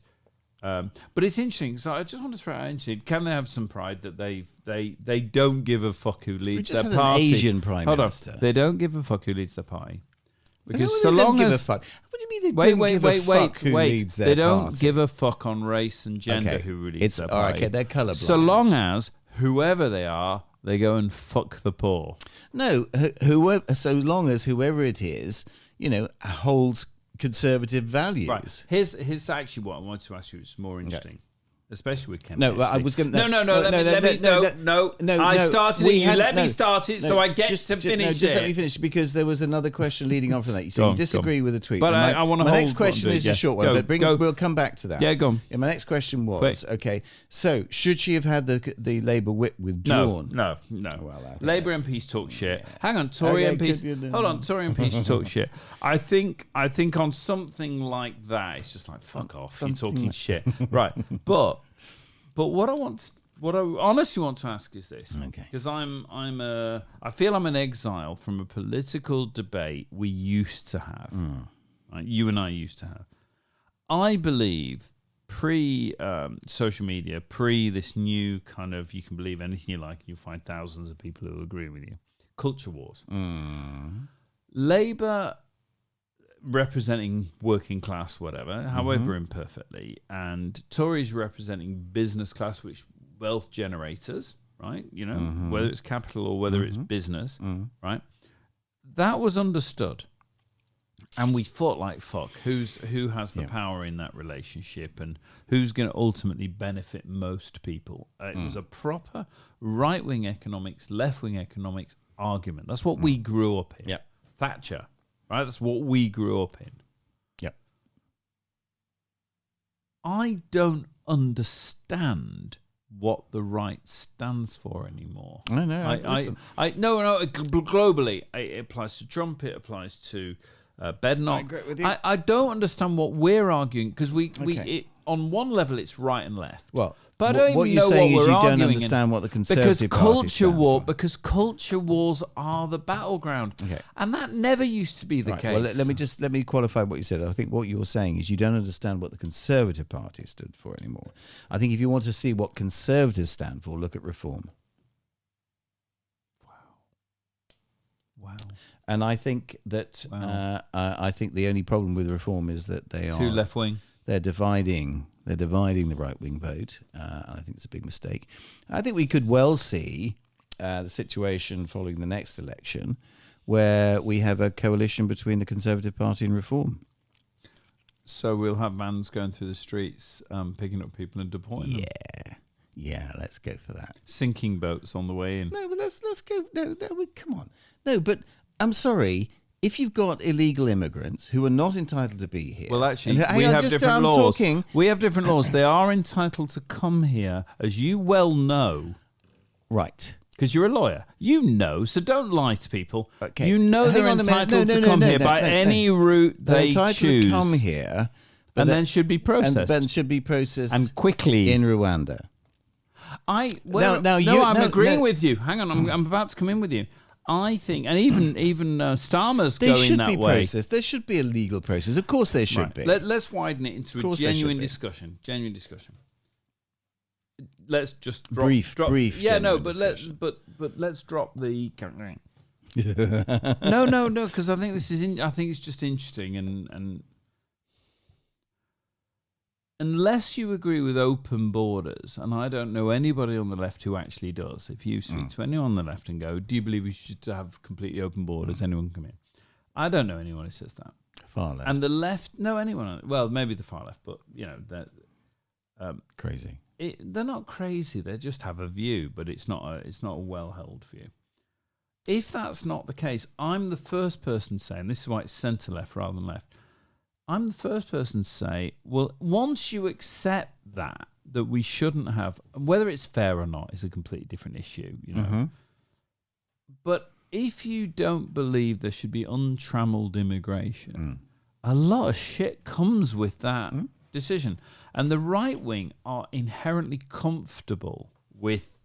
But it's interesting. So I just want to throw out interesting. Can they have some pride that they don't give a fuck who leads just their had an party? Asian prime Hold on. minister. They don't give a fuck who leads their party. Because No, so they don't long give as a fuck. What do you mean they don't give a fuck who leads their They don't party? give a fuck on race and gender Okay. who leads their all right, party. okay, they're colourblind. So long as whoever they are, they go and fuck the poor. No, whoever. So long as whoever it is, holds conservative values. Right. Here's actually what I wanted to ask you. It's more interesting. especially with Ken. No, well, I was going to. No. I started it. You let me start it, so I get to finish it. Just let me finish, because there was another question leading on from that. You say you disagree with the tweet. But I want to. My next question is a short one, but we'll come back to that. Yeah, go on. Yeah, my next question was, okay, so should she have had the Labour whip withdrawn? No. Well, Labour MPs talk shit. Hang on, Tory MPs. Hold on, Tory MPs talk shit. I think on something like that, it's just like fuck off. You're talking shit, right? But what I honestly want to ask is this, because I feel I'm an exile from a political debate we used to have. Right? You and I used to have. I believe pre-social media, this new kind of you can believe anything you like, you'll find thousands of people who agree with you. Culture wars. Labour representing working class, whatever, however imperfectly, and Tories representing business class, which wealth generators, right? You know, whether it's capital or whether it's business, right? That was understood. And we fought like fuck. Who has the power in that relationship, and who's going to ultimately benefit most people? It was a proper right-wing economics, left-wing economics argument. That's what we grew up in. Thatcher, right? That's what we grew up in. I don't understand what the right stands for anymore. I know. No. Globally, it applies to Trump. It applies to Bednock. I agree with you. I don't understand what we're arguing, because on one level it's right and left. Well, but I don't what even you're know saying what is we're you don't arguing understand what the Conservative Party stands for. Because culture wars are the battleground, and that never used to be the case. Well, let me qualify what you said. I think what you're saying is you don't understand what the Conservative Party stood for anymore. I think if you want to see what Conservatives stand for, look at Reform. Wow. And I think that I think the only problem with Reform is that they are too left wing. They're dividing the right wing vote. I think it's a big mistake. I think we could well see the situation following the next election, where we have a coalition between the Conservative Party and Reform. So we'll have vans going through the streets, picking up people and deporting them. Yeah, let's go for that. Sinking boats on the way in. No, but let's go. No, come on. No, but I'm sorry. If you've got illegal immigrants who are not entitled to be here... Well, actually, we have different laws. We have different laws. They are entitled to come here, as you well know. Right. Because you're a lawyer. You know, so don't lie to people. Okay. You know they're entitled to come here by any route they choose. They're entitled to come here. And then should be processed. And then should be processed... And quickly. In Rwanda. I'm agreeing with you. Hang on, I'm about to come in with you. I think, and even Starmer's going that way. Processed. There should be a legal process. Of course, there should be. Let's widen it into a genuine discussion. Let's just drop, brief. Yeah, no, but let's drop the. No, because I think this is. I think it's just interesting, and unless you agree with open borders, and I don't know anybody on the left who actually does. If you speak to anyone on the left and go, "Do you believe we should have completely open borders? Anyone can come in?" I don't know anyone who says that. Far left. And the left, no, anyone. Well, maybe the far left, but you know, they're crazy. They're not crazy. They just have a view, but it's not a well-held view. If that's not the case, I'm the first person saying, this is why it's centre left rather than left. I'm the first person to say, well, once you accept that we shouldn't have, whether it's fair or not is a completely different issue, you know. But if you don't believe there should be untrammeled immigration, a lot of shit comes with that decision. And the right wing are inherently comfortable with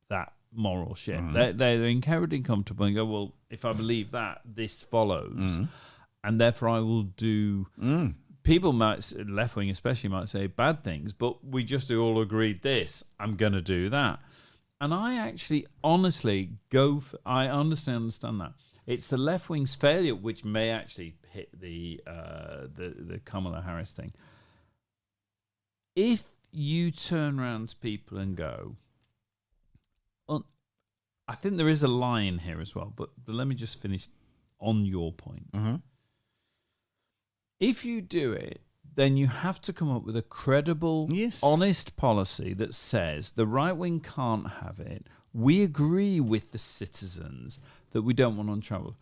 that moral shit. They're inherently comfortable and go, well, if I believe that, this follows. And therefore I will do... People might, left wing especially, might say bad things, but we just all agreed this. I'm going to do that. And I actually, honestly, I understand that. It's the left wing's failure which may actually hit the Kamala Harris thing. If you turn around to people and go... I think there is a line here as well, but let me just finish on your point. If you do it, then you have to come up with a credible, honest policy that says the right wing can't have it. We agree with the citizens that we don't want untravelled.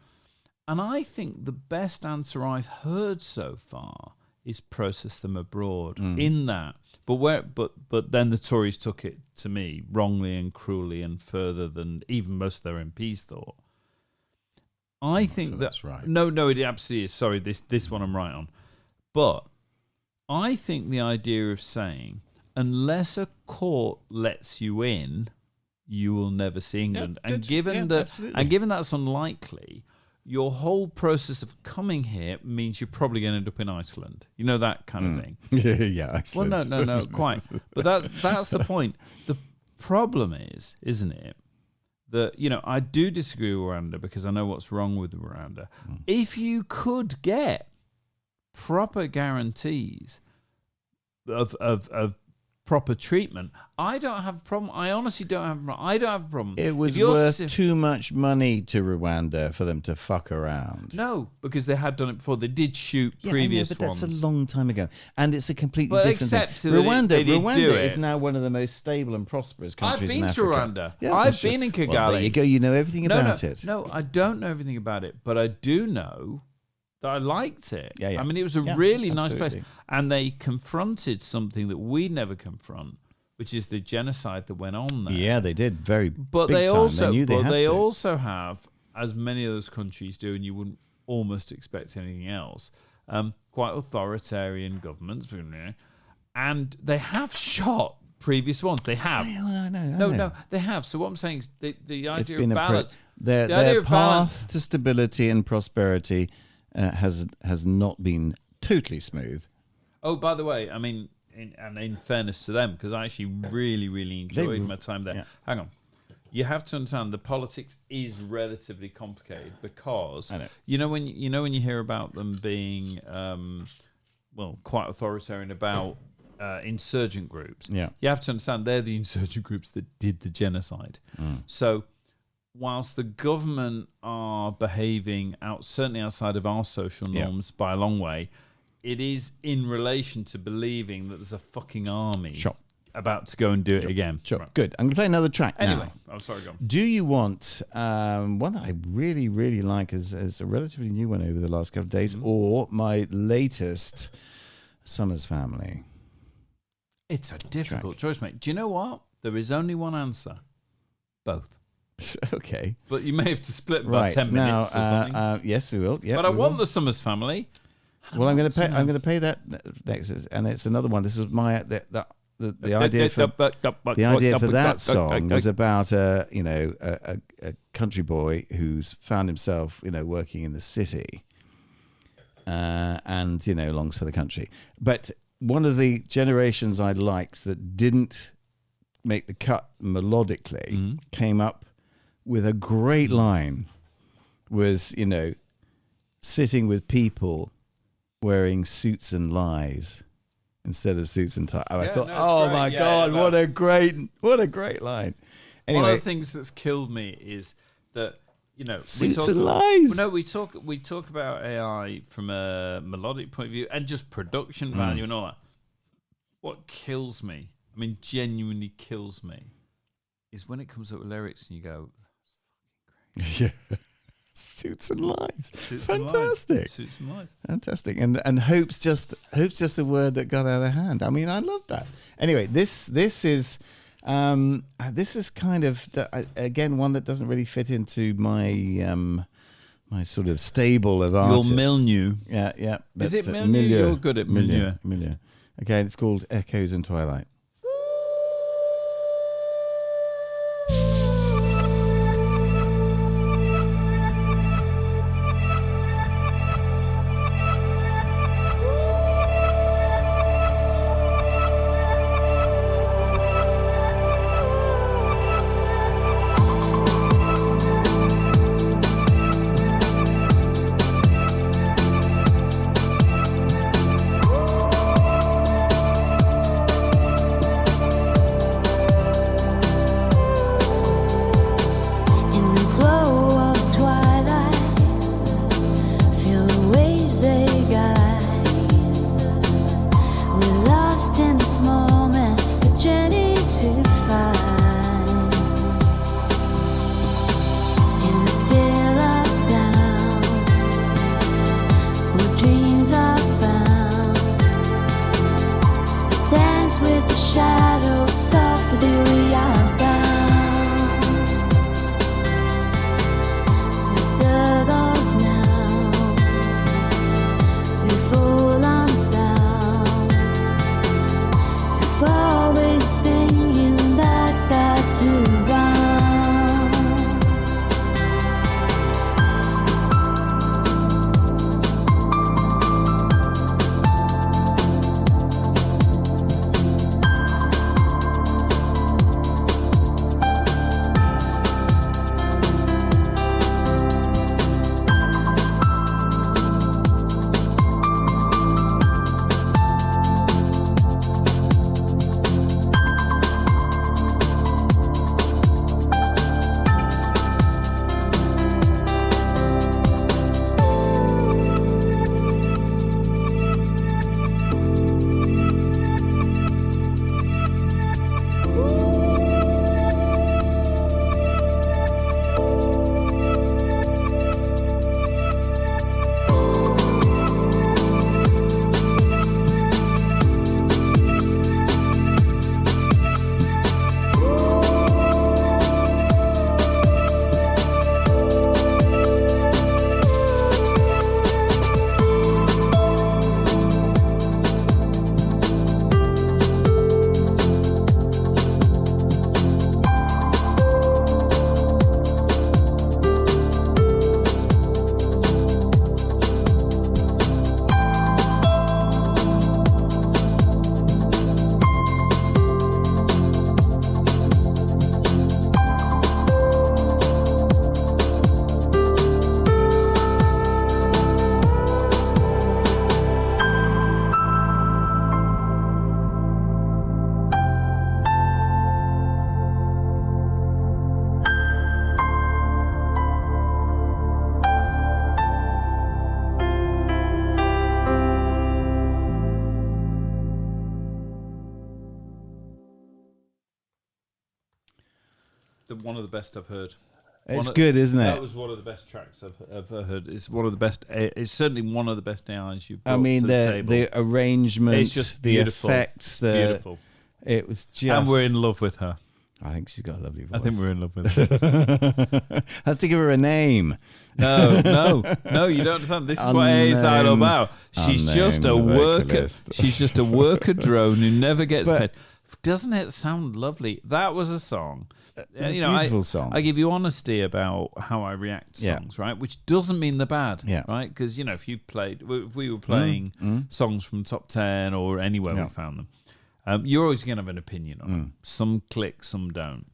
And I think the best answer I've heard so far is process them abroad in that. But then the Tories took it, to me, wrongly and cruelly and further than even most of their MPs thought. I think that's right. No, it absolutely is. Sorry, this one I'm right on. But I think the idea of saying, unless a court lets you in, you will never see England. Yep, and given that's unlikely, your whole process of coming here means you're probably going to end up in Iceland. You know, that kind of thing. Yeah, Iceland. Well, no, quite. But that's the point. The problem is, isn't it, that, you know, I do disagree with Rwanda because I know what's wrong with Rwanda. If you could get proper guarantees of proper treatment, I don't have a problem. I honestly don't have a problem. I don't have a problem. It was worth too much money to Rwanda for them to fuck around. No, because they had done it before. They did shoot previous but ones. That's a long time ago, and it's a completely different except thing. that Rwanda is now one of the most stable and prosperous countries in Africa. I've been to Rwanda. Yeah, I've been in Kigali. Well, there you go. You know everything about it. No, I don't know everything about it, but I do know that I liked it. Yeah. I mean, it was a really nice place. And they confronted something that we never confront, which is the genocide that went on there. Yeah, they did. But they also have, as many of those countries do, and you wouldn't almost expect anything else, quite authoritarian governments. And they have shot previous ones. They have. I know. No, they have. So what I'm saying is the idea of balance. Their path to stability and prosperity has not been totally smooth. Oh, by the way, I mean, in fairness to them, because I actually really, really enjoyed my time there. Yeah. Hang on. You have to understand the politics is relatively complicated because you know when you hear about them being quite authoritarian about insurgent groups. Yeah. You have to understand they're the insurgent groups that did the genocide. So whilst the government are behaving certainly outside of our social norms by a long way, it is in relation to believing that there's a fucking army about to go and do it again. Sure. Right. Good. I'm going to play another track anyway, now. I'm sorry, go on. Do you want one that I really, really like as a relatively new one over the last couple of days, or my latest Summers Family? It's a difficult choice, mate. Do you know what? There is only one answer. Both. Okay. But you may have to split by 10 minutes or something. Yes, we will. Yep, but I want the Summers Family. Well, I'm going to pay that next, and it's another one. This is my the idea for that song was about a country boy who's found himself working in the city, and longs for the country. But one of the generations I liked that didn't make the cut melodically came up with a great line. Was sitting with people wearing suits and lies instead of suits and ties. I thought, my God, what a great line. Anyway, one of the things that's killed me is that suits and lies. No, we talk about AI from a melodic point of view and just production value and all that. What kills me, I mean, genuinely kills me, is when it comes up with lyrics and you go, "That's fucking great." Yeah. Suits and lies. Fantastic. Suits and lies. Fantastic. And hope's just a word that got out of hand. I mean, I love that. Anyway, this is kind of again one that doesn't really fit into my my sort of stable of artists. Your milieu. Yeah. Is it milieu? You're good at milieu. Okay, it's called Echoes in Twilight. one of the best I've heard. It's good, isn't it? That was one of the best tracks I've heard. It's one of the best. It's certainly one of the best AIs you've brought I mean, to the table. the arrangements, It's just the beautiful. effects, It's beautiful. It was just. And we're in love with her. I think she's got a lovely voice. I think we're in love with her. I have to give her a name. No, you don't understand. This is what AA is all about. She's just a Unnamed worker. vocalist. She's just a worker drone who never gets But- paid. Doesn't it sound lovely? That was a song. a beautiful song. I give you honesty about how I react to Yeah. songs, right? Which doesn't mean they're bad, Yeah. right? Because if we were playing songs from top 10 or anywhere we found them, you're always going to have an opinion on them. Some click, some don't.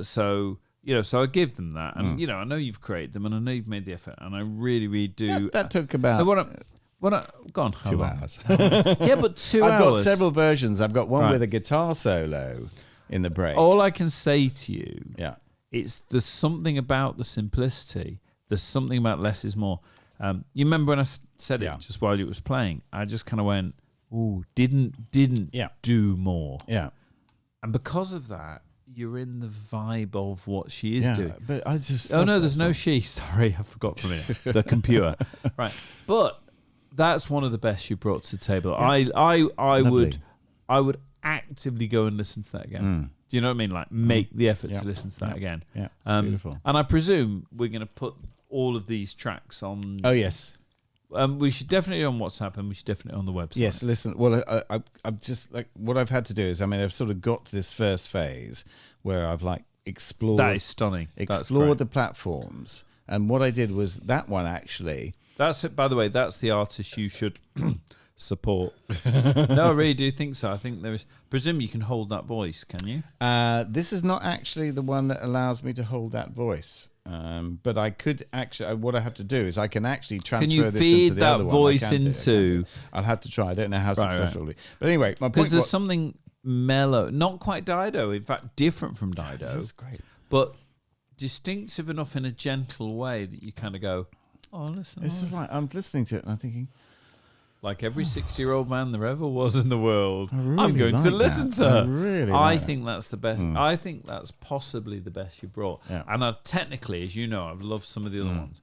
So I give them that, and I know you've created them, and I know you've made the effort, and I really, really do. That took about Go on, how 2 long? hours. Yeah, but 2 hours. I've got several versions. I've got one Right. with a guitar solo in the break. All I can say to you, Yeah. there's something about the simplicity. There's something about less is more. You remember when I said it just while it was playing? I just kind of went, "Ooh, didn't do more." Yeah. And because of that, you're in the vibe of what she is doing. But I just. Oh love no, that there's no song. she. Sorry, I forgot for a minute. The computer, right? But that's one of the best you brought to the table. I would actively go and listen to that again. Do you know what I mean? Like make the effort to listen to that again. Yeah, it's beautiful. And I presume we're going to put all of these tracks on. Oh yes. We should definitely on WhatsApp, and we should definitely on the website. Yes, listen. Well, I'm just like what I've had to do is, I've sort of got to this first phase where I've like explored. That is stunning. That's Explored great. the platforms, and what I did was that one actually. That's it. By the way, that's the artist you should support. No, I really do think so. I think there is. Presume you can hold that voice, can you? This is not actually the one that allows me to hold that voice. But I could actually. What I have to do is I can actually transfer Can you this feed into the that other one. I voice can do, I can into? do. I'll have to try. I don't know how Right. successfully. But anyway, my Because point there's was something mellow, not quite Dido, in fact, different from Dido. this is great. But distinctive enough in a gentle way that you kind of go, oh, listen. This is like I'm listening to it and I'm thinking, like every 6-year-old man there ever was in the world. really I'm going to like listen that. to her. I really I like think that's the best. I think that's possibly the best you brought. Yeah. And technically, as you know, I've loved some of the other ones.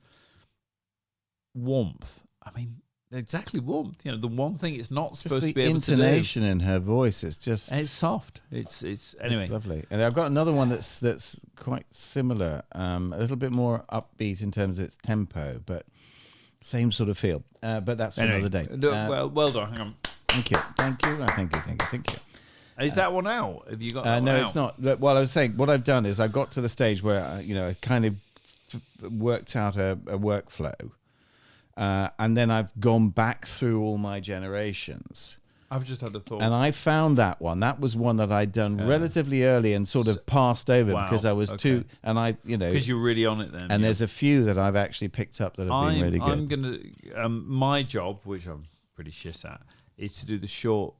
Warmth. I mean, exactly warmth. The one thing it's not just supposed the to be able to do. intonation in her voice. It's just And it's soft. It's anyway. It's lovely. And I've got another one that's quite similar, a little bit more upbeat in terms of its tempo, but same sort of feel. But that's for Anyway, another day. well done. Hang on. Thank you. Thank you. Is that one out? Have you got that No, one it's out? not. Well, I was saying what I've done is I've got to the stage where I kind of worked out a workflow, and then I've gone back through all my generations. I've just had a thought. And I found that one. That was one that I'd done relatively early and sort of passed over Wow, because I was too. And because you're really on it then. And there's a few that I've actually picked up that have been really good. I'm gonna. My job, which I'm pretty shit at, is to do the short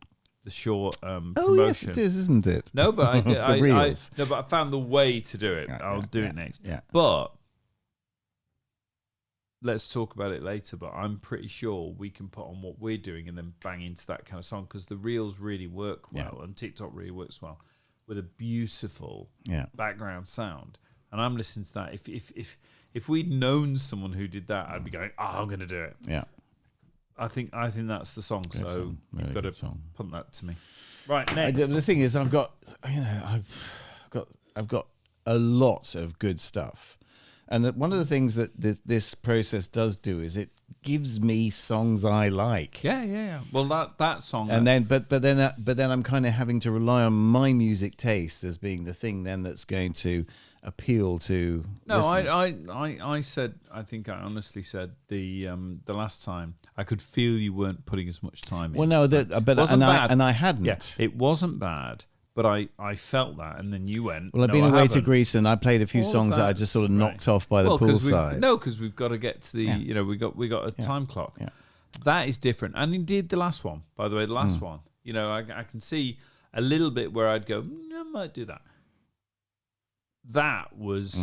promotion. Oh yes, it is, isn't it? No, but I did. The reels. No, but I found the way to do it. I'll do it next. Yeah. But let's talk about it later. But I'm pretty sure we can put on what we're doing and then bang into that kind of song because the reels really work well and TikTok really works well with a beautiful background sound. And I'm listening to that. If we'd known someone who did that, I'd be going, "Oh, I'm going to do it." Yeah. I think that's the song. Great So song. Really you've got good to song. punt that to me. Right next. The thing is, I've got a lot of good stuff, and one of the things that this process does do is it gives me songs I like. Yeah. Well, that song, And then, but then I'm kind of having to rely on my music taste as being the thing then that's going to appeal to. no, listeners. I said, I think I honestly said the last time I could feel you weren't putting as much time in. Well, no, but wasn't bad. I hadn't. Yeah, it wasn't bad, but I felt that, and then you went. Well, I've "No, been I away to haven't." Greece, and I played a few All songs that I just sort of knocked off by the 'cause poolside. because we've got to get to the. We got a time clock. Yeah. That is different, and indeed the last one. By the way, the last one. I can see a little bit where I'd go, I might do that. That was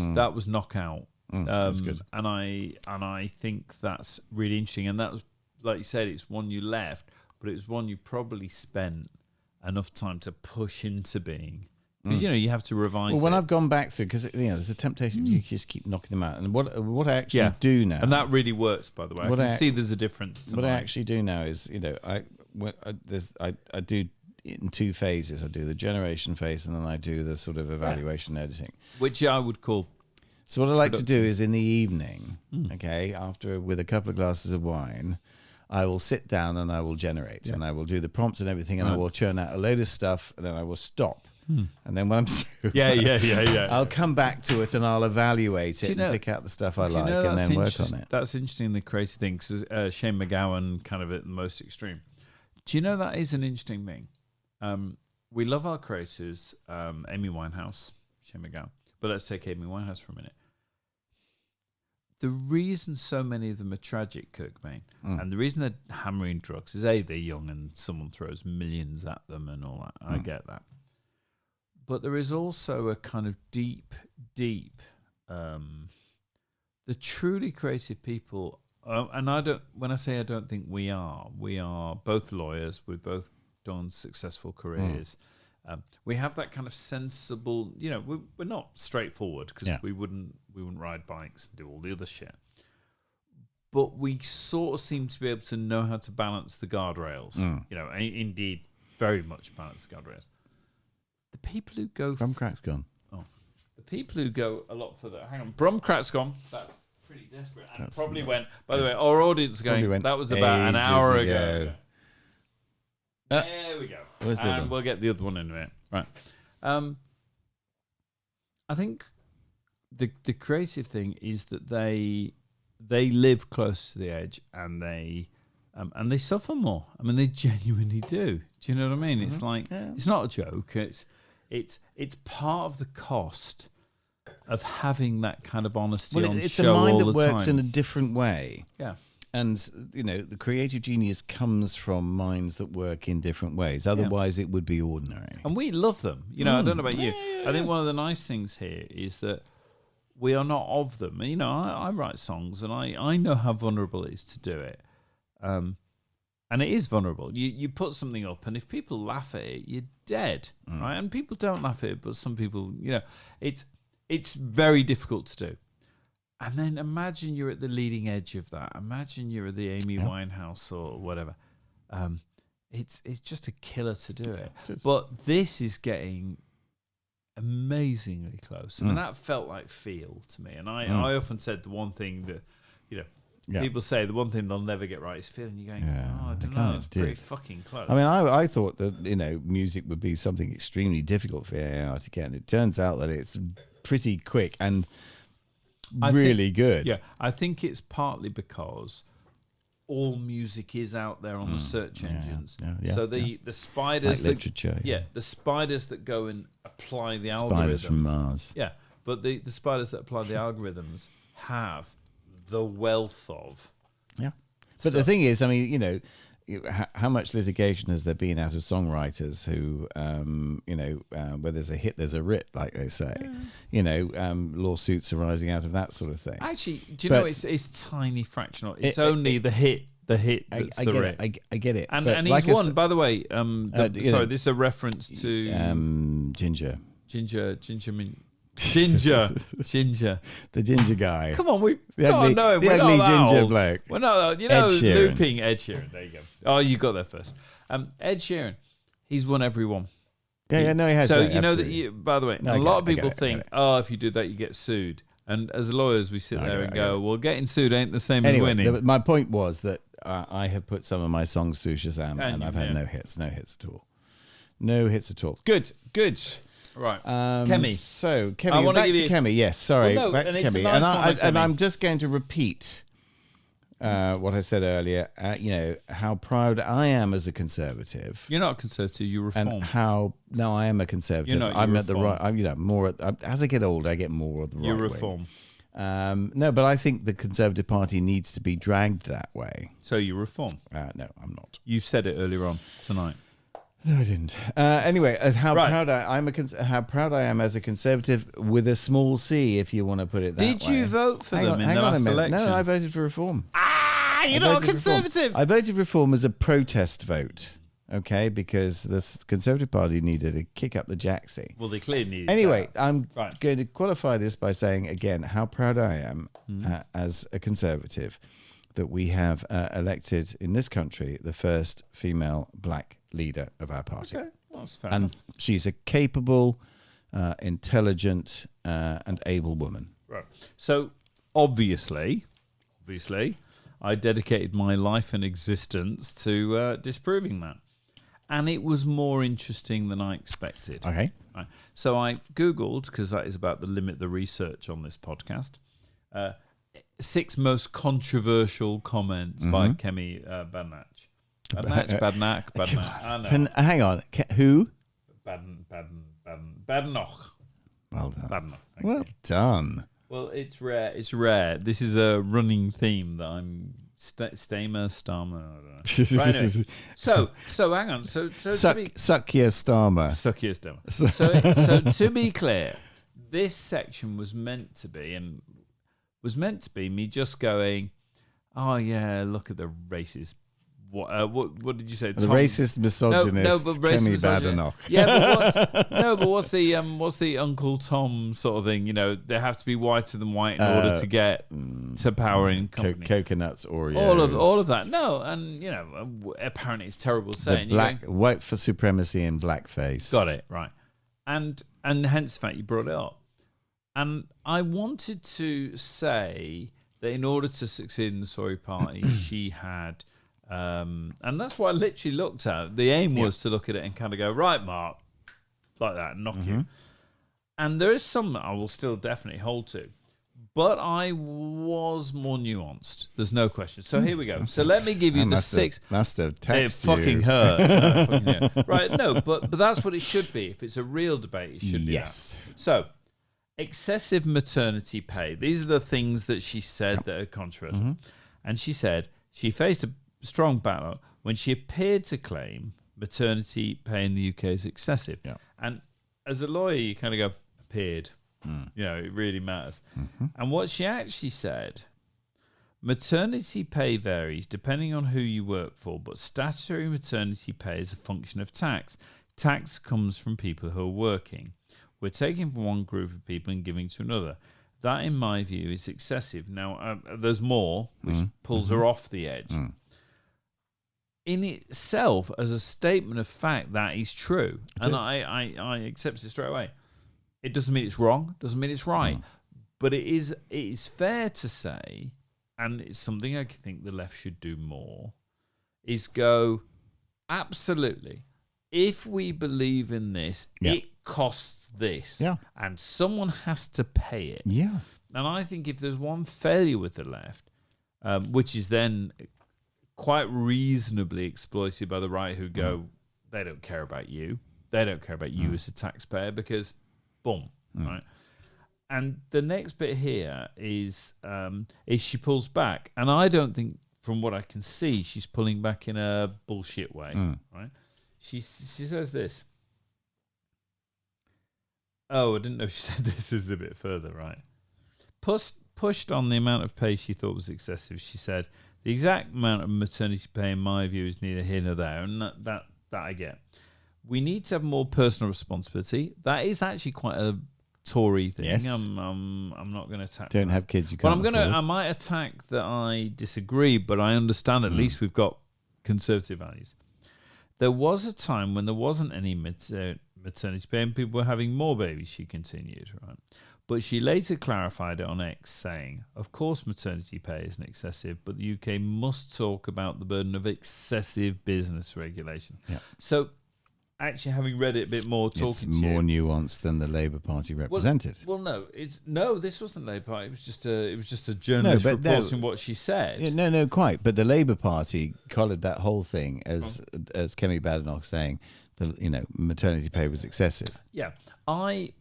knockout. That's good. And I think that's really interesting. And that was, like you said, it's one you left, but it was one you probably spent enough time to push into being Because you have to revise. Well, when it. I've gone back through, because there's a temptation you just keep knocking them out. And what I actually do now, and that really works, by the way. I can see there's a difference. What I actually do now is, I do it in 2 phases. I do the generation phase, and then I do the sort of evaluation editing, which I would call. So what I like to do is in the evening, after with a couple of glasses of wine, I will sit down and I will generate, and I will do the prompts and everything, and I will churn out a load of stuff, and then I will stop. And then when I'm through, I'll come back to it and I'll evaluate it and pick out the stuff I like and then work on it. That's interesting, the creative thing, because Shane McGowan kind of at the most extreme. Do you know that is an interesting thing? We love our creators, Amy Winehouse, Shane McGowan, but let's take Amy Winehouse for a minute. The reason so many of them are tragic, Kirk Bain, and the reason they're hammering drugs is they're young and someone throws millions at them and all that. I get that. But there is also a kind of deep, the truly creative people, and when I say I don't think we are both lawyers, we've both done successful careers. We have that kind of sensible, we're not straightforward because we wouldn't ride bikes and do all the other shit. But we sort of seem to be able to know how to balance the guardrails, indeed very much balance the guardrails. The people who go... Brumcrack's gone. Oh. The people who go a lot further... Hang on. Brumcrack's gone. That's pretty desperate. And probably went... By the way, our audience going... That was about an hour ago. There we go. And we'll get the other one in a minute. Right. I think the creative thing is that they live close to the edge and they suffer more. I mean, they genuinely do. Do you know what I mean? It's like it's not a joke. It's part of the cost of having that kind of honesty on it's show a mind all that the works time. in a different way. Yeah. And, the creative genius comes from minds that work in different ways. Otherwise, it would be ordinary. And we love them. I don't know about you. I think one of the nice things here is that we are not of them. I write songs and I know how vulnerable it is to do it. And it is vulnerable. You put something up, and if people laugh at it, you're dead, right? And people don't laugh at it, but some people, it's very difficult to do. And then imagine you're at the leading edge of that. Imagine you're at the Amy Winehouse or whatever. It's just a killer to do it. But this is getting amazingly close. I mean, that felt like feel to me. And I often said the one thing that, people say the one thing they'll never get right is feel. And you're going, I don't know, it's pretty fucking close. I mean, I thought that, music would be something extremely difficult for AI to get. And it turns out that it's pretty quick and really good. Yeah, I think it's partly because all music is out there on the search engines. So the spiders, like literature. The spiders that go and apply the algorithm. Spiders from Mars. Yeah, but the spiders that apply the algorithms have the wealth of. Yeah, but the thing is, I mean, how much litigation has there been out of songwriters who, where there's a hit, there's a writ, like they say. Lawsuits arising out of that sort of thing. Actually, do you know it's tiny fractional? It's only the hit that's the writ. I get it. And he's like won, by the way. Sorry, this is a reference to Ginger. Ginger. The ginger guy. Come on, we the ugly ginger old. bloke. We're not, looping Ed Sheeran. There you go. Oh, you got there first. Ed Sheeran, he's won every one. Yeah, no, he has. So that, by the way, a lot of people think, if you do that, you get sued. And as lawyers, we sit there and go, well, getting sued ain't the same as winning. My point was that I have put some of my songs through Shazam, and I've had no hits at all. Good. Right, Kemi. So Kemi, back to Kemi. Yes, sorry, back to Kemi. And I'm just going to repeat what I said earlier. How proud I am as a conservative. You're not a conservative. You reform. And I am a conservative. You're not. I'm at the right. More. As I get older, I get more of the right. You reform. No, but I think the Conservative Party needs to be dragged that way. So you reform? No, I'm not. You said it earlier on tonight. No, I didn't. Anyway, proud I am as a conservative with a small c, if you want to put it that way. Did you vote for them in the last election? No, I voted for reform. You're not a conservative. I voted reform as a protest vote. okay, because the Conservative Party needed to kick up the jacksie. Well, they clearly need Anyway, that. I'm going to qualify this by saying again how proud I am as a Conservative that we have elected in this country the first female black leader of our party. Okay, well, that's fair And enough. she's a capable, intelligent, and able woman. Right. So, obviously, I dedicated my life and existence to disproving that. And it was more interesting than I expected. Okay. Right. So I Googled, because that is about the limit the research on this podcast, 6 most controversial comments by Kemi Badenoch. Badenoch. I know. Hang on. Who? Badenoch. Well done. Badenoch. Thank Well you. done. Well, it's rare. It's rare. This is a running theme that I'm Starmer. I don't know. Right, anyway. So hang on. So Suck your Starmer. suck your Starmer. So to be clear, this section was meant to be me just going, oh yeah, look at the racist. What did you say? The racist misogynist Kemi Badenoch. Yeah, but what's the Uncle Tom sort of thing? You know, they have to be whiter than white in order to get to power in company. Coconuts, Oreos. All of that. No, and you know, apparently it's terrible saying. White for supremacy in blackface. Got it right, and hence the fact you brought it up. And I wanted to say that in order to succeed in the Tory party, she had. And that's what I literally looked at. The aim was to look at it and kind of go, right, Mark, like that, and knock you. And there is some that I will still definitely hold to. But I was more nuanced. There's no question. So here we go. So let me give you the 6. Must have text It fucking hurt. No, fucking hurt. Right, no, but that's what it should be. If it's a real debate, it should be Yes. that. So, excessive maternity pay. These are the things that she said that are controversial. And she said she faced a strong battle when she appeared to claim maternity pay in the UK is excessive. Yeah. And as a lawyer, you kind of go, appeared. You know, it really matters. And what she actually said, maternity pay varies depending on who you work for, but statutory maternity pay is a function of tax. Tax comes from people who are working. We're taking from one group of people and giving to another. That, in my view, is excessive. Now, there's more, which pulls her off the edge. In itself, as a statement of fact, that is true. I accept it straight away. It doesn't mean it's wrong, doesn't mean it's right. But it is fair to say, and it's something I think the left should do more, is go, absolutely, if we believe in this, it costs this. Yeah. And someone has to pay it. Yeah. And I think if there's one failure with the left, which is then quite reasonably exploited by the right who go, they don't care about you. They don't care about you as a taxpayer because, boom, right? And the next bit here is she pulls back. And I don't think, from what I can see, she's pulling back in a bullshit way, right? She says this. Oh, I didn't know she said this is a bit further, right? Pushed on the amount of pay she thought was excessive, she said, the exact amount of maternity pay, in my view, is neither here nor there, and that I get. We need to have more personal responsibility. That is actually quite a Tory thing. Yes. I'm not going to attack. Don't that. have kids you But can't afford. I might attack that I disagree, but I understand at least we've got conservative values. There was a time when there wasn't any maternity pay and people were having more babies, she continued, right? But she later clarified it on X, saying, of course maternity pay isn't excessive, but the UK must talk about the burden of excessive business regulation. Yeah. So, actually having read it a bit more, talking It's to more you, nuanced than the Labour Party represented. Well, no, this wasn't Labour Party. It was just a journalist reporting what she said. Yeah, no, quite. But the Labour Party collared that whole thing as Kemi Badenoch saying, maternity pay was excessive. Yeah, I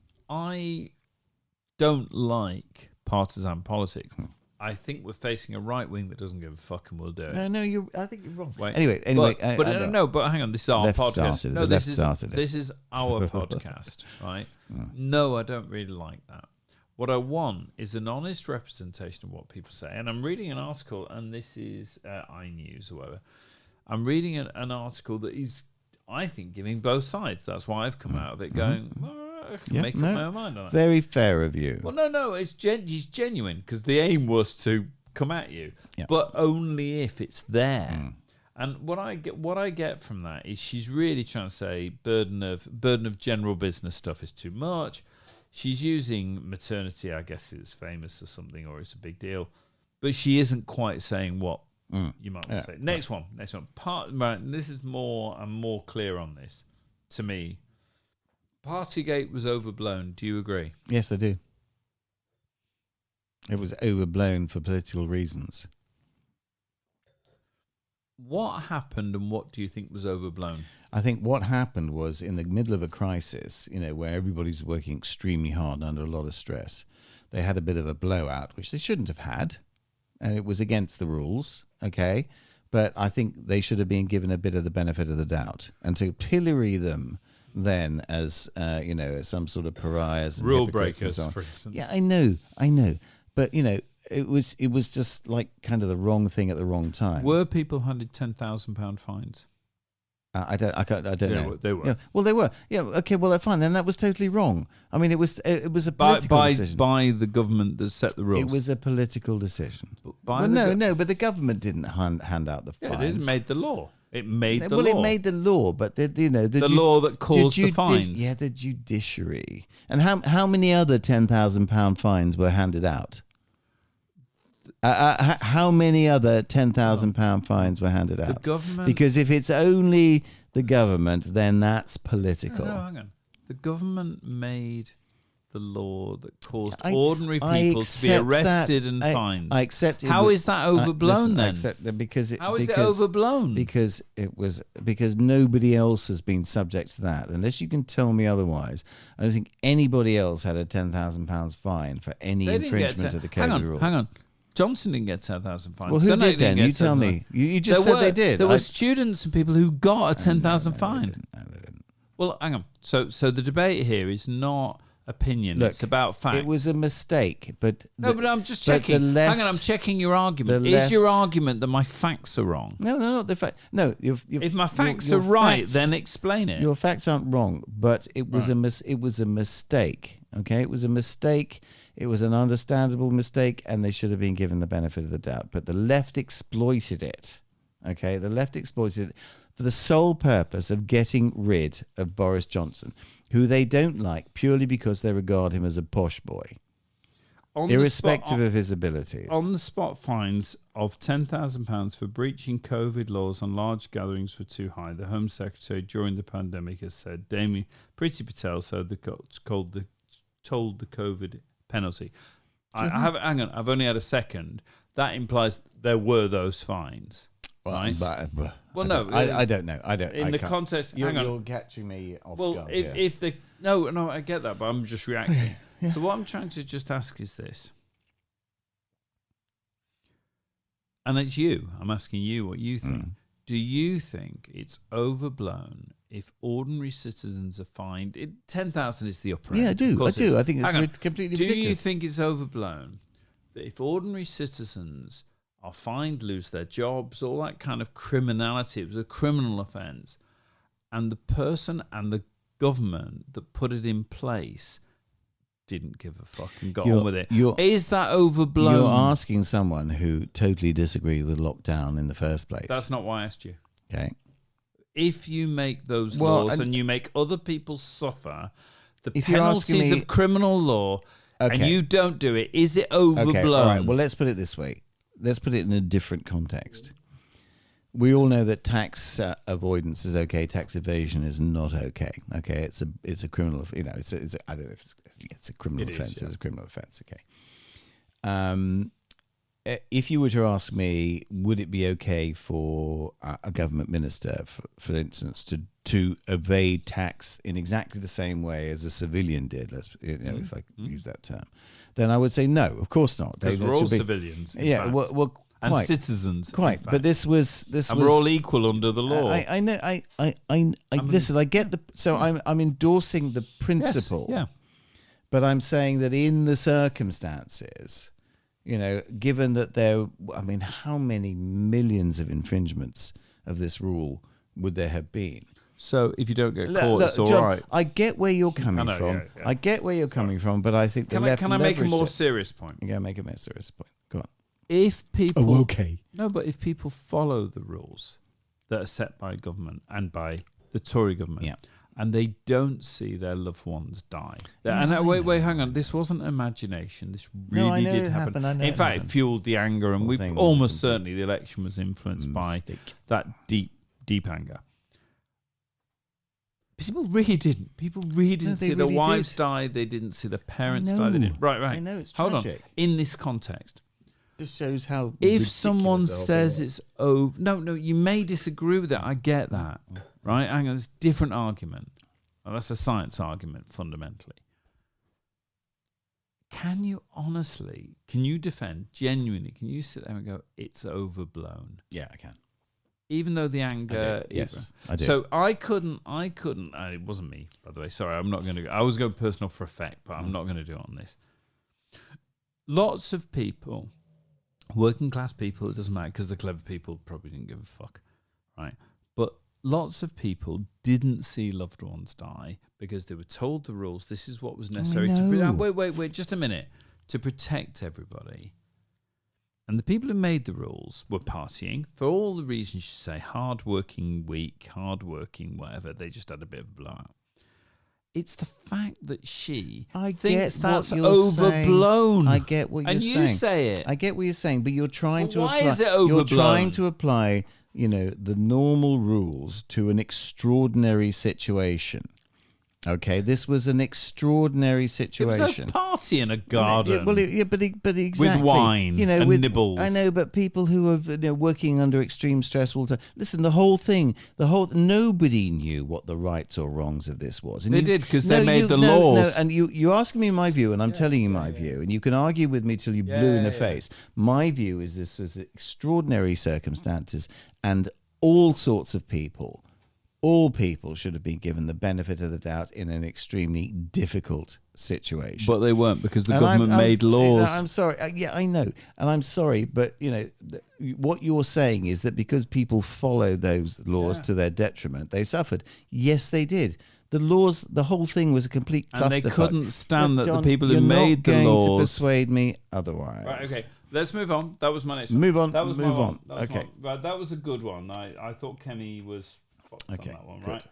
don't like partisan politics. I think we're facing a right wing that doesn't give a fuck and will do it. No, I think you're wrong. Right. Anyway, but hang on, this is our Left podcast. started it. No, The left started it. this is our podcast, right? No, I don't really like that. What I want is an honest representation of what people say. And I'm reading an article, and this is iNews or whatever. I'm reading an article that is I think giving both sides. That's why I've come out of it going, well, I can make up my own mind on it. Very fair of you. Well, no, he's genuine, because the aim was to come at you, but only if it's there. And what I get from that is she's really trying to say burden of general business stuff is too much. She's using maternity, I guess it's famous or something, or it's a big deal, but she isn't quite saying what you might want to say. Next one. Right, this is more. I'm more clear on this. To me, Partygate was overblown. Do you agree? Yes, I do. It was overblown for political reasons. What happened, and what do you think was overblown? I think what happened was, in the middle of a crisis, where everybody's working extremely hard under a lot of stress, they had a bit of a blowout, which they shouldn't have had, and it was against the rules. Okay, but I think they should have been given a bit of the benefit of the doubt, and to pillory them then as as some sort of pariahs, and rule hypocrites breakers, and so on. for instance. Yeah, I know, but it was just like kind of the wrong thing at the wrong time. Were people handed £10,000 fines? I don't know. They were. Yeah, well, they were. Yeah. Okay. Well, fine. Then that was totally wrong. I mean, it was a political decision by the government that set the rules. It was a political decision. But but the government didn't hand out the fines. It made the law. It made the law. It made the law, but the law that caused the fines. The judiciary. And how many other £10,000 fines were handed out? How many other £10,000 fines were handed out? The government. Because if it's only the government, then that's political. No, hang on. The government made the law that caused ordinary people to be arrested and fined. I accept it. How is that overblown then? I accept that because it overblown? Because nobody else has been subject to that. Unless you can tell me otherwise, I don't think anybody else had a £10,000 fine for any infringement of the COVID rules. Hang on. Johnson didn't get 10,000 fines. Well, who did then? You tell me. You just said they did. There were students and people who got a 10,000 fine. No, they didn't. Well, hang on. So the debate here is not opinion. Look, it's about facts. It was a mistake, but but I'm just checking. Hang on, I'm checking your argument. Is your argument that my facts are wrong? No, they're not the fact. No, if my facts are right, then explain it. Your facts aren't wrong, but it was it was a mistake. Okay, it was a mistake. It was an understandable mistake, and they should have been given the benefit of the doubt. But the left exploited it. Okay, the left exploited it for the sole purpose of getting rid of Boris Johnson, who they don't like purely because they regard him as a posh boy, irrespective of his abilities. On the spot fines of £10,000 for breaching COVID laws on large gatherings were too high. The Home Secretary during the pandemic has said. Priti Patel told the COVID penalty. Hang on, I've only had a second. That implies there were those fines. Right? I don't know. In the context, hang on. You're catching me off Well, guard. if the no, I get that, but I'm just reacting. So what I'm trying to just ask is this, and it's you. I'm asking you what you think. Do you think it's overblown if ordinary citizens are fined? 10,000 is the upper end. Yeah, I do. I think it's completely ridiculous. Do you think it's overblown that if ordinary citizens are fined, lose their jobs, all that kind of criminality, it was a criminal offence, and the person and the government that put it in place didn't give a fuck and got on with it? Is that overblown? You're asking someone who totally disagreed with lockdown in the first place. That's not why I asked you. Okay. If you make those laws and you make other people suffer the penalties of criminal law, and you don't do it, is it overblown? Okay, all right. Well, let's put it this way. Let's put it in a different context. We all know that tax avoidance is okay. Tax evasion is not okay. Okay, it's a criminal. I don't know if it's a criminal offence. It's a criminal offence. Okay. If you were to ask me, would it be okay for a government minister, for instance, to evade tax in exactly the same way as a civilian did? If I use that term, then I would say no. Of course not. Because we're all civilians. Yeah. Well, and citizens. Quite. But this was. And we're all equal under the law. I know. Listen. I get the. So I'm endorsing the principle. Yes, yeah. But I'm saying that in the circumstances, given that how many millions of infringements of this rule would there have been? So if you don't get Look, caught, it's all John, right. I get where you're coming know, from. yeah. I get where you're coming from, but I think the Can left I make a leveraged more it. serious point? Yeah, make a more serious point. Go on. If people, okay. no, but if people follow the rules that are set by government and by the Tory government, Yeah. and they don't see their loved ones die, wait, hang on, this wasn't imagination. This really I know did it happen. happened, I know In it fact, happened. it fueled the anger, and Whole thing was almost complete certainly the election was influenced by mistake. that deep anger. People really didn't. People really didn't they see really their wives did. die. They didn't see their parents know. die. They didn't. Right. I know, it's Hold tragic. on. In this context, Just shows how. if someone ridiculous the whole says thing it's over, no, you may disagree with that. I get that, right? Hang on, it's a different argument. Well, that's a science argument fundamentally. Can you honestly? Can you defend genuinely? Can you sit there and go, "It's overblown"? Yeah, I can. Even though the anger, Yes, I do. So I couldn't. It wasn't me, by the way. Sorry, I'm not going to. I was going personal for effect, but I'm not going to do it on this. Lots of people, working class people, it doesn't matter because the clever people probably didn't give a fuck, right? But lots of people didn't see loved ones die because they were told the rules. This is what was necessary to. know. Wait, just a minute, to protect everybody. And the people who made the rules were partying for all the reasons you say, hard-working, weak, hard-working, whatever. They just had a bit of a blowout. It's the fact that she I thinks get that's what you're overblown. saying. I get what you're and saying. you say it. I get what you're saying, but you're trying But to why apply. is it You're trying overblown? to apply, the normal rules to an extraordinary situation. Okay, this was an extraordinary It situation. was a party in a garden. But exactly. wine and nibbles. I know, but people who are working under extreme stress all the time. Listen, the whole thing, nobody knew what the rights or wrongs of this was. And They did, 'cause they made the laws. No, and you're asking me my view, and I'm telling you my view, and you can argue with me till you're blue in the face. My view is this is extraordinary circumstances, and all sorts of people. All people should have been given the benefit of the doubt in an extremely difficult situation. But they weren't because the And government made laws. I'm sorry. Yeah, I know. And I'm sorry. But, what you're saying is that because people follow those laws to their detriment, they suffered. Yes, they did. The laws, the whole thing was a complete clusterfuck. And they couldn't stand But, that the John, people who you're made the not going to laws- persuade me otherwise. Right, okay. Let's move on. That was my next one. Move on, That was my move one. on. That was Okay. Right, that was a good one. I thought Kemi was fucked Okay, on that one, good. right?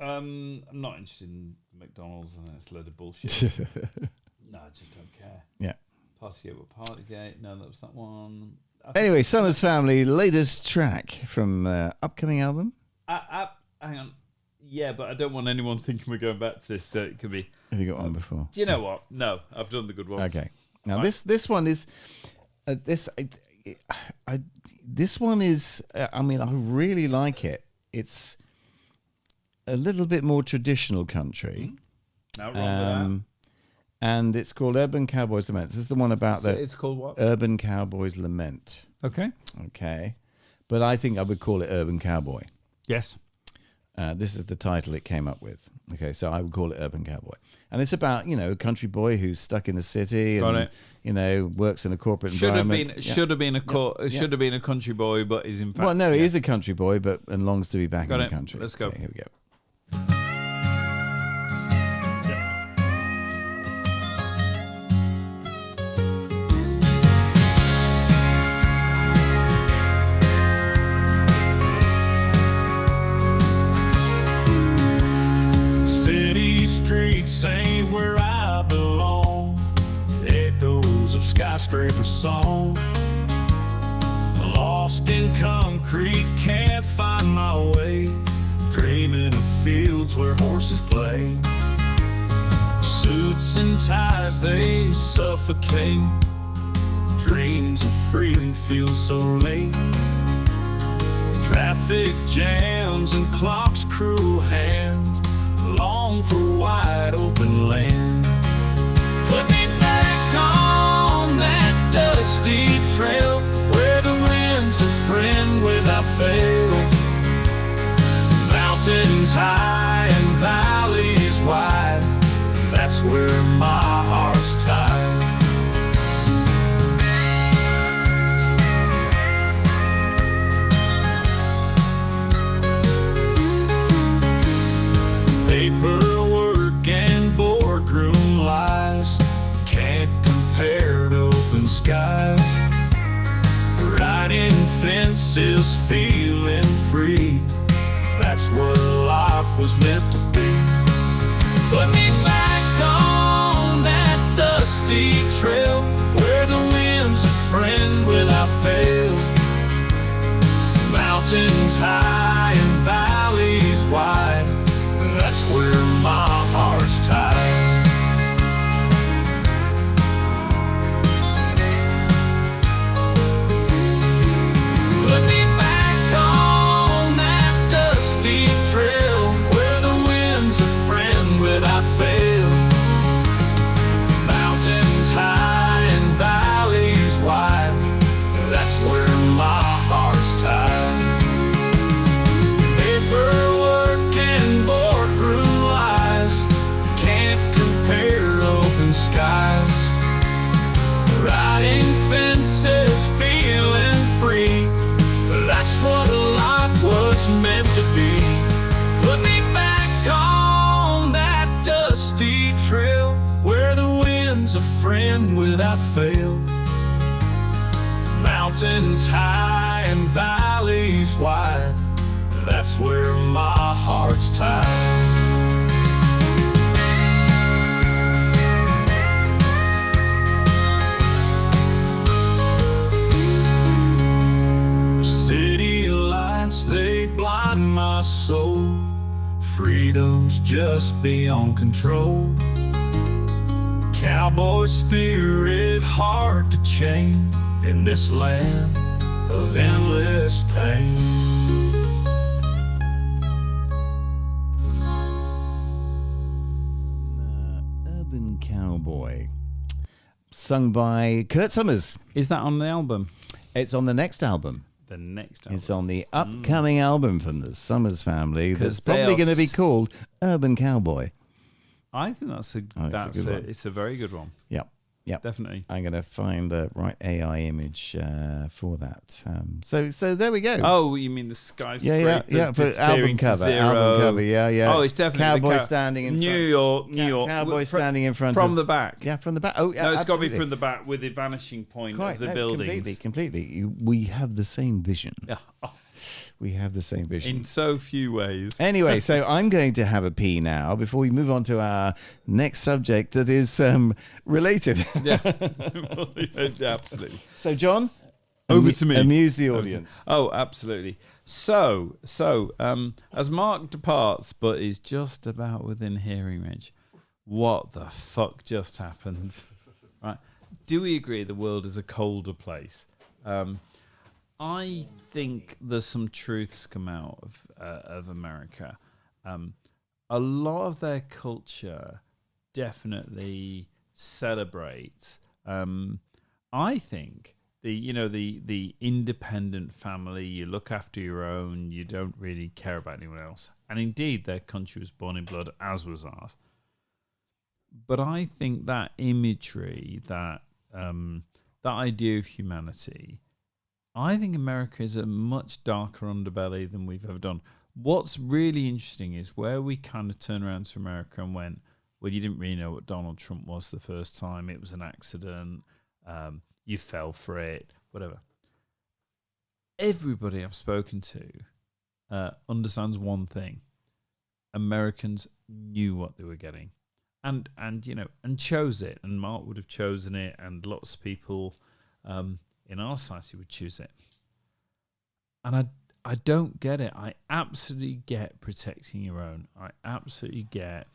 I'm not interested in McDonald's and it's a load of bullshit. No, I just don't care. Yeah. Partygate with Partygate. No, that was that one. Anyway, Summers Family, latest track from upcoming album. Hang on. Yeah, but I don't want anyone thinking we're going back to this, so it could be. Have you got one before? Do you know what? No, I've done the good ones. Okay. Now Right. this one is this one is I mean, I really like it. It's a little bit more traditional country. Now wrong with And it's called Urban Cowboys Lament. This is the one about that. the It's called what? Urban Cowboys Lament. Okay. Okay. But I think I would call it Urban Cowboy. Yes. This is the title it came up with. Okay, so I would call it Urban Cowboy. And it's about, a country boy who's stuck in the city Got and, it. works in a corporate Should have environment. been Yeah. should have been a country boy, but is in fact. Well, no, he is a country boy, and longs to be back Got in it. the country. Let's go. Okay, here we go. City streets ain't where I belong. Echoes of skyscraper song. Lost in concrete, can't find my way. Dreaming of fields where horses play. Suits and ties, they suffocate. Dreams of freedom feel so late. Traffic jams and clocks' cruel hands long for wide open land. Put me back on that dusty trail where the wind's a friend without fail. Mountains high and valleys wide, that's where my heart's tied. fences, feeling free. That's what life was meant to be. Put me back on that dusty trail where the wind's a friend without fail. Mountains high and valleys wide, that's where my heart's tied. Put me back on that dusty trail where the wind's a friend without fail. Mountains high and valleys wide, that's where my heart's tied. Paperwork and boardroom lies can't compare open skies. Riding fences, feeling free, that's what life was meant to be. Put me back on that dusty trail where the wind's a friend without fail. Mountains high and valleys wide, that's where my heart's tied. City lights, they blind my soul. Freedom's just beyond control. Cowboy spirit hard to chain in this land of endless pain. Urban Cowboy, sung by Kurt Summers. Is that on the album? It's on the next album. The next album. It's on the upcoming album from the Summers family. 'Cause That's probably going to be called Urban Cowboy. I think that's a it's a very good one. Yep. Yep. Definitely. I'm going to find the right AI image for that. So there we go. Oh, you mean the skyscrapers yeah. For disappearing to zero. Album cover. Yeah. Oh, it's definitely Cowboy the standing in New front. York. Cowboy standing in front from of, the back. Yeah, from the back. Oh, yeah, no, it's got to be absolutely. from the back with the vanishing point of the buildings. Completely. We have the same vision. Yeah. Oh, We have the same vision. in so few ways. Anyway, so I'm going to have a pee now before we move on to our next subject that is related. Yeah. Absolutely. So, John, Over to me. Amuse the audience. Oh, absolutely. So, as Mark departs, but is just about within hearing range, what the fuck just happened? Right? Do we agree the world is a colder place? I think there's some truths come out of America. A lot of their culture definitely celebrates. I think the independent family, you look after your own, you don't really care about anyone else. And indeed, their country was born in blood, as was ours. But I think that imagery, that idea of humanity, I think America is a much darker underbelly than we've ever done. What's really interesting is where we kind of turn around to America and went, well, you didn't really know what Donald Trump was the first time. It was an accident. You fell for it, whatever. Everybody I've spoken to understands one thing. Americans knew what they were getting and chose it. And Mark would have chosen it, and lots of people in our society would choose it. And I don't get it. I absolutely get protecting your own. I absolutely get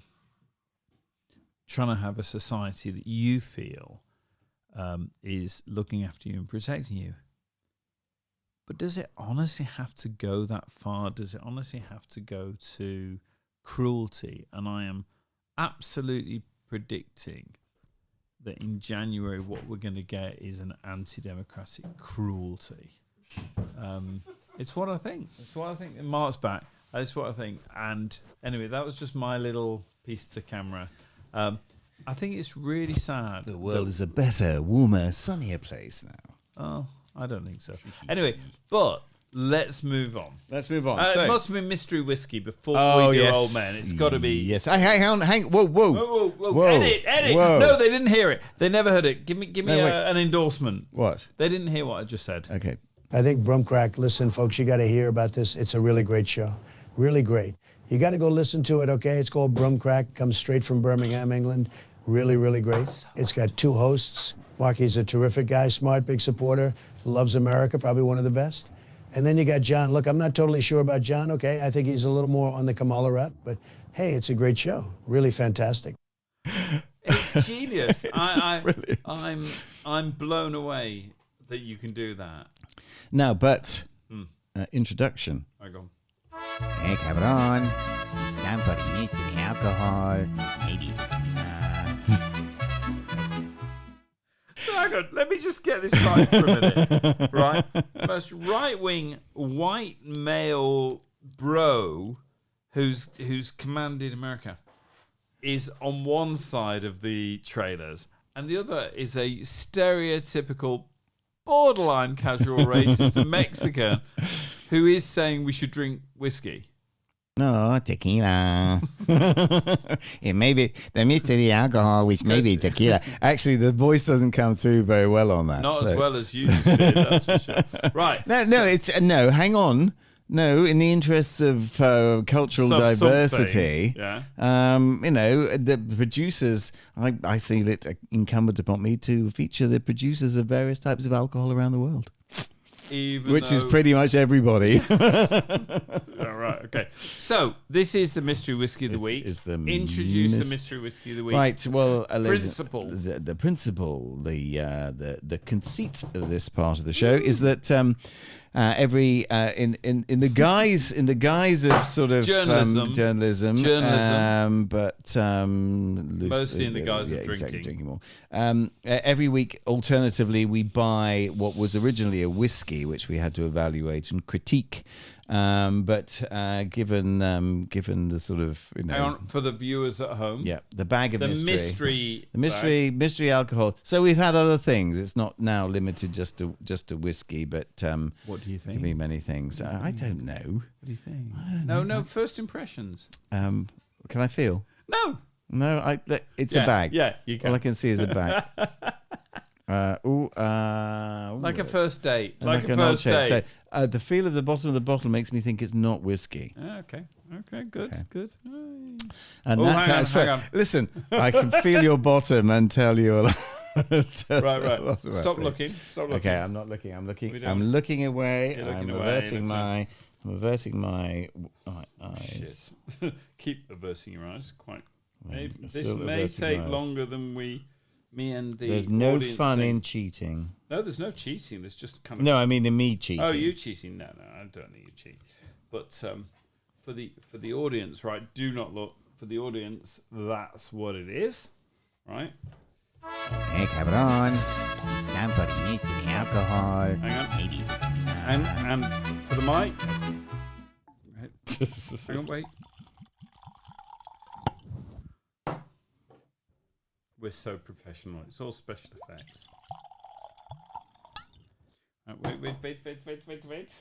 trying to have a society that you feel is looking after you and protecting you. But does it honestly have to go that far? Does it honestly have to go to cruelty? And I am absolutely predicting that in January what we're going to get is an anti-democratic cruelty. It's what I think. It's what I think. And Mark's back. That's what I think. And anyway, that was just my little piece to camera. I think it's really sad. The world is a better, warmer, sunnier place now. Oh, I don't think so. Anyway, but let's move on. Let's move on. It must have been mystery whiskey before we do Old Men. It's got to be. Yes. Hang. Whoa. Edit. Whoa. No, they didn't hear it. They never heard it. Give me No, wait. an endorsement. What? They didn't hear what I just said. Okay. I think Brumcrack, listen, folks, you got to hear about this. It's a really great show. Really great. You got to go listen to it, okay? It's called Brumcrack. Comes straight from Birmingham, England. Really, really great. It's got 2 hosts. Marky's a terrific guy, smart, big supporter, loves America, probably one of the best. And then you got John. Look, I'm not totally sure about John, okay? I think he's a little more on the Kamala route, but hey, it's a great show. Really fantastic. It's genius. Brilliant. I'm blown away that you can do that. Now, but introduction. I go. Hey, come on. It's time for the mystery alcohol. Maybe. So hang on, let me just get this right for a minute. Right? Most right-wing white male bro who's commanded America is on one side of the trailers, and the other is a stereotypical borderline casual racist and Mexican who is saying we should drink whiskey. No, tequila. It may be the mystery alcohol, which may be tequila. Actually, the voice doesn't come through very well on that. Not as well as you just did, that's for sure. Right. No, hang on. No, in the interests of cultural diversity, the producers, I feel it incumbent upon me to feature the producers of various types of alcohol around the world. Which is pretty much everybody. All right, okay. So, this is the Mystery Whiskey of the Week. Introduce the Mystery Whiskey of the Week. Right, well... principle. The principle, the conceit of this part of the show is that... in the guise of sort of journalism, but mostly in the guise of drinking more. Every week, alternatively, we buy what was originally a whiskey, which we had to evaluate and critique. But given the sort of hang on, for the viewers at home, the bag of mystery alcohol. So we've had other things. It's not now limited just to whiskey, but what do you think? Can be many things. I don't know. What do you think? No. First impressions. Can I feel? No. It's a bag. Yeah, you can. All I can see is a bag. Like a first date. Like a first date. So, the feel of the bottom of the bottle makes me think it's not whiskey. Okay, good. And hang on. Listen, I can feel your bottom and tell you a lot. Right. Stop looking. Okay, I'm not looking. I'm looking away. I'm averting my eyes. Shit. Keep averting your eyes. This may take longer than me and the There's no fun thing. in cheating. No, there's no cheating. There's just kind of... No, I mean in me cheating. Oh, you cheating? No, I don't think you cheat. But for the audience, right? Do not look. For the audience, that's what it is, right? Hey, come on. It's time for the mystery alcohol. Hang on. Maybe. And for the mic. Hang on, wait. We're so professional. It's all special effects. Wait.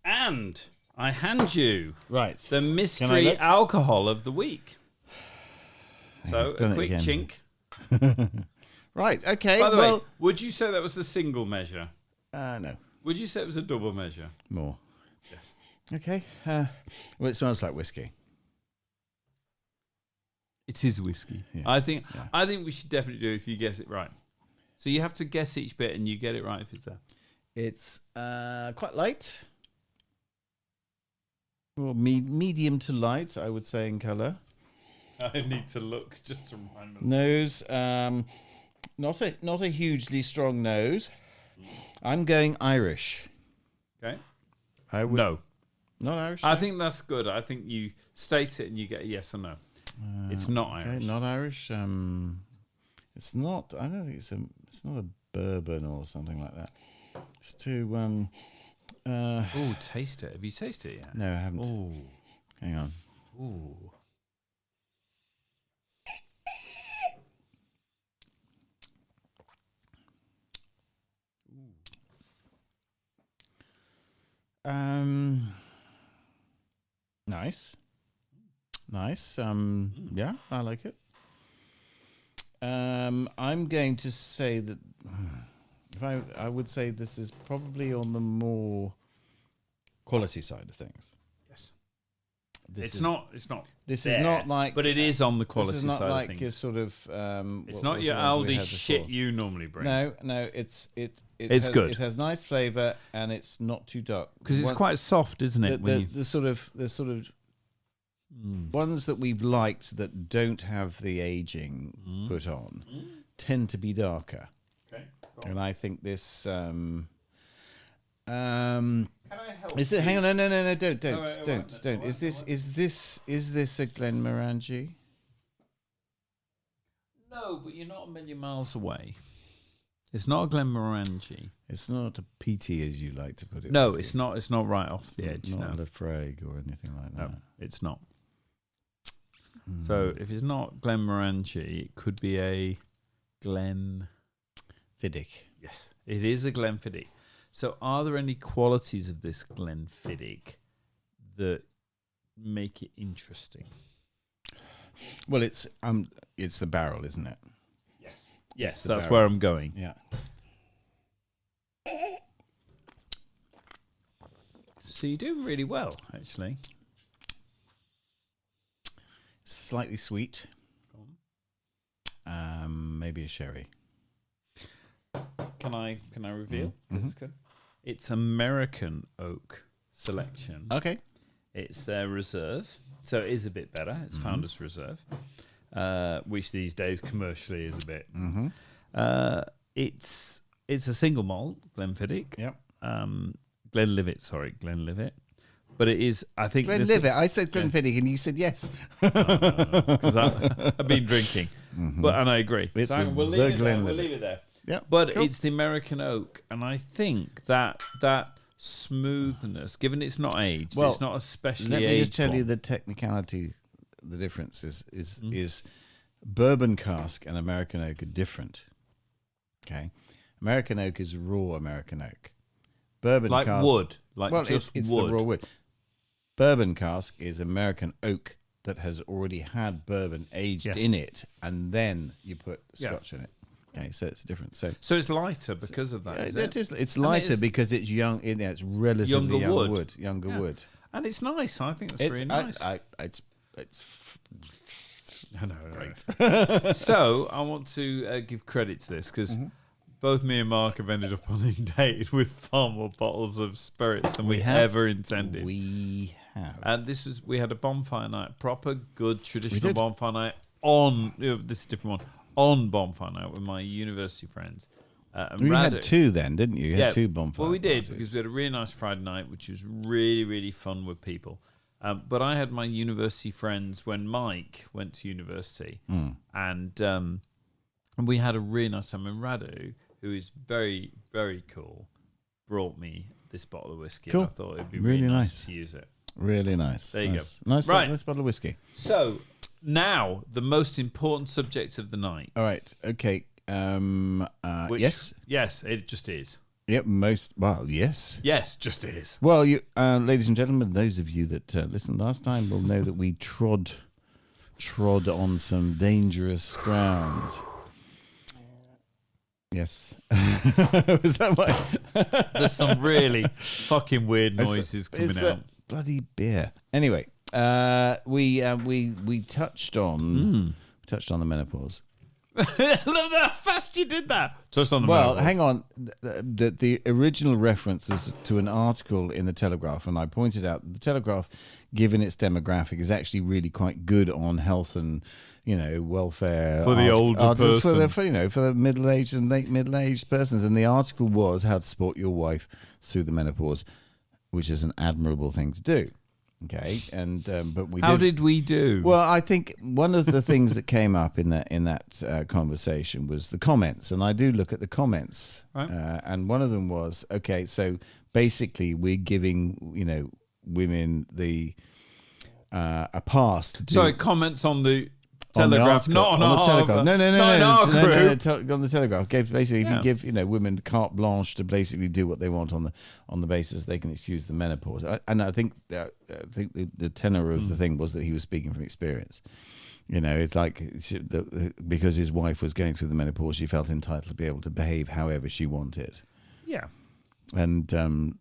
And I hand you the mystery alcohol of the week. So a quick chink. Right, okay. By the way, would you say that was a single measure? No. Would you say it was a double measure? More. Yes. Okay. Well, it smells like whiskey. It is whiskey. Yes. I think we should definitely do it if you guess it right. So you have to guess each bit and you get it right if it's there. It's quite light. Well, medium to light, I would say, in colour. I need to look just to remind me. Nose, not a hugely strong nose. I'm going Irish. Okay. No. Not Irish? I think that's good. I think you state it and you get a yes or no. It's not Irish. Okay, not Irish. It's not. I don't think it's not a bourbon or something like that. It's too. Taste it. Have you tasted it yet? No, I haven't. Oh, hang on. Ooh. Nice. Yeah, I like it. I'm going to say that I would say this is probably on the more quality side of things. Yes. This It's not. This there, is not like, but it is on the quality this is not side like of things. your sort of. It's what not was your the ones we Aldi had shit before? you normally bring. No, it's It's good. It has nice flavour and it's not too dark because it's quite soft, isn't it? The sort of ones that we've liked that don't have the aging put on tend to be darker. Okay. And I think this. Can I help? Is it? Hang on, no, don't. right. Is this a Glenmorangie? No, but you're not a million miles away. It's not a Glenmorangie. It's not a PT as you like to put it. No, whiskey. it's not. It's not right off the edge. Not No, a Lafrague or anything like that. no, it's not. So if it's not Glenmorangie, it could be a Glen. Fiddick. Yes, it is a Glenfiddich. So are there any qualities of this Glenfiddich that make it interesting? Well, it's the barrel, isn't it? Yes, the that's barrel. where I'm going. Yeah. So you're doing really well, actually. Slightly sweet. Maybe a sherry. Can I reveal? It's good. It's American oak selection. Okay. It's their reserve, so it is a bit better. It's Founders Reserve, which these days commercially is a bit. It's a single malt Glenfiddich. Yep. Glenlivet. But it is, I think. Glenlivet. I said Glenfiddich, and you said yes. Because I've been drinking, and I agree. It's So we'll leave it there. Yeah, but cool. it's the American oak, and I think that smoothness, given it's not aged, Well, it's not especially Let aged. me just tell you one. the technicality. The difference is bourbon cask and American oak are different. Okay, American oak is raw American oak. Bourbon like cask, wood, like well, just it's wood. the raw wood. Bourbon cask is American oak that has already had bourbon aged Yes. in it, and then you put Yeah. scotch in it. Okay, so it's different. So So it's lighter because of that. yeah, is it it? is. It's And lighter it's- because it's young. It's relatively Younger young wood. Younger Yeah. wood. And it's nice. I think that's It's really nice. it's I know, great. So I want to give credit to this because both me and Mark have ended up inundated with far more bottles of spirits than we have. ever intended. We have. And we had a bonfire night, proper good traditional did. bonfire night on. This is a different one on bonfire night with my university friends. And You Radu- had two then, didn't you? You had two bonfires. Well, we did because we had a really nice Friday night, which was really, really fun with people. But I had my university friends when Mike went to university, and we had a really nice time. And Radu, who is very, very cool, brought me this bottle of whiskey. Cool. And I thought it'd be Really really nice nice. to use it. Really nice. There you nice. go. Nice, Right. nice bottle of whiskey. So now the most important subject of the night. All right. Okay. Which, Yes. it just is. Yep. Yes. Yes, just is. Well, you, ladies and gentlemen, those of you that listened last time will know that we trod on some dangerous ground. Yes. Was that why? There's some really fucking weird noises coming It's out. that bloody beer. Anyway, we touched on the menopause. I love how fast you did that. Touched on the Well, menopause. hang on. The original reference is to an article in the Telegraph, and I pointed out that the Telegraph, given its demographic, is actually really quite good on health and welfare For the older articles person. for the middle-aged and late middle-aged persons. And the article was how to support your wife through the menopause, which is an admirable thing to do. Okay, and but we How did we do? well, I think one of the things that came up in that conversation was the comments, and I do look at the comments, Right. and one of them was, okay, so basically we're giving women the a pass to do. Sorry, comments on the on the Telegraph, article- not on the our Telegraph. No, not in our no, group. on the Telegraph. Basically, if Yeah. you give women carte blanche to basically do what they want on the basis they can excuse the menopause, and I think the tenor of the thing was that he was speaking from experience. You know, it's like because his wife was going through the menopause, she felt entitled to be able to behave however she wanted. Yeah. And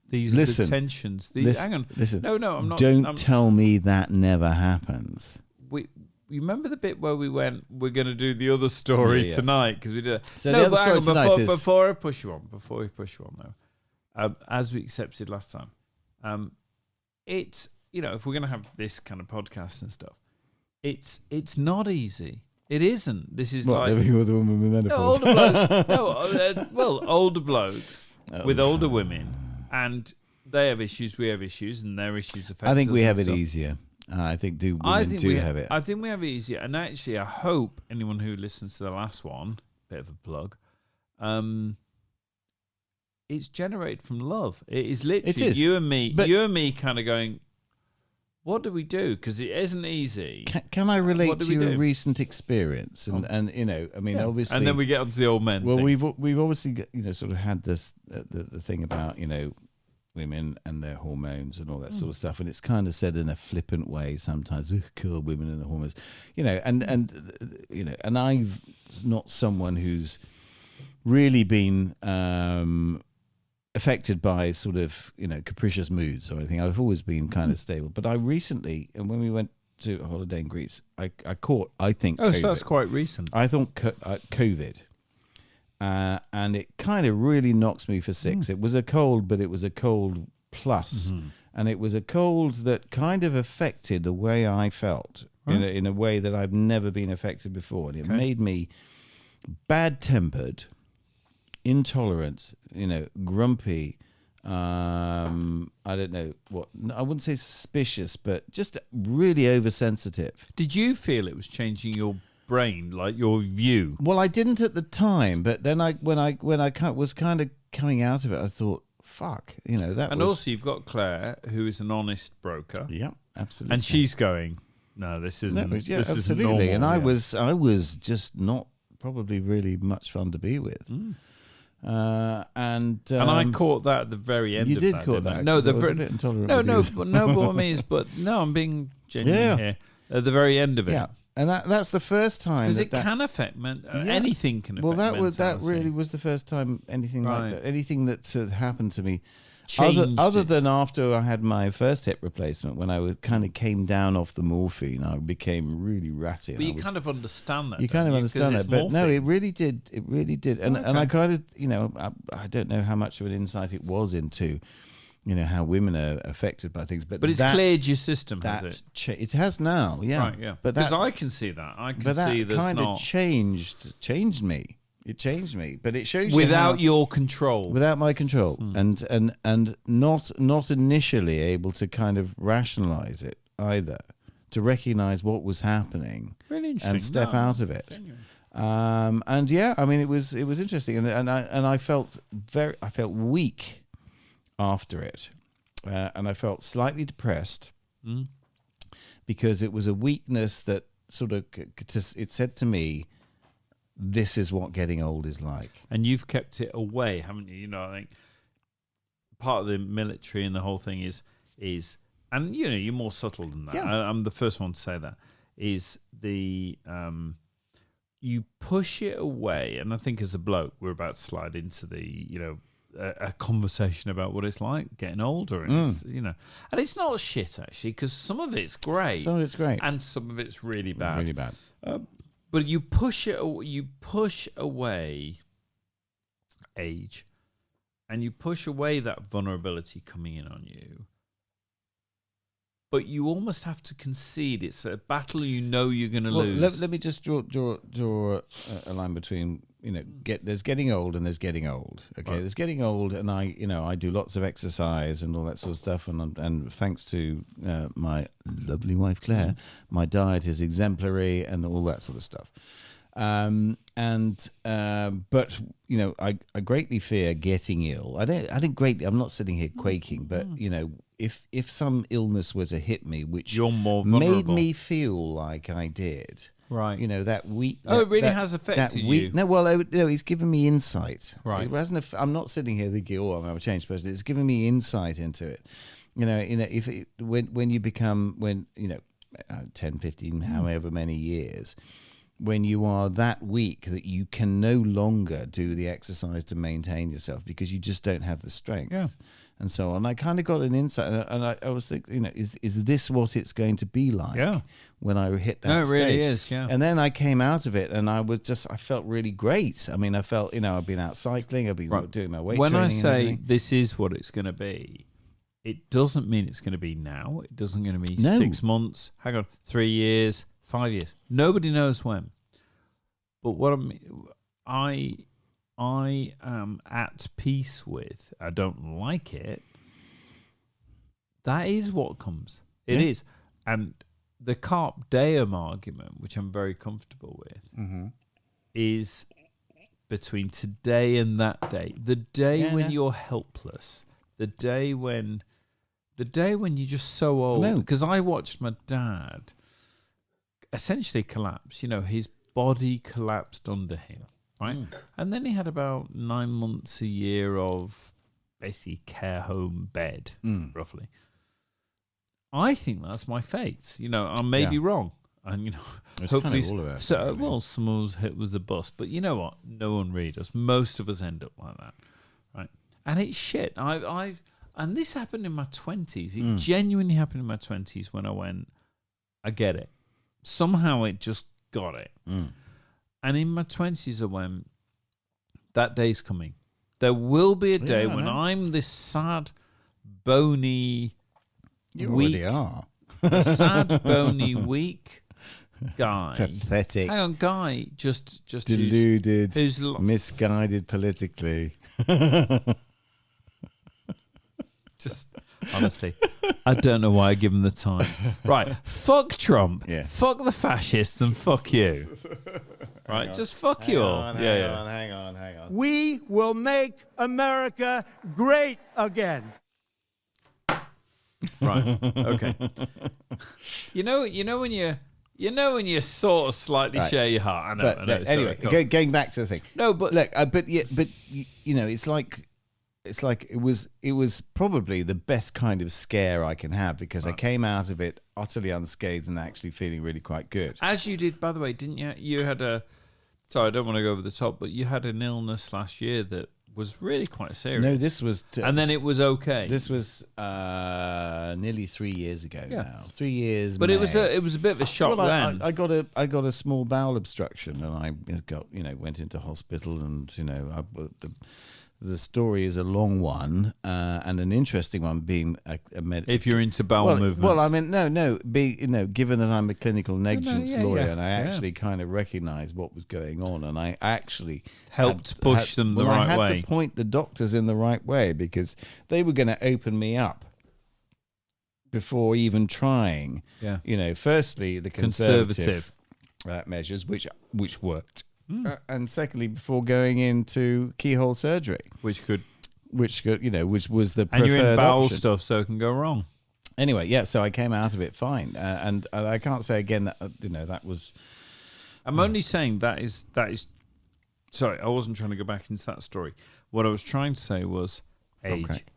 these listen, are the tensions. Listen, hang on. Listen. No, I'm not. Don't tell me that never happens. You remember the bit where we went, we're going to do the other story tonight because we did. So the other story tonight is before I push you on, though, as we accepted last time, it's, you know, if we're going to have this kind of podcast and stuff, it's not easy. It isn't. This is like you're the woman with menopause. older blokes. Older blokes with older women, and they have issues. We have issues, and their issues affect us. I think we have it stuff. easier. I think women do have it. I think we have it easier, and actually, I hope anyone who listens to the last one, bit of a plug, it's generated from love. It is literally you and me kind of going, what do we do? Because it isn't easy. Can I relate to a recent experience? And you know, I mean, obviously, and then we get onto the old men. Well, thing. we've obviously sort of had this the thing about women and their hormones and all that sort of stuff, and it's kind of said in a flippant way sometimes. Cool, women and the hormones, and I'm not someone who's really been affected by sort of capricious moods or anything. I've always been kind of stable, but I recently, and when we went to a holiday in Greece, I caught, I think, COVID. So that's quite recent. I thought COVID. And it kind of really knocks me for six. It was a cold, but it was a cold plus. And it was a cold that kind of affected the way I felt in a way that I've never been affected before. And it made me bad-tempered, intolerant, grumpy. I don't know what, I wouldn't say suspicious, but just really oversensitive. Did you feel it was changing your brain, like your view? Well, I didn't at the time, but then when I was kind of coming out of it, I thought, fuck, that. And also, you've got Claire, who is an honest broker. Yeah, absolutely. And she's going, no, this isn't. This absolutely. isn't normal. And I was just not probably really much fun to be with. And I caught that at the very end. You of did that, caught that. No, I was a bit intolerant. No, but what I mean is, I'm being genuine here. At the very end of it. Yeah. And that's the first time because it can affect anything can affect. Well, that really was the first time anything like that, anything that had happened to me, other than after I had my first hip replacement, when I kind of came down off the morphine, I became really ratty. But you kind of understand that. You kind of understand that, but no, it really did. It really did, and I kind of I don't know how much of an insight it was into. How women are affected by things, but it's cleared your system, has it? It has now, yeah. Right, yeah. But because I can see that, I can see that kind of changed me. It changed me, but it shows without your control, without my control, and not initially able to kind of rationalize it either, to recognize what was happening, really interesting, and step out of it. And yeah, I mean, it was interesting, and I felt weak after it, and I felt slightly depressed because it was a weakness that sort of it said to me, this is what getting old is like. And you've kept it away, haven't you? I think part of the military and the whole thing is and you're more subtle than that. Yeah. I'm the first one to say that, is the you push it away. And I think as a bloke, we're about to slide into the a conversation about what it's like getting older, and and it's not shit actually, because some of it's great, and some of it's really bad, but you push away age, and you push away that vulnerability coming in on you, but you almost have to concede it's a battle you're going to lose. Let me just draw a line between there's getting old and there's getting old. Okay, There's getting old, and I do lots of exercise and all that sort of stuff, and thanks to my lovely wife Claire, my diet is exemplary and all that sort of stuff. But I greatly fear getting ill. I think greatly. I'm not sitting here quaking, but if some illness were to hit me, which you're more vulnerable, made me feel like I did. Right. That week. It really has affected you. No, it's given me insight. Right. It hasn't. I'm not sitting here thinking, I'm a changed person. It's given me insight into it. When you become, 10, 15, however many years, when you are that weak that you can no longer do the exercise to maintain yourself because you just don't have the strength. Yeah. And so on. I kind of got an insight, and I was thinking, is this what it's going to be like when I hit that stage? No, it really is, yeah. And then I came out of it, and I felt really great. I mean, I felt, I've been out cycling, I've been doing my weight training. When I say this is what it's going to be, it doesn't mean it's going to be now. It doesn't going to be 6 months. Hang on, 3 years, 5 years. Nobody knows when. But what I am at peace with. I don't like it. That is what comes. It is. And the carpe diem argument, which I'm very comfortable with, is between today and that day. The day when you're helpless. The day when you're just so old. Because I watched my dad essentially collapse. His body collapsed under him. Right, and then he had about 9 months a year of basically care home bed, roughly. I think that's my fate. I may be wrong, and it's hopefully, kind of all of it, someone was hit with the bus, but you know what? No one really does. Most of us end up like that, right? And it's shit. And this happened in my 20s. It genuinely happened in my 20s when I went, I get it. Somehow it just got it. And in my 20s, I went, that day's coming. There will be a day when I'm this sad, bony, already are. sad, bony, weak guy. Pathetic. Hang on, guy, just deluded, who's misguided politically. Just honestly, I don't know why I give him the time. Right, fuck Trump, fuck the fascists, and fuck you. Right, just fuck you all. Hang on. We will make America great again. Right. Okay. You know when you sort of slightly share your heart. I know. Anyway, going back to the thing. No, but look, it's like it was probably the best kind of scare I can have because I came out of it utterly unscathed and actually feeling really quite good. As you did, by the way, didn't you? You had sorry, I don't want to go over the top, but you had an illness last year that was really quite serious. No, this was... and then it was okay. This was nearly 3 years ago now. 3 years. But it was a bit of a shock then. I got a small bowel obstruction and I went into hospital and the story is a long one and an interesting one, being a if you're into bowel movements. Well, I mean, given that I'm a clinical negligence lawyer and I actually kind of recognized what was going on, and I actually helped push them the right way. I had to point the doctors in the right way because they were going to open me up before even trying. Yeah. Firstly, the conservative measures, which worked. And secondly, before going into keyhole surgery, which was the preferred and you're in bowel option. stuff, so it can go wrong. Anyway, so I came out of it fine, and I can't say again that that was. I'm only saying that is. Sorry, I wasn't trying to go back into that story. What I was trying to say was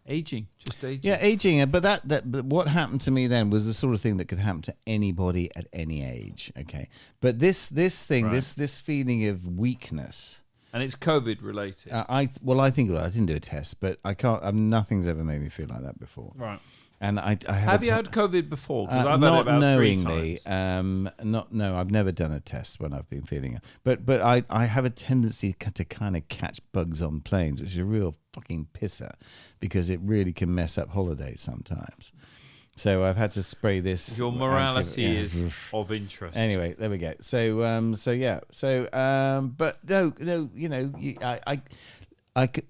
aging, just aging. Yeah, aging. But but what happened to me then was the sort of thing that could happen to anybody at any age. Okay, but this thing, this feeling of weakness, and it's COVID related. I think I didn't do a test, but I can't. Nothing's ever made me feel like that before. Right. And I have you had COVID before? Because I've had it about knowingly, 3 times. I've never done a test when I've been feeling it. But I have a tendency to kind of catch bugs on planes, which is a real fucking pisser because it really can mess up holidays sometimes. So I've had to spray this. Your morality is of interest. Anyway, there we go. So but no,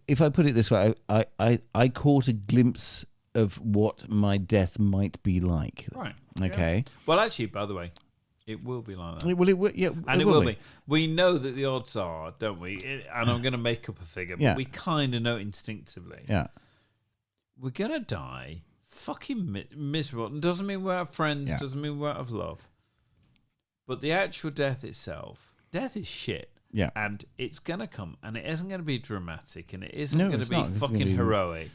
if I put it this way, I caught a glimpse of what my death might be like. Right. Okay. Yeah. Well, actually, by the way, it will be like that. It will. Yeah. And it will be. We know that the odds are, don't we? And I'm going to make up a figure, but we kind of know instinctively. Yeah. We're going to die fucking miserable. It doesn't mean we're out of friends. Yeah. Doesn't mean we're out of love. But the actual death itself, death is shit. Yeah. And it's going to come, and it isn't going to be dramatic, and it isn't No, going to it's be not. This is gonna fucking be heroic.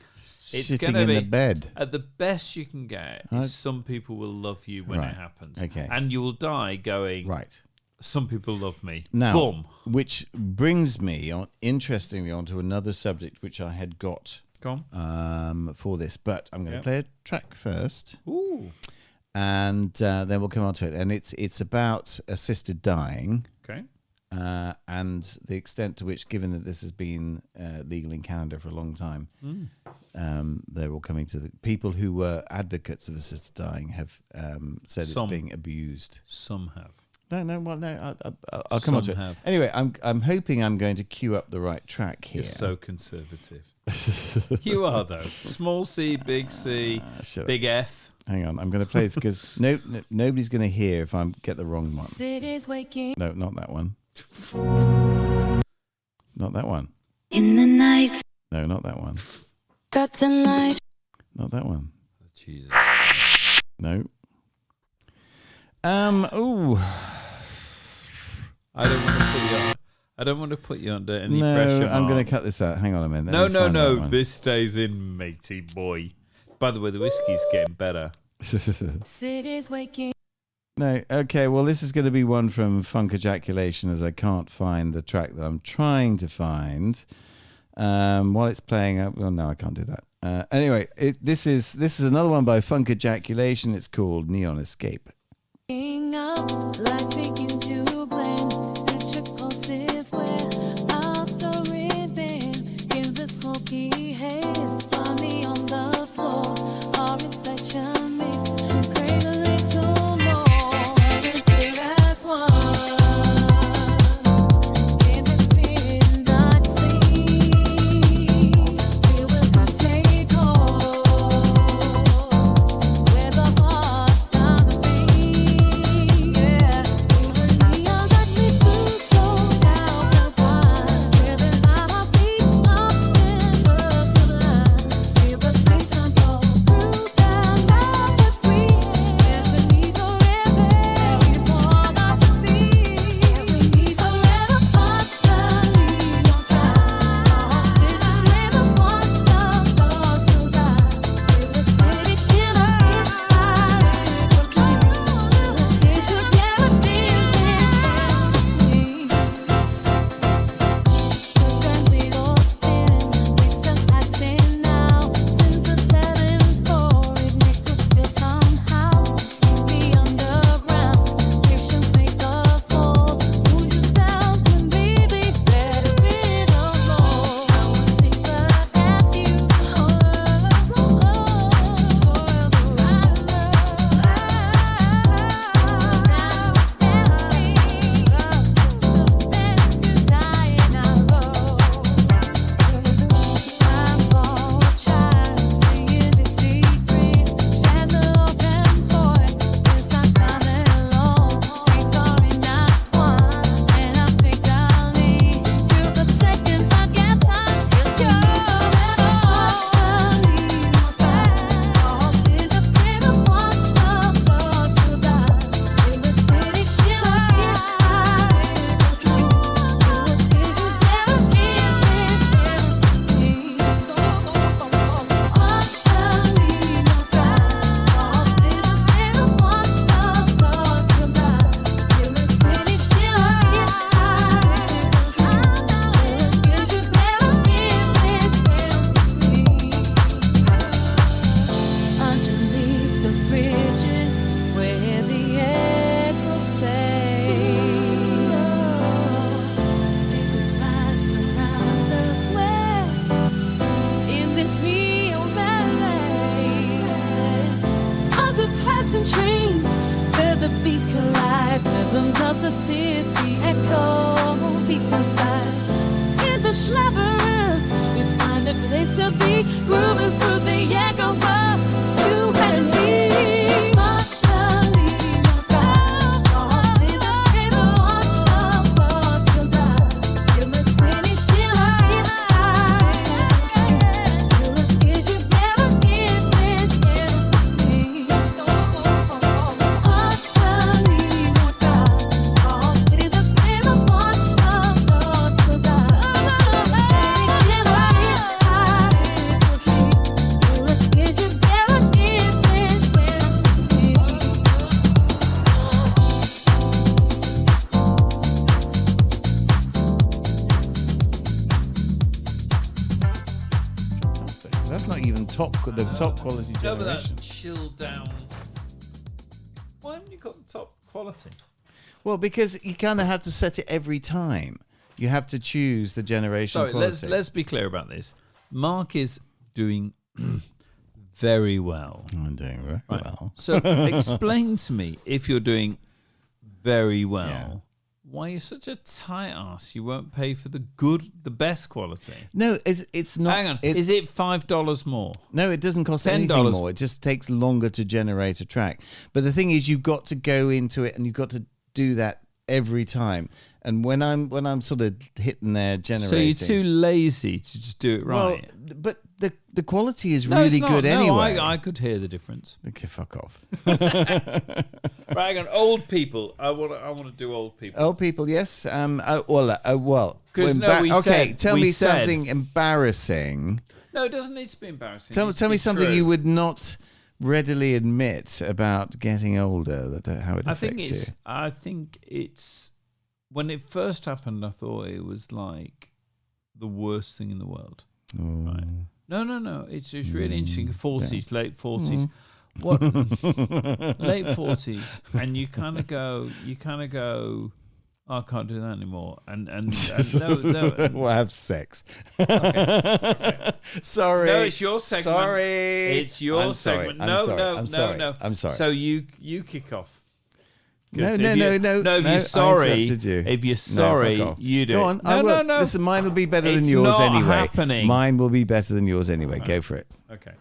It's Sitting going to in be the bed. at the best you can get. Is some people will love you when Right. it happens, Okay. and you will die going. Right. Some people love me. Now, Boom. which brings me on, interestingly, onto another subject which I had got Go on. for this, but I'm going to play a track first. Ooh. And then we'll come on to it. And it's about assisted dying. Okay. And the extent to which, given that this has been legal in Canada for a long time, they're all coming to the people who were advocates of assisted dying have said Some. it's being abused. Some have. I'll come on to it. Some have. Anyway, I'm hoping I'm going to queue up the right track here. You're so conservative. You are, though. Small C, big C, big F. Hang on, I'm going to play this because nobody's going to hear if I get the wrong one. City's waking No, not that one. Not that one. in the night. No, not that one. Got tonight. Not that one. Jesus. No. Ooh. I don't want to put you under any pressure. No, I'm Mark. going to cut this out. Hang on a minute. No, Let me find that no. one. This stays in, matey boy. By the way, the whiskey's getting better. City's waking. No, okay, well, this is going to be one from Funk Ejaculation, as I can't find the track that I'm trying to find. While it's playing up, well, no, I can't do that. Anyway, this is another one by Funk Ejaculation. It's called Neon Escape. Up, lights begin to blend. Electric pulses where our story's been. In the smoky haze, find me on the floor. Our reflection makes crave a little more. Every spirit as one. In this midnight sea, we will have take hold. Where the heart's bound to be. Yeah, neon got me through so down so blind. Where the heartbeat lost in the sublime. Feel the space and go through the night we're free. Every need forever, every more got to be. Every need forever, but the neon side. Did I never watch the stars go by? Feel the city shimmer in my Underneath the bridges where the echoes play, paper lights surround us where in this neon ballet, under passing trains where the beats collide, rhythms of the city echo deep inside. In the labyrinth, we find a place to be, moving through the echo of you and me. Watch the top quality No, but generation. that chilled down. Why haven't you got the top quality? Well, because you kind of have to set it every time. You have to choose the generation Sorry, quality. let's be clear about this. Mark is doing very well. I'm doing very Right. well. So explain to me, if you're doing very well, Yeah. why you're such a tight ass you won't pay for the best quality? No, it's not. Hang on, It's, is it $5 more? no, it doesn't cost $10 anything more. It just takes longer to generate a track. But the thing is, you've got to go into it and you've got to do that every time. And when I'm sort of hitting there generating, So you're too lazy to just do it right. Well, but the quality is No, it's really not. good No, anyway. I could hear the difference. Okay, fuck off. Right, hang on. Old people. I want to do old people. Old people, yes. Well. 'Cause no, we okay, said- tell we me said- something embarrassing. No, it doesn't need to be embarrassing. Tell It needs to me be something true. you would not readily admit about getting older. How it I affects you. think it's when it first happened. I thought it was like the worst thing in the world. Right? No. It's really interesting. 40s, late 40s. What? Late 40s, and you kind of go. Oh, I can't do that anymore. And no. We'll have sex. Okay. Sorry. No, it's your segment. Sorry. It's your I'm sorry. segment. I'm No, sorry. no, I'm no, sorry. no. I'm sorry. So you kick off. No, 'Cause no, if no, you- no. No, if no, you're sorry, I interrupted you. if you're No, sorry, fuck off. you do. Go it. on. No, I will. no. Listen, mine will be better than It's yours not anyway. happening. Mine will be better than yours anyway. Go for it. Okay.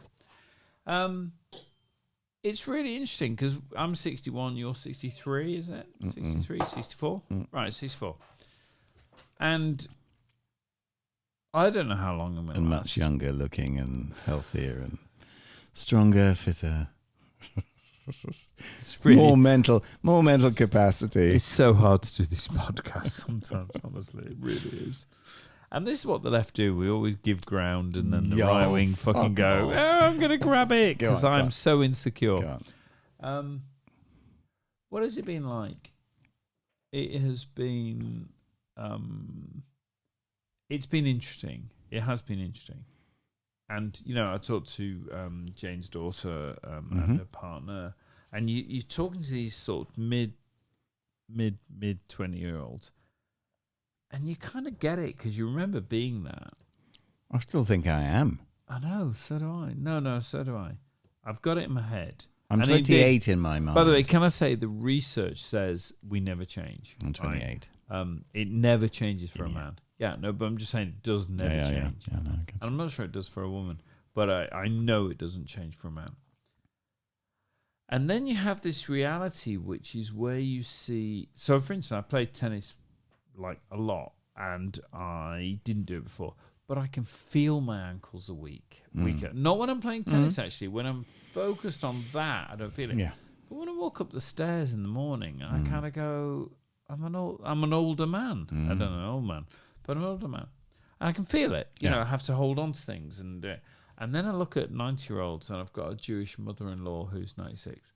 It's really interesting because I'm 61, you're 63, is it? 63, 64? Right, 64. And I don't know how long I'm going to And last. much younger looking and healthier and stronger, fitter. It's really, more mental capacity. it's so hard to do this podcast sometimes, honestly. It really is. And this is what the left do. We always give ground and then the Yo, right wing fuck fucking go, off. oh, I'm going to grab it Go because on, go I'm on. so insecure. Go on. What has it been like? It has been, it's been interesting. It has been interesting. And, I talked to Jane's daughter and her partner, and you're talking to these sort of mid 20-year-olds, and you kind of get it because you remember being that. I still think I am. I know, so do I. No, so do I. I've got it in my head. I'm And indeed- 28 in my mind. By the way, can I say the research says we never change. I'm 28. Right? It never changes for a man. Yeah, no, but I'm just saying it does never change. Yeah, no, I get And I'm not sure it does for a woman, but I know it doesn't change for a man. And then you have this reality, which is where you see. So, for instance, I played tennis like a lot, and I didn't do it before, but I can feel my ankles are weaker. Not when I'm playing tennis, actually. When I'm focused on that, I don't feel it. Yeah. But when I walk up the stairs in the morning, I kind of go, I'm an older man. I don't know, an old man, but I'm an older man. And I can feel it. You know, I have to hold on to things. And then I look at 90-year-olds, and I've got a Jewish mother-in-law who's 96.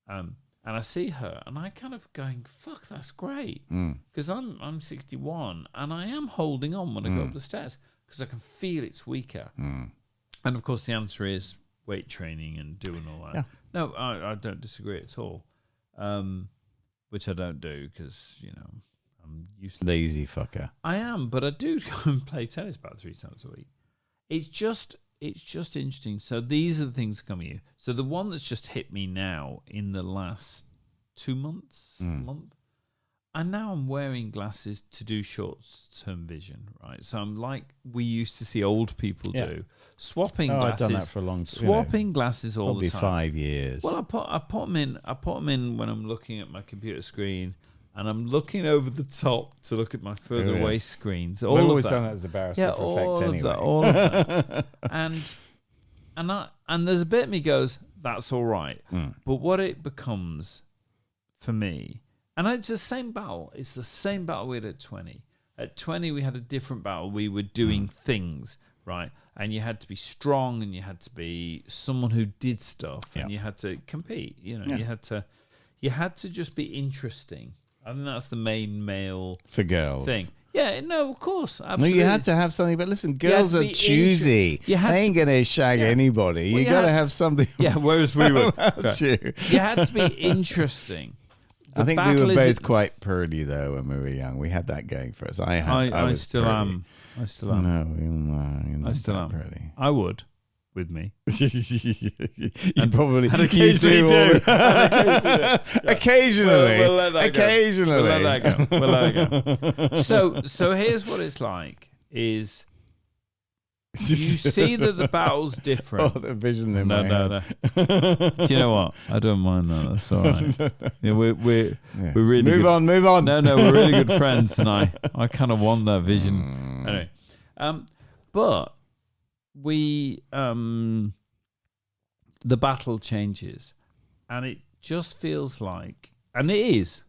And I see her, and I kind of going, fuck, that's great. Because I'm 61, and I am holding on when I go up the stairs because I can feel it's weaker. And, of course, the answer is weight training and doing all that. Yeah. No, I don't disagree at all, which I don't do because, I'm useless. Lazy fucker. I am, but I do go and play tennis about 3 times a week. It's just interesting. So these are the things that come at you. So the one that's just hit me now in the last 2 months, month, and now I'm wearing glasses to do short-term vision, right? So I'm like we used to see old people do, swapping I've glasses. done that for a long time. Swapping glasses all Probably the time. 5 years. Well, I put them in. I put them in when I'm looking at my computer screen, and I'm looking over the top to look at my further Oh, away yes. screens. We've All of always that. done that as a barrister Yeah, for all effect of anyway. that. All of that. And there's a bit of me goes, that's all right. But what it becomes for me, and it's the same battle. It's the same battle we had at 20. At 20, we had a different battle. We were doing things, right? And you had to be strong, and you had to be someone who did stuff, and you had to compete. You had to just be interesting. I think that's the main male For girls. thing. Yeah, no, of course, No, absolutely. you had to have something. But listen, had girls to are be choosy. You had They ain't to- gonna shag anybody. Well, you you got to had- have something. Yeah, whereas we were. about you. You had to be interesting. I think we battle were is- both quite pearly though when we were young. We had that going for us. I was still pearly. am. I still am. No, you're not I still that am. pearly. I would with me. You probably And occasionally you do. Occasionally, We'll let that go. occasionally. We'll let that go. We'll let that go. So here's what it's like: is you see that the battle's different. Oh, the vision in my No. head. Do you know what? I don't mind that. That's all right. Yeah, we're really Move good. on. No, we're really good friends, and I kind of want that vision. Anyway, but we the battle changes, and it just feels like, and it's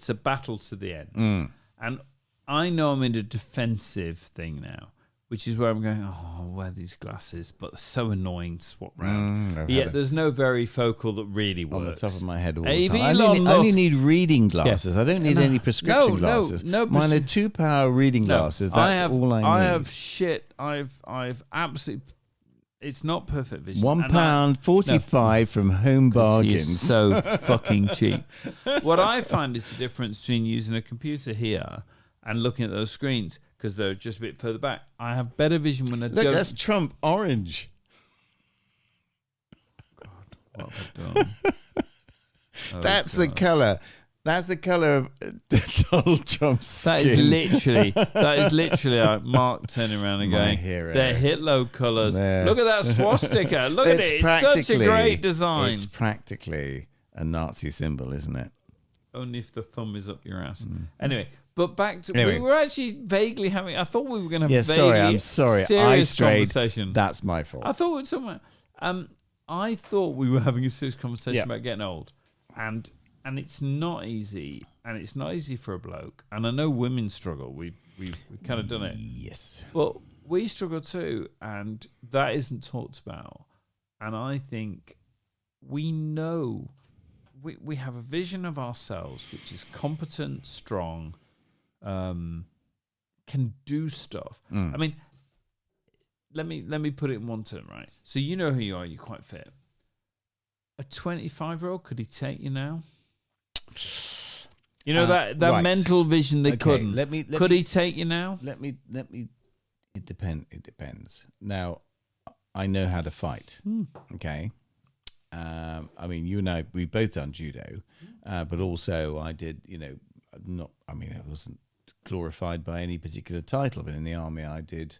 a battle to the end. And I know I'm in a defensive thing now, which is where I'm going, I'll wear these glasses, but they're so annoying to swap round. Yet there's no varifocal that really works. On the top of my head all the If time. Elon I only Musk- need reading glasses. I don't need No. any prescription No, glasses. no Mine are prescri- 2-power reading glasses. That's all I need. I have shit. I've absolutely. It's not perfect vision. £1.45 from Home Bargains. He's so fucking cheap. What I find is the difference between using a computer here and looking at those screens, because they're just a bit further back. I have better vision when I Look, don't. that's Trump orange. What have I done? Oh, That's the God. colour. That's the colour of Donald Trump's skin. That is literally like Mark turning around and My going, hero. they're Hitler colours. There. Look at that swastika. Look at it. It's such a great design. It's practically a Nazi symbol, isn't it? Only if the thumb is up your ass. Anyway, but back to Anyway. we were actually vaguely having. I thought we were going to have Yeah, a sorry, I'm vaguely sorry. I serious strayed. conversation. That's my fault. I thought we were somewhere. I thought we were having a serious conversation Yeah. about getting old, and it's not easy, and it's not easy for a bloke. And I know women struggle. We've kind of done it. Yes. But we struggle too, and that isn't talked about. And I think we know we have a vision of ourselves which is competent, strong, can do stuff. I mean, let me put it in one term, right? So you know who you are. You're quite fit. A 25-year-old, could he take you now? You know that right. mental vision they Okay, couldn't. Could he take you now? Let me. It depends. Now, I know how to fight. Okay. I mean, you and I, we've both done judo, but also I did. I wasn't glorified by any particular title, but in the army, I did.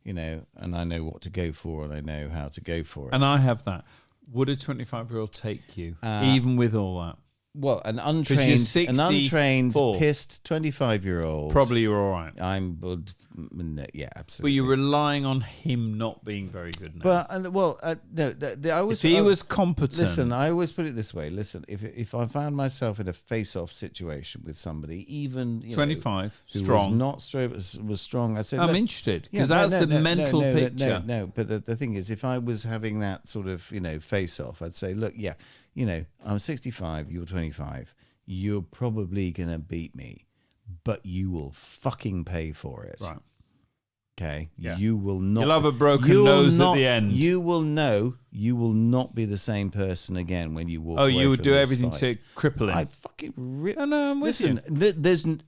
And I know what to go for, and I know how to go for it. And I have that. Would a 25-year-old take you, even with all that? Well, an 'Cause you're untrained, 64. pissed 25-year-old. Probably you're all right. Yeah, But absolutely. you're relying on him not being very good now. But no. I always, if he was competent, listen, I always put it this way. Listen, if I found myself in a face-off situation with somebody, even 25, who strong, was strong, I said, I'm look, interested because that's the mental picture. No, but the thing is, if I was having that sort of face-off, I'd say, look, yeah, I'm 65, you're 25, you're probably gonna beat me, but you will fucking pay for it. Right. Okay. Yeah. You will not. You'll have a broken nose at the end. You will know. You will not be the same person again when you walk. Oh, away you would from do this everything fight. to cripple him. I'd fucking rip. No, I'm with listen,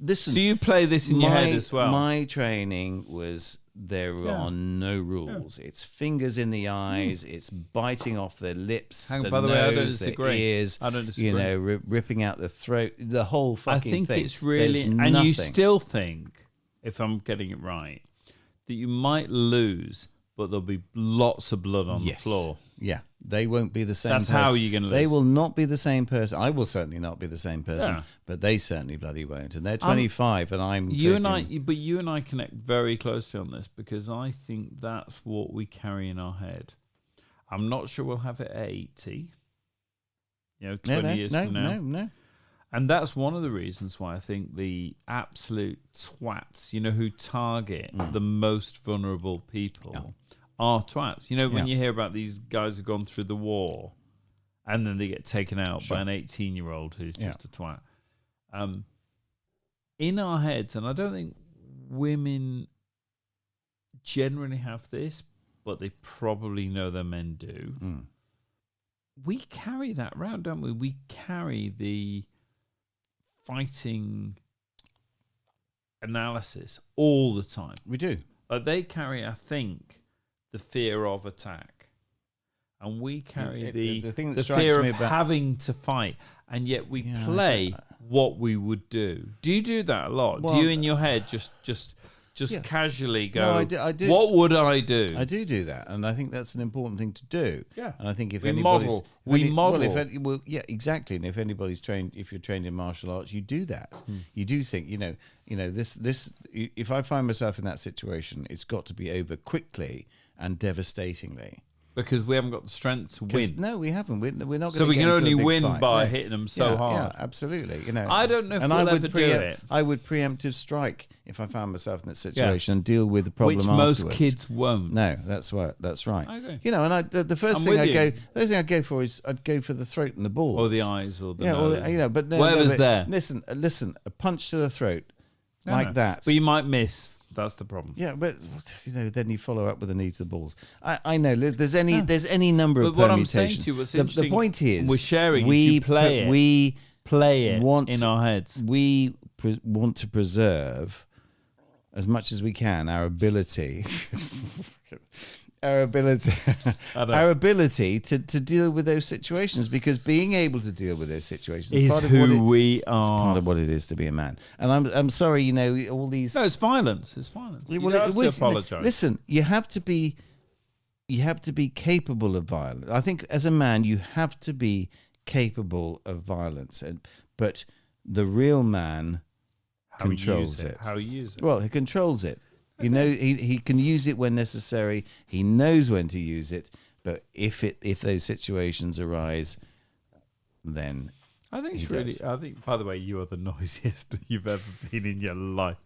listen. So you play this in your head as well. My training was there are no rules. It's fingers in the eyes. It's biting off the lips, Hang on, the by the nose, way, I don't the disagree. ears. I don't disagree. Ripping out the throat, the whole I fucking think thing. it's really, There's and nothing. you still think, if I'm getting it right, that you might lose, but there'll be lots of blood on the floor. Yeah, they won't be the same That's person. how you're going to lose. They will not be the same person. I will certainly not be the same person, Yeah. but they certainly bloody won't. And they're 25, and I'm. You and thinking- I connect very closely on this because I think that's what we carry in our head. I'm not sure we'll have it at 80. 20 years from now. No. And that's one of the reasons why I think the absolute twats, who target the most vulnerable people are twats. When you hear about these guys who've gone through the war and then they get taken out by an 18-year-old who's just a twat. In our heads, and I don't think women generally have this, but they probably know their men do. We carry that around, don't we? We carry the fighting analysis all the time. We do. They carry, I think, the fear of attack. And we carry the thing that fear strikes me of about having to fight. And yet we play what we would do. Do you do that a lot? Well, do you in your head just casually go, I do. What would I do? I do that, and I think that's an important thing to do. Yeah. And I think if We anybody's model. We model. Well, yeah, exactly. And if anybody's trained, if you're trained in martial arts, you do that. You do think, this. If I find myself in that situation, it's got to be over quickly and devastatingly. Because we haven't got the strength to win. No, we haven't. We're not going to. So we can only win fight. by hitting them so hard. Yeah, absolutely. I don't know if we'll ever do it. I would preemptive strike if I found myself in that situation and deal with the problem Which afterwards. most kids won't. No, that's right. That's right. I agree. And the first I'm thing with I'd go for is I'd go for the throat and the balls, Or the eyes, or the nose. but whatever's but there. Listen, a punch to the throat that. But you might miss. That's the problem. Yeah, but then you follow up with a knee to the balls. I know there's any number of But what I'm permutations. saying to you, what's interesting, the point is we're sharing. We play it in our heads. We want to preserve as much as we can our ability. Our ability to deal with those situations, because being able to deal with those situations is part of who we are. It's part of what it is to be a man. And I'm sorry, all these. No, it's violence. It's violence. You Well, don't have to apologise. Listen, you have to be capable of violence. I think as a man, you have to be capable of violence, but the real man controls it. How you use it. Well, he controls it. He can use it when necessary. He knows when to use it. But if those situations arise, then I think it's really. I think, by the way, you are the noisiest you've ever been in your life.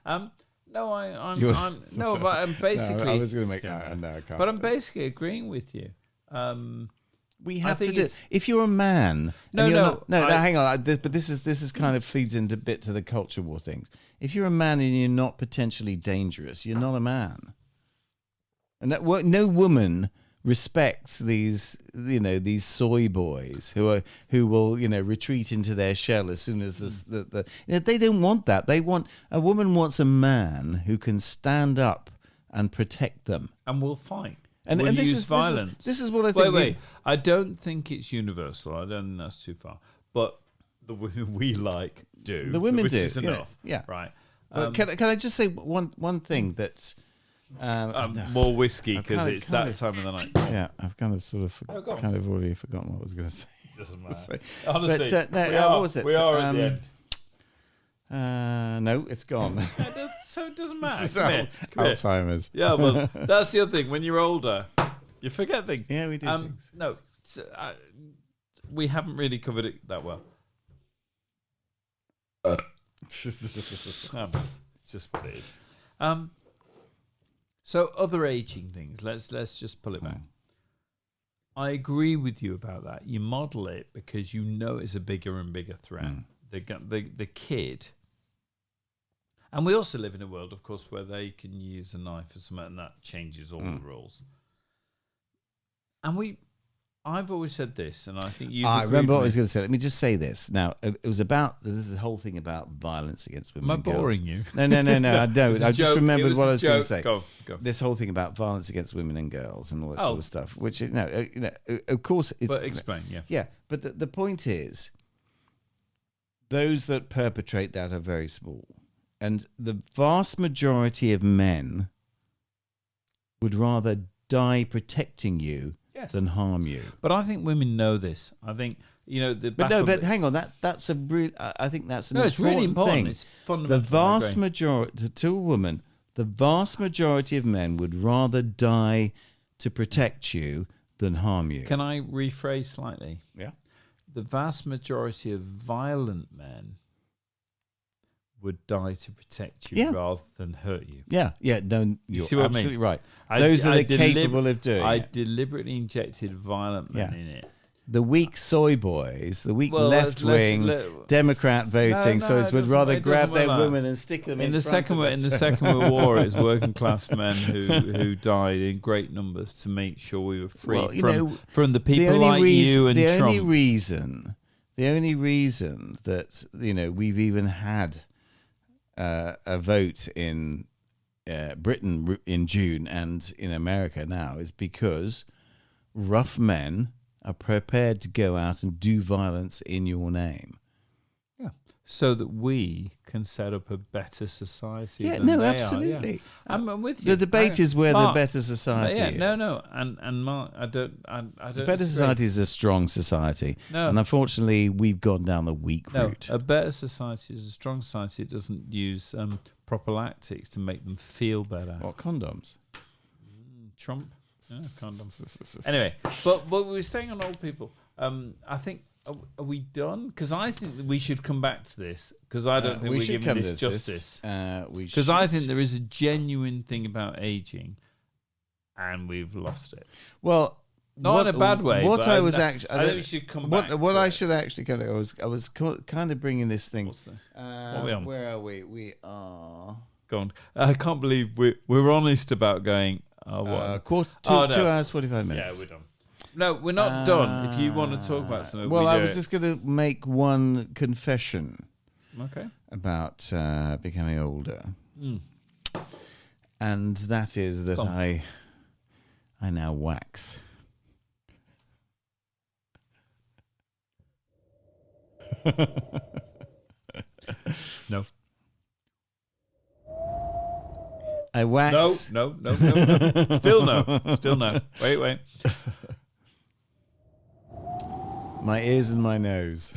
No, but basically, No, I was going to make. No, I can't. But I'm basically agreeing with you. We have to do. If you're a man, hang on. But this is kind of feeds into a bit to the culture war things. If you're a man and you're not potentially dangerous, you're not a man. And that no woman respects these soy boys who will retreat into their shell as soon as they don't want that. A woman wants a man who can stand up and protect them And will fight. and this use is violence. This is what I think. Wait. I don't think it's universal. I don't think that's too far. But the women we like do. The women which do. is enough. Yeah. Right. Well, can I just say one thing that more whiskey because kinda- it's that time of the night. yeah, I've kind of go on. already forgotten what I was going to say. Doesn't matter. Say. Honestly, But, what was it? We are at the end. No, it's gone. So it doesn't matter. It's Come here. Alzheimer's. Yeah, well, that's the other thing. When you're older, you forget things. Yeah, we do things. No, we haven't really covered it that well. It's just what it is. So other aging things. Let's just pull it back. I agree with you about that. You model it because you know it's a bigger and bigger threat. The kid. And we also live in a world, of course, where they can use a knife or something, and that changes all the rules. And I've always said this, and I think you. I remember what I was going to say. Let me just say this. Now, it was about this is the whole thing about violence against women. Am I and girls. boring you? No. I don't. I just remembered what I was going to say. Go. This whole thing about violence against women and girls and all that sort of stuff. Which of course, it's. But explain, yeah. Yeah, but the point is, those that perpetrate that are very small, and the vast majority of men would rather die protecting you than harm you. But I think women know this. I think But hang on. That's a real. I think that's an it's really important. thing. It's fundamental. The vast majority to a woman, the vast majority of men would rather die to protect you than harm you. Can I rephrase slightly? Yeah. The vast majority of violent men would die to protect you rather than hurt you. Yeah. No, you're see what absolutely I mean? right. Those that are capable of doing I it. deliberately injected violent men in it the weak soy boys, the weak Well, left-wing Democrat voting soys would rather grab their women and stick them in the front Second of in the Second World War. It was working class men who died in great numbers to make sure we were free from the people like you and Trump. The only reason that we've even had a vote in Britain in June and in America now is because rough men are prepared to go out and do violence in your name. Yeah. So that we can set up a better society. Yeah, than no, they absolutely. Are. Yeah. I'm with you. The debate is where Mark, the better society is. No. And Mark, I don't. The better society is a strong society. No. And unfortunately, we've gone down the weak route. A better society is a strong society. It doesn't use prophylactics to make them feel better. What, condoms? Trump? Yeah, condoms. Anyway, but we were staying on old people. I think, are we done? Because I think that we should come back to this, because I don't think we're giving this justice. Because I think there is a genuine thing about aging, and we've lost it. Well, not in a bad way. What I think we should come back. What to I it. should actually kind of I was kind of bringing this thing. What's this? What are we on? Where are we? We are. Go on. I can't believe we're honest about going. Two 2 hours 45 minutes. Yeah, we're done. No, we're not done. If you want to talk about something, well, I was just going to make one confession. Okay. About becoming older, and that is that I now wax. No. I wax. No. Still no. Wait. My ears and my nose.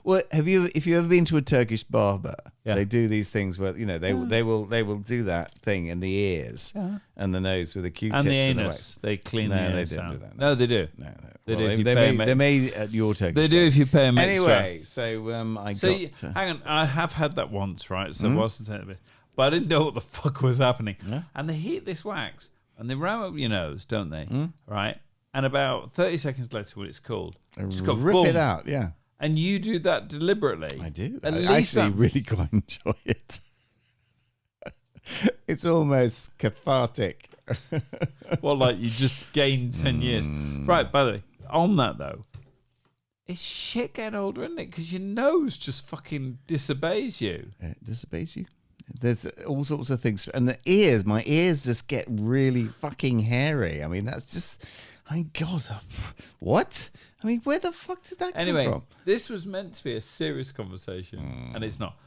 Well, if you ever been to a Turkish barber, they do these things where they will do that thing in the ears and the nose with the Q-tips and the and anus. They clean the they anus don't out. do that. No, they do. No. They Well, do. They may at your Turkish. They do if you pay them anyway. Extra. Hang on, I have had that once, right? So but I didn't know what the fuck was happening. Yeah. And they heat this wax and they ram up your nose, don't they? Right? And about 30 seconds later, when it's cooled, just go rip boom. it out. Yeah. And you do that deliberately. I do. At I least actually really quite enjoy it. It's almost cathartic. Well, like you just gained 10 years. Right, by the way, on that though, it's shit getting older, isn't it? Because your nose just fucking disobeys you. It disobeys you? There's all sorts of things. And the ears, my ears just get really fucking hairy. I mean, that's just... God, what? I mean, where the fuck did that come from? Anyway, this was meant to be a serious conversation, and it's not.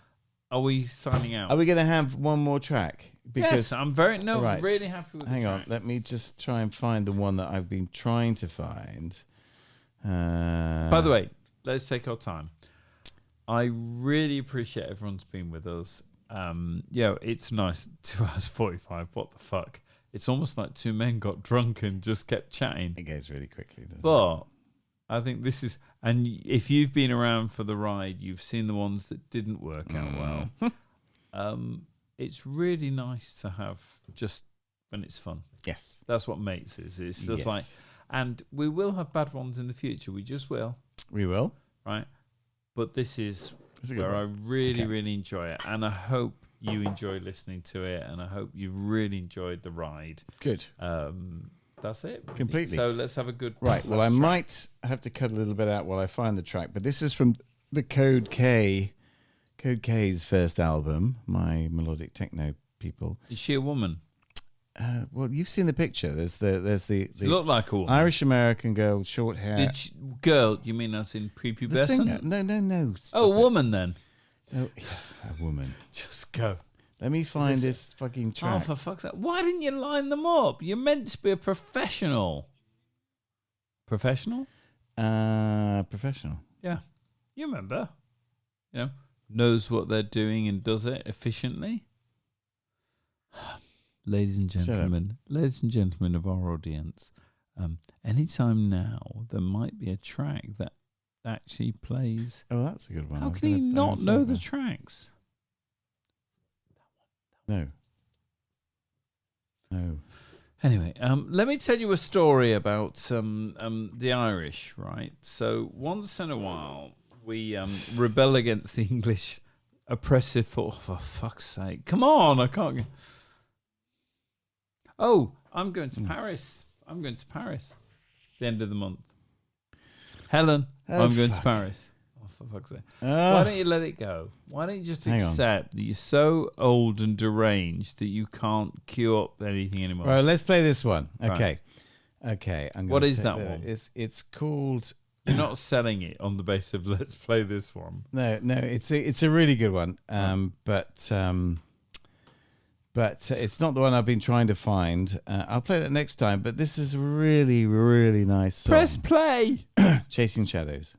Are we signing out? Are we going to have one more track? Yes, I'm really happy with Hang on, let me just try and find the one that I've been trying to find. By the way, let's take our time. I really appreciate everyone's been with us. It's nice. 2 hours 45. What the fuck? It's almost like two men got drunk and just kept chatting. It goes really quickly, doesn't it? But I think this is, and if you've been around for the ride, you've seen the ones that didn't work out well. It's really nice to have just when it's fun. Yes. That's what mates is. It's just like, and we will have bad ones in the future. We just will. We will. Right. But this is where I really enjoy it. And I hope you enjoy listening to it, and I hope you really enjoyed the ride. Good. That's it. Completely. So let's have a good... Right, well, I might have to cut a little bit out while I find the track, but this is from the Code K's first album, my melodic techno people. Is she a woman? Well, you've seen the picture. There's the She looked like a woman. Irish-American girl, short hair. Girl, you mean as in prepubescent? No. Oh, a woman then. Oh, a woman. Just go. Let me find this fucking track. Oh, for fuck's sake. Why didn't you line them up? You're meant to be a professional. Professional? Professional. Yeah. You remember. Knows what they're doing and does it efficiently. Ladies and gentlemen of our audience, anytime now there might be a track that actually plays. Oh, that's a good one. How can he not know the tracks? No. Anyway, let me tell you a story about the Irish, right? So once in a while, we rebel against the English oppressive force. For fuck's sake. Come on, I can't... Oh, I'm going to Paris. I'm going to Paris. The end of the month. Helen, I'm going to Paris. Oh, for fuck's sake. Why don't you let it go? Why don't you just accept that you're so old and deranged that you can't queue up anything anymore? Well, let's play this one. Okay. Right. Okay. What is that one? It's called... You're not selling it on the basis of let's play this one. No, it's a really good one. But it's not the one I've been trying to find. I'll play that next time. But this is a really, really nice song. Press play. Chasing Shadows.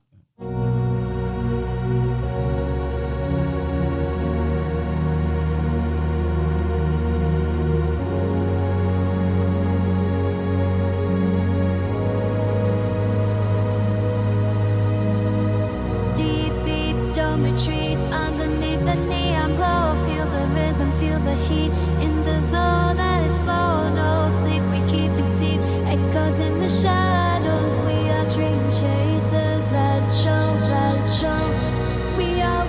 Deep beats don't retreat underneath the neon glow. Feel the rhythm, feel the heat in the zone that it flow. No sleep, we keep it deep. Echoes in the shadows. We are dream chasers. Let it show, let it show. We are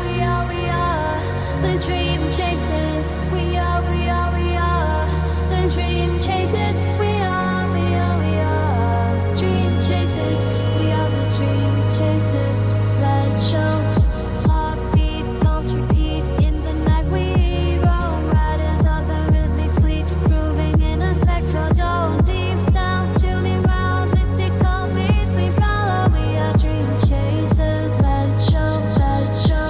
the dream chasers. We are the dream chasers. We are dream chasers. We are the dream chasers. Let it show. Heartbeat, pulse repeat. In the night we roam. Riders of the rhythmic fleet. Roving in a spectral dome. Deep sounds tuning round. Mystical beats we follow. We are dream chasers. Let it show, let it show.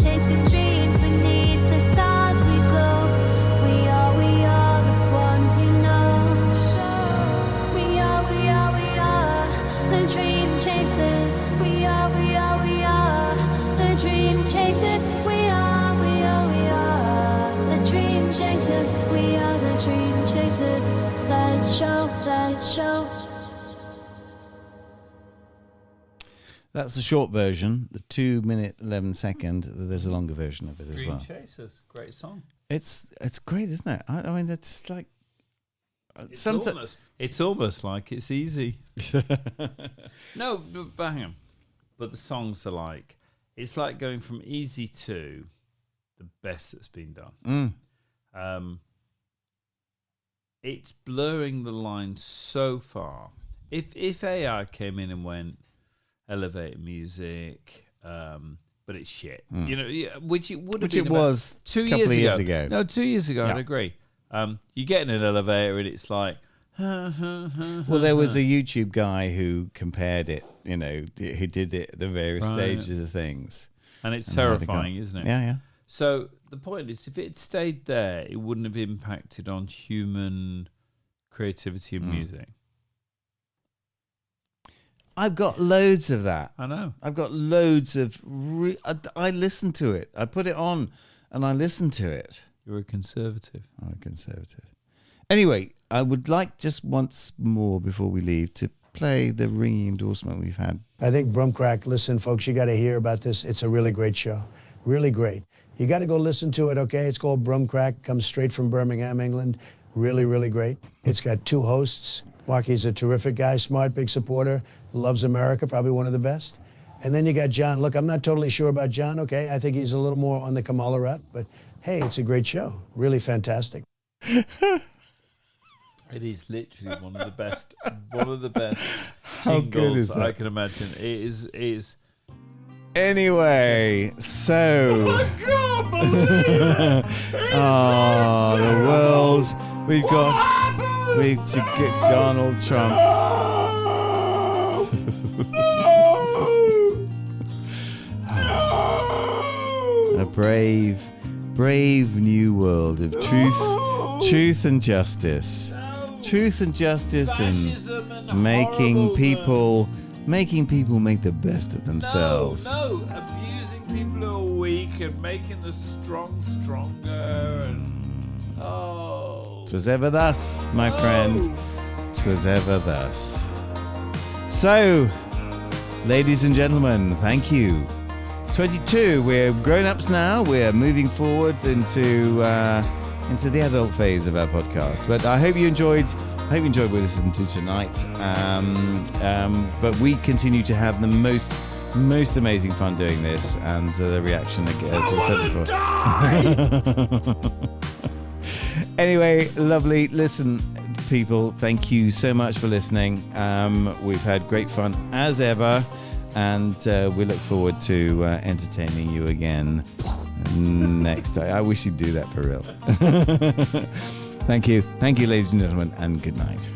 Chasing dreams beneath the stars we glow. We are the ones you know. We are the dream chasers. We are the dream chasers. We are the dream chasers. We are the dream chasers. Let it show, let it show. That's the short version, the 2-minute 11-second. There's a longer version of it as Dream well. Chasers, great song. It's great, isn't it? I mean, it's like It's almost like it's easy. No, but hang on. But the songs are like, it's like going from easy to the best that's been done. It's blurring the line so far. If AI came in and went elevator music, but it's shit, you know, which it would have been. Which it was 2 years ago. No, 2 years ago, Yeah. I'd agree. You get in an elevator and it's like, well, there was a YouTube guy who compared it, you know, who did it at the various stages of things. And it's terrifying, isn't it? Yeah. So the point is, if it stayed there, it wouldn't have impacted on human creativity and music. I've got loads of that. I know. I've got loads of... I listen to it. I put it on and I listen to it. You're a conservative. I'm a conservative. Anyway, I would like just once more before we leave to play the ringing endorsement we've had. I think Brumcrack, listen, folks, you got to hear about this. It's a really great show. Really great. You got to go listen to it, okay? It's called Brumcrack. Comes straight from Birmingham, England. Really, really great. It's got 2 hosts. Marky's a terrific guy, smart, big supporter, loves America, probably one of the best. And then you got John. Look, I'm not totally sure about John, okay? I think he's a little more on the Kamala route, but hey, it's a great show. Really fantastic. It is literally one of the best How good jingles is that? I can imagine. It is. Anyway, so... Oh, the world. We to get Donald Trump. brave, brave new world of truth and justice. Truth and justice and making people make the best of themselves. No, abusing people who are weak and making the strong stronger. And 'Twas ever thus, my friend. 'Twas ever thus. So, ladies and gentlemen, thank you. 22. We're grown-ups now. We're moving forwards into the adult phase of our podcast. But I hope you enjoyed. I hope you enjoyed what we listened to tonight. But we continue to have the most amazing fun doing this, and the reaction, as I said before. Anyway, lovely. Listen, people, thank you so much for listening. We've had great fun as ever, and we look forward to entertaining you again next time. I wish you'd do that for real. Thank you, ladies and gentlemen, and good night.